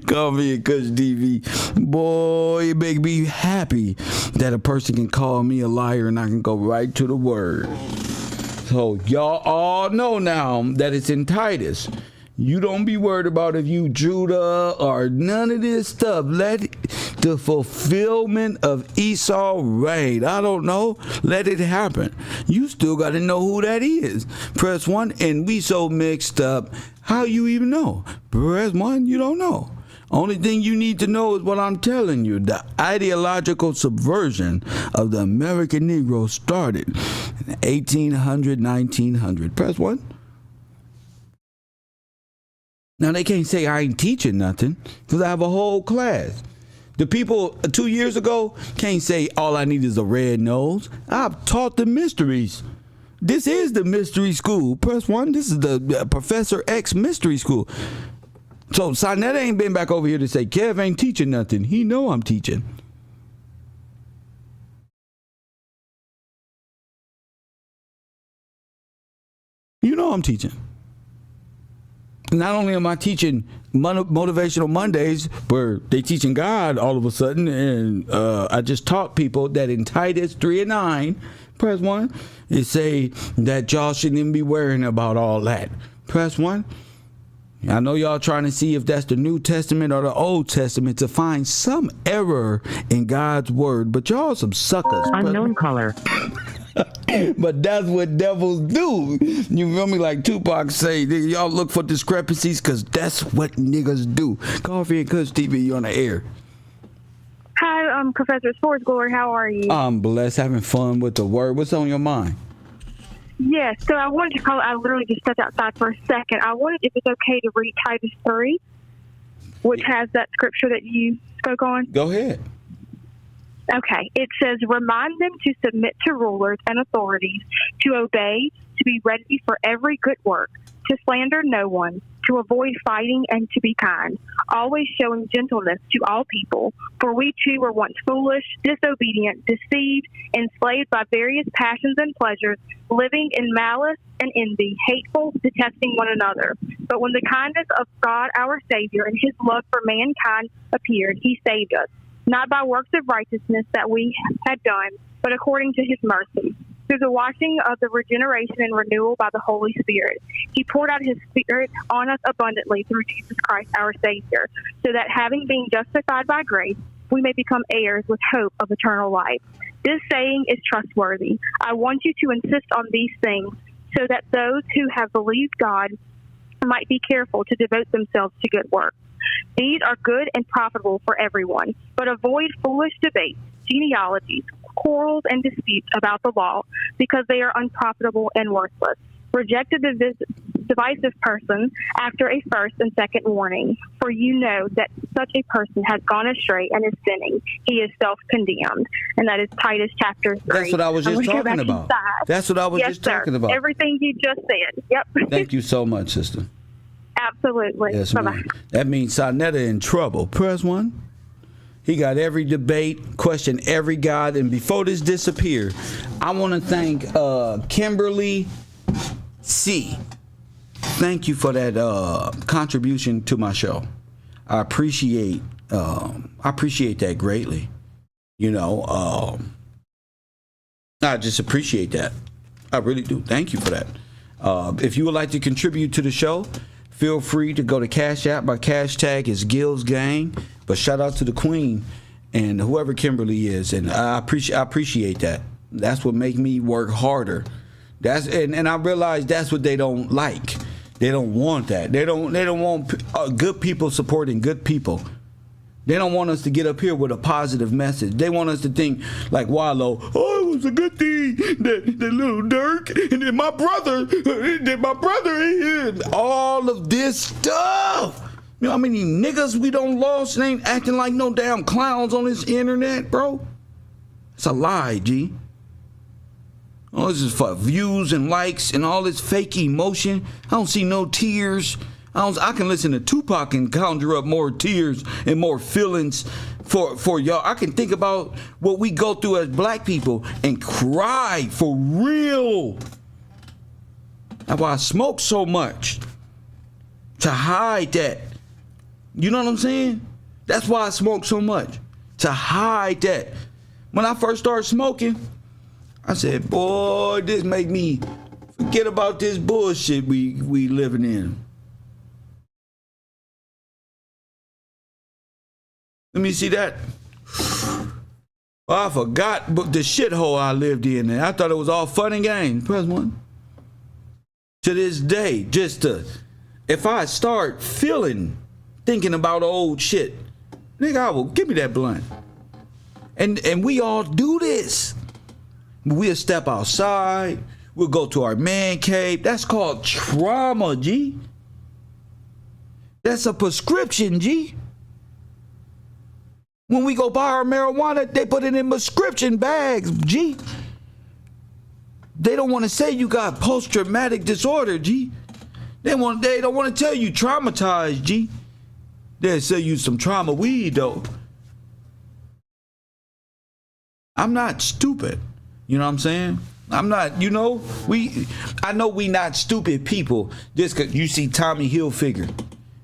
Call me a Kush TV. Boy, it make me happy that a person can call me a liar and I can go right to the word. So y'all all know now that it's in Titus. You don't be worried about if you Judah or none of this stuff. Let the fulfillment of Esau reign. I don't know. Let it happen. You still got to know who that is. Press 1, and we so mixed up. How you even know? Press 1, you don't know. Only thing you need to know is what I'm telling you. The ideological subversion of the American Negro started in 1800, 1900. Press 1. Now, they can't say I ain't teaching nothing because I have a whole class. The people 2 years ago can't say all I need is a red nose. I've taught the mysteries. This is the mystery school. Press 1. This is the Professor X mystery school. So Sonetta ain't been back over here to say Kev ain't teaching nothing. He know I'm teaching. You know I'm teaching. Not only am I teaching Motivational Mondays, where they teaching God all of a sudden, and I just taught people that in Titus 3:9, press 1, it say that y'all shouldn't even be worrying about all that. Press 1. I know y'all trying to see if that's the New Testament or the Old Testament to find some error in God's word, but y'all some suckers. Unknown caller. But that's what devils do. You feel me? Like Tupac say, y'all look for discrepancies because that's what niggas do. Coffee and Kush TV, you on the air. Hi, Professor Sports Glory. How are you? I'm blessed, having fun with the word. What's on your mind? Yes, so I wanted to call. I literally just stepped outside for a second. I wanted, if it's okay, to read Titus 3. which has that scripture that you spoke on? Go ahead. Okay. It says, remind them to submit to rulers and authorities, to obey, to be ready for every good work, to slander no one, to avoid fighting, and to be kind, always showing gentleness to all people. For we too were once foolish, disobedient, deceived, enslaved by various passions and pleasures, living in malice and envy, hateful, detesting one another. But when the kindness of God our Savior and his love for mankind appeared, he saved us, not by works of righteousness that we had done, but according to his mercy, through the washing of the regeneration and renewal by the Holy Spirit. He poured out his Spirit on us abundantly through Jesus Christ our Savior, so that having been justified by grace, we may become heirs with hope of eternal life. This saying is trustworthy. I want you to insist on these things, so that those who have believed God might be careful to devote themselves to good works. These are good and profitable for everyone, but avoid foolish debates, genealogies, quarrels, and disputes about the law, because they are unprofitable and worthless. Reject a divisive person after a first and second warning, for you know that such a person has gone astray and is sinning. He is self-condemned. And that is Titus chapter 3. That's what I was just talking about. That's what I was just talking about. Everything you just said. Yep. Thank you so much, sister. Absolutely. Yes, Bye-bye. ma'am. That means Sarnetta in trouble. Press 1. He got every debate, questioned every God. And before this disappear, I want to thank Kimberly C. Thank you for that contribution to my show. I appreciate that greatly. You know, I just appreciate that. I really do. Thank you for that. If you would like to contribute to the show, feel free to go to Cash App. My cash tag is Gills Gang. But shout out to the Queen and whoever Kimberly is, and I appreciate that. That's what make me work harder. And I realize that's what they don't like. They don't want that. They don't want good people supporting good people. They don't want us to get up here with a positive message. They want us to think like Wallow, oh, it was a good thing that little Dirk and then my brother, all of this stuff. You know how many niggas we don't lost and ain't acting like no damn clowns on this internet, bro? It's a lie, G. All this is for views and likes and all this fake emotion. I don't see no tears. I can listen to Tupac and conjure up more tears and more feelings for y'all. I can think about what we go through as black people and cry for real. That's why I smoke so much, to hide that. You know what I'm saying? That's why I smoke so much, to hide that. When I first started smoking, I said, boy, this make me forget about this bullshit we living in. Let me see that. I forgot the shithole I lived in. And I thought it was all fun and games. Press 1. To this day, if I start thinking about old shit, nigga, I will give me that blunt. And we all do this. We'll step outside. We'll go to our man cave. That's called trauma, G. That's a prescription, G. When we go buy our marijuana, they put it in prescription bags, G. They don't want to say you got post-traumatic disorder, G. They don't want to tell you traumatized, G. They'll sell you some trauma weed, though. I'm not stupid. You know what I'm saying? I'm not, I know we not stupid people just because you see Tommy Hilfiger.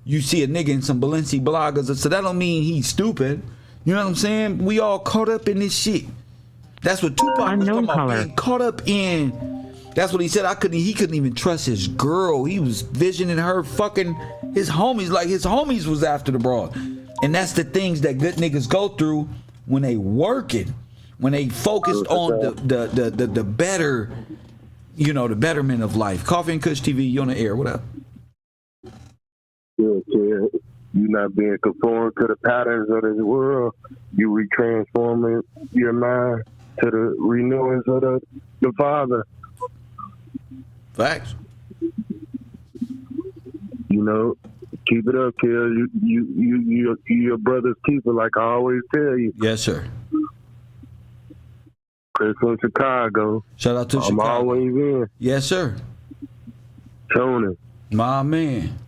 You see a nigga in some Balenciagas, so that don't mean he's stupid. You know what I'm saying? We all caught up in this shit. That's what Tupac was talking about, being caught up in. That's what he said. He couldn't even trust his girl. He was visioning her fucking his homies, like his homies was after the broad. And that's the things that good niggas go through when they working, when they focused on the better, the betterment of life. Coffee and Kush TV, you on the air. What up? Yeah, kid. You not being conformed to the patterns of this world. You retransforming your mind to the renewings of the Father. Facts. Keep it up, kid. You your brother's keeper, like I always tell you. Yes, sir. Chris from Chicago. Shout out to Chicago. I'm always in. Yes, sir. Tony. My man.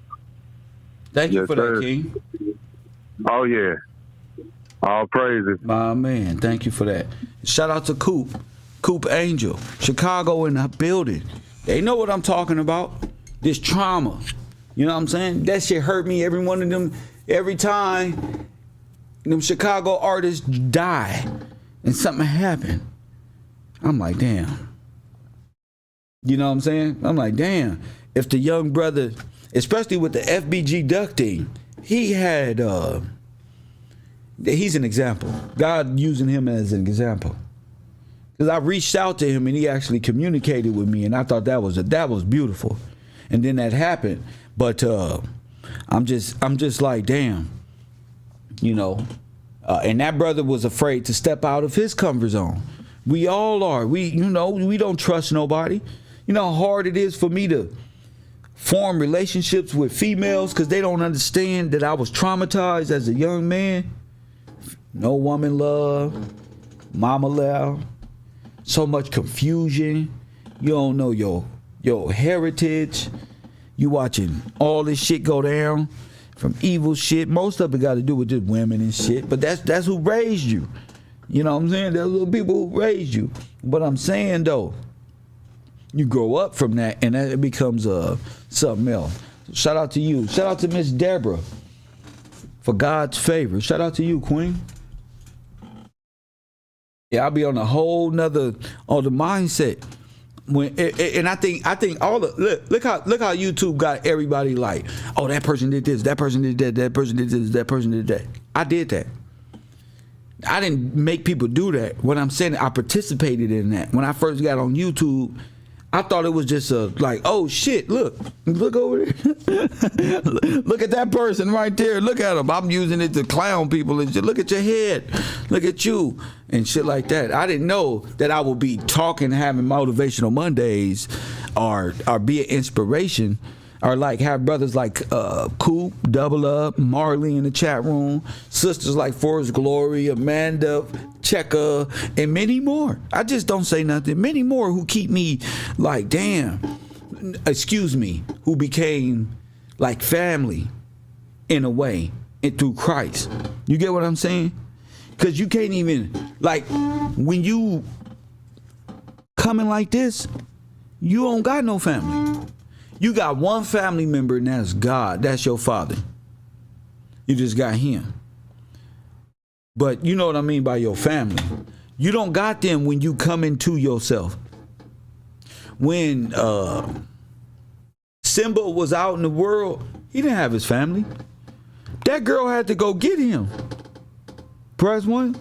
Thank you for that, King. Oh, yeah. All praises. My man. Thank you for that. Shout out to Coop Angel. Chicago in the building. They know what I'm talking about. This trauma. You know what I'm saying? That shit hurt me. Every one of them, every time them Chicago artists die and something happened, I'm like, damn. You know what I'm saying? I'm like, damn. If the young brother, especially with the FBG Duck team, he had, he's an example. God using him as an example. Because I reached out to him and he actually communicated with me, and I thought that was beautiful. And then that happened. But I'm just like, damn, you know. And that brother was afraid to step out of his comfort zone. We all are. We don't trust nobody. You know how hard it is for me to form relationships with females because they don't understand that I was traumatized as a young man. No woman love, mama love, so much confusion. You don't know your heritage. You watching all this shit go down from evil shit. Most of it got to do with just women and shit. But that's who raised you. You know what I'm saying? There's little people who raised you. But I'm saying though, you grow up from that and that becomes something else. Shout out to you. Shout out to Miss Deborah for God's favor. Shout out to you, Queen. Yeah, I'll be on a whole nother on the mindset. And I think all the look how YouTube got everybody like, oh, that person did this, that person did that person did this, that person did that. I did that. I didn't make people do that. What I'm saying, I participated in that. When I first got on YouTube, I thought it was just like, oh shit, look over there. Look at that person right there. Look at him. I'm using it to clown people and shit. Look at your head. Look at you and shit like that. I didn't know that I would be talking, having motivational Mondays, or be an inspiration, or like have brothers like Coop, Double Up, Marley in the chat room, sisters like Forrest Glory, Amanda, Checker, and many more. I just don't say nothing. Many more who keep me like, damn, excuse me, who became like family in a way and through Christ. You get what I'm saying? Because you can't even, like, when you coming like this, you don't got no family. You got one family member, and that's God. That's your father. You just got him. But you know what I mean by your family. You don't got them when you come into yourself. When Simba was out in the world, he didn't have his family. That girl had to go get him. Press one.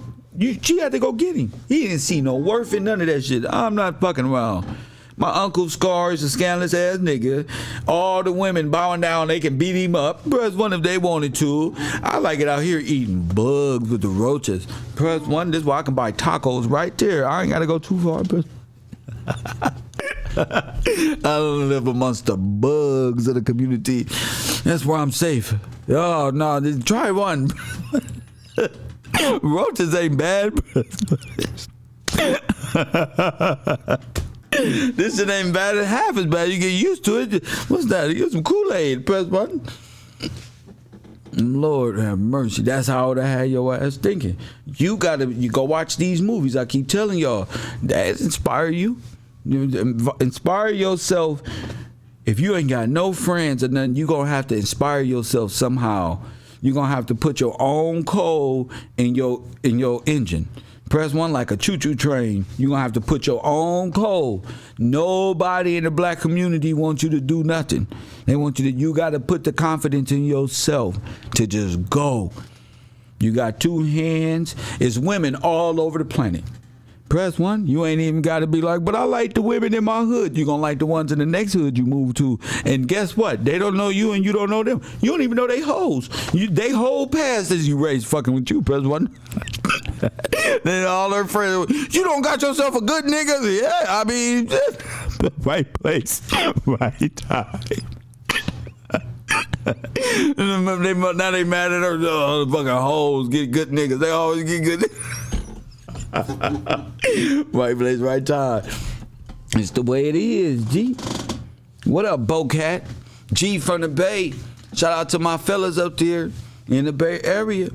She had to go get him. He didn't see no worth in none of that shit. I'm not fucking around. My Uncle Scar is a scandalous ass nigga. All the women bowing down, they can beat him up. Press one if they wanted to. I like it out here eating bugs with the roaches. Press one, this is why I can buy tacos right there. I ain't gotta go too far. I don't live amongst the bugs of the community. That's where I'm safe. Oh no, try one. Roaches ain't bad. This shit ain't bad. It's half as bad. You get used to it. What's that? You get some Kool-Aid. Press button. Lord have mercy. That's how I had your ass thinking. You go watch these movies. I keep telling y'all. That inspire you. Inspire yourself. If you ain't got no friends or nothing, you gonna have to inspire yourself somehow. You're gonna have to put your own coal in your engine. Press one like a choo-choo train. You're going to have to put your own coal. Nobody in the black community wants you to do nothing. They want you got to put the confidence in yourself to just go. You got two hands. It's women all over the planet. Press one. You ain't even got to be like, but I like the women in my hood. You're going to like the ones in the next hood you move to. And guess what? They don't know you and you don't know them. You don't even know they hoes. They whole past as you raised fucking with you. Press one. Then all her friends, you don't got yourself a good nigga? Yeah, I mean, right place, right time. Now they mad at her. Oh, the fucking hoes get good niggas. They always get good. Right place, right time. It's the way it is, G. What up, Bocat? G from the Bay. Shout out to my fellas up there in the Bay Area.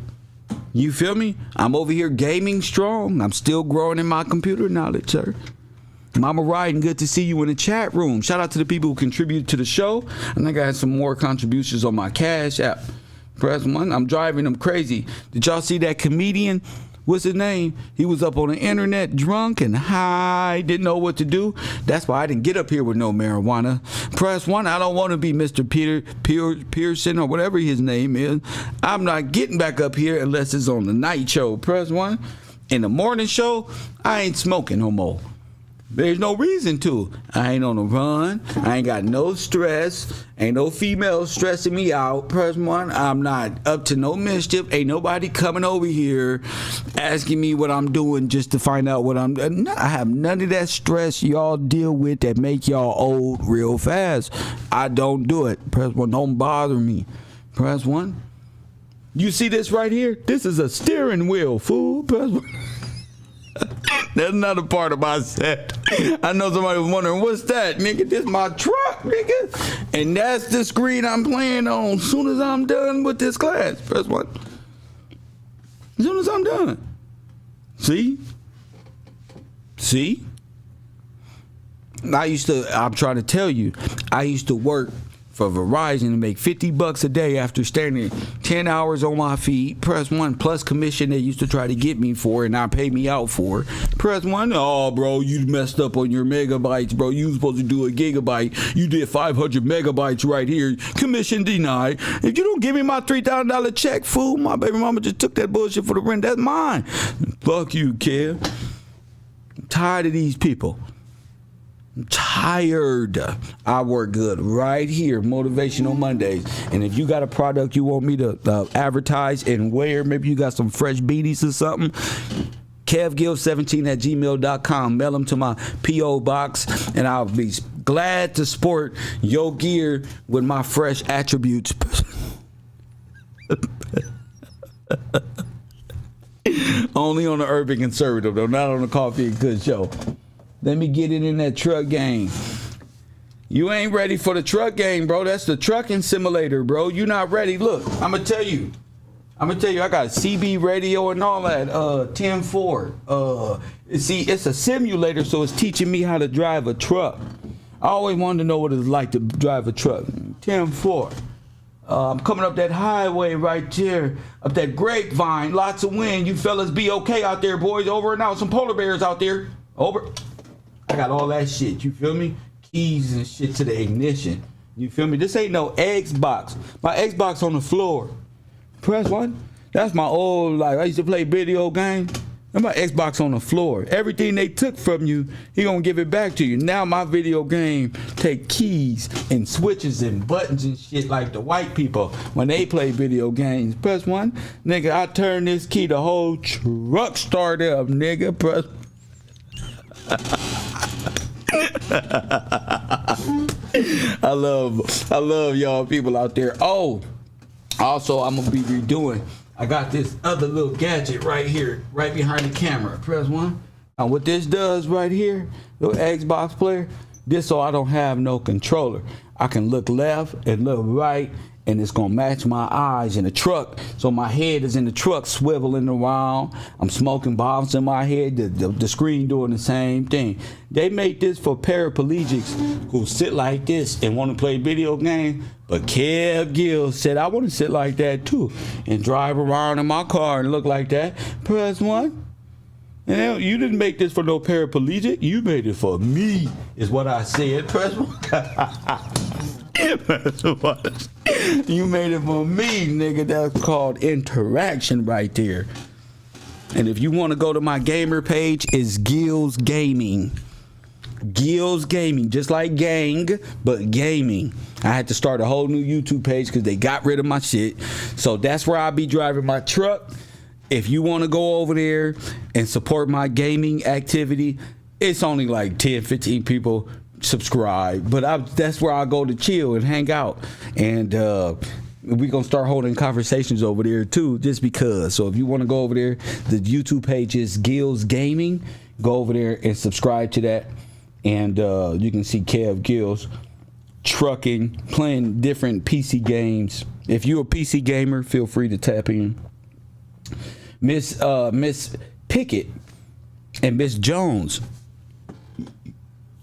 You feel me? I'm over here gaming strong. I'm still growing in my computer knowledge, sir. Mama Ryden, good to see you in the chat room. Shout out to the people who contributed to the show. I think I had some more contributions on my Cash App. Press 1. I'm driving them crazy. Did y'all see that comedian? What's his name? He was up on the internet drunk and high, didn't know what to do. That's why I didn't get up here with no marijuana. Press 1. I don't want to be Mr. Pearson or whatever his name is. I'm not getting back up here unless it's on the night show. Press 1. In the morning show, I ain't smoking no more. There's no reason to. I ain't on the run. I ain't got no stress. Ain't no female stressing me out. Press 1. I'm not up to no mischief. Ain't nobody coming over here asking me what I'm doing just to find out what I'm doing. I have none of that stress y'all deal with that make y'all old real fast. I don't do it. Press 1. Don't bother me. Press 1. You see this right here? This is a steering wheel, fool. Press 1. That's not a part of my set. I know somebody was wondering, what's that, nigga? This my truck, nigga. And that's the screen I'm playing on as soon as I'm done with this class. Press 1. As soon as I'm done. See? I'm trying to tell you, I used to work for Verizon to make $50 a day after standing 10 hours on my feet. Press 1 plus commission they used to try to get me for and not pay me out for. Press 1. Oh, bro, you messed up on your megabytes, bro. You was supposed to do a gigabyte. You did 500 megabytes right here. Commission denied. If you don't give me my $3,000 check, fool, my baby mama just took that bullshit for the rent. That's mine. Fuck you, kid. I'm tired of these people. I'm tired. I work good right here, Motivational Mondays. And if you got a product you want me to advertise and wear, maybe you got some fresh beanies or something, kevgill17@gmail.com. Mail them to my P.O. box, and I'll be glad to sport your gear with my fresh attributes. Only on the Urban Conservative, though, not on the Coffee and Good Show. Let me get it in that truck game. You ain't ready for the truck game, bro. That's the trucking simulator, bro. You not ready. Look, I'm going to tell you. I got CB radio and all that. 10-4. See, it's a simulator, so it's teaching me how to drive a truck. I always wanted to know what it's like to drive a truck. 10-4. I'm coming up that highway right there, up that grapevine. Lots of wind. You fellas be okay out there, boys. Over and out. Some polar bears out there. Over. I got all that shit, you feel me? Keys and shit to the ignition. You feel me? This ain't no Xbox. My Xbox on the floor. Press 1. That's my old life. I used to play video games. And my Xbox on the floor. Everything they took from you, he gonna give it back to you. Now my video game take keys and switches and buttons and shit like the white people when they play video games. Press 1. Nigga, I turn this key, the whole truck start up, nigga. Press I love y'all people out there. Oh, also I'm gonna be redoing. I got this other little gadget right here, right behind the camera. Press 1. Now what this does right here, little Xbox player, this so I don't have no controller. I can look left and look right, and it's gonna match my eyes in the truck. So my head is in the truck swiveling around. I'm smoking bombs in my head. The screen doing the same thing. They made this for paraplegics who sit like this and want to play video games. But Kev Gill said, I want to sit like that too and drive around in my car and look like that. Press 1. And you didn't make this for no paraplegic. You made it for me, is what I said. Press 1. You made it for me, nigga. That's called interaction right there. And if you want to go to my gamer page, it's Gills Gaming. Gills Gaming, just like gang, but gaming. I had to start a whole new YouTube page because they got rid of my shit. So that's where I'll be driving my truck. If you want to go over there and support my gaming activity, it's only like 10, 15 people subscribe, but that's where I go to chill and hang out. And we're going to start holding conversations over there too, just because. So if you want to go over there, the YouTube page is Gills Gaming. Go over there and subscribe to that. And you can see Kev Gills trucking, playing different PC games. If you're a PC gamer, feel free to tap in. Miss Pickett and Miss Jones.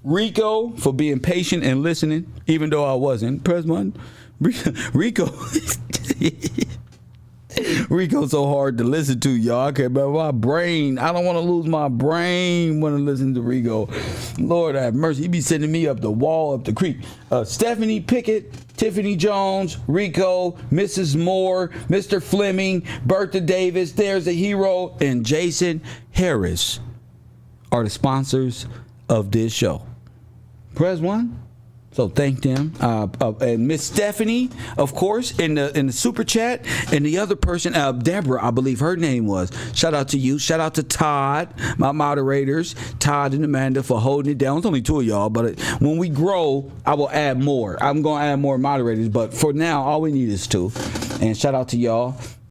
Rico for being patient and listening, even though I wasn't. Press one. Rico. Rico's so hard to listen to, y'all. I can't remember my brain. I don't want to lose my brain when I listen to Rico. Lord have mercy. He be sending me up the wall, up the creek. Stephanie Pickett, Tiffany Jones, Rico, Mrs. Moore, Mr. Fleming, Bertha Davis, There's a Hero, and Jason Harris are the sponsors of this show. Press one. So thank them. And Miss Stephanie, of course, in the super chat, and the other person, Deborah, I believe her name was. Shout out to you. Shout out to Todd, my moderators, Todd and Amanda, for holding it down. It's only two of y'all, but when we grow, I will add more. I'm going to add more moderators, but for now, all we need is two. And shout out to y'all.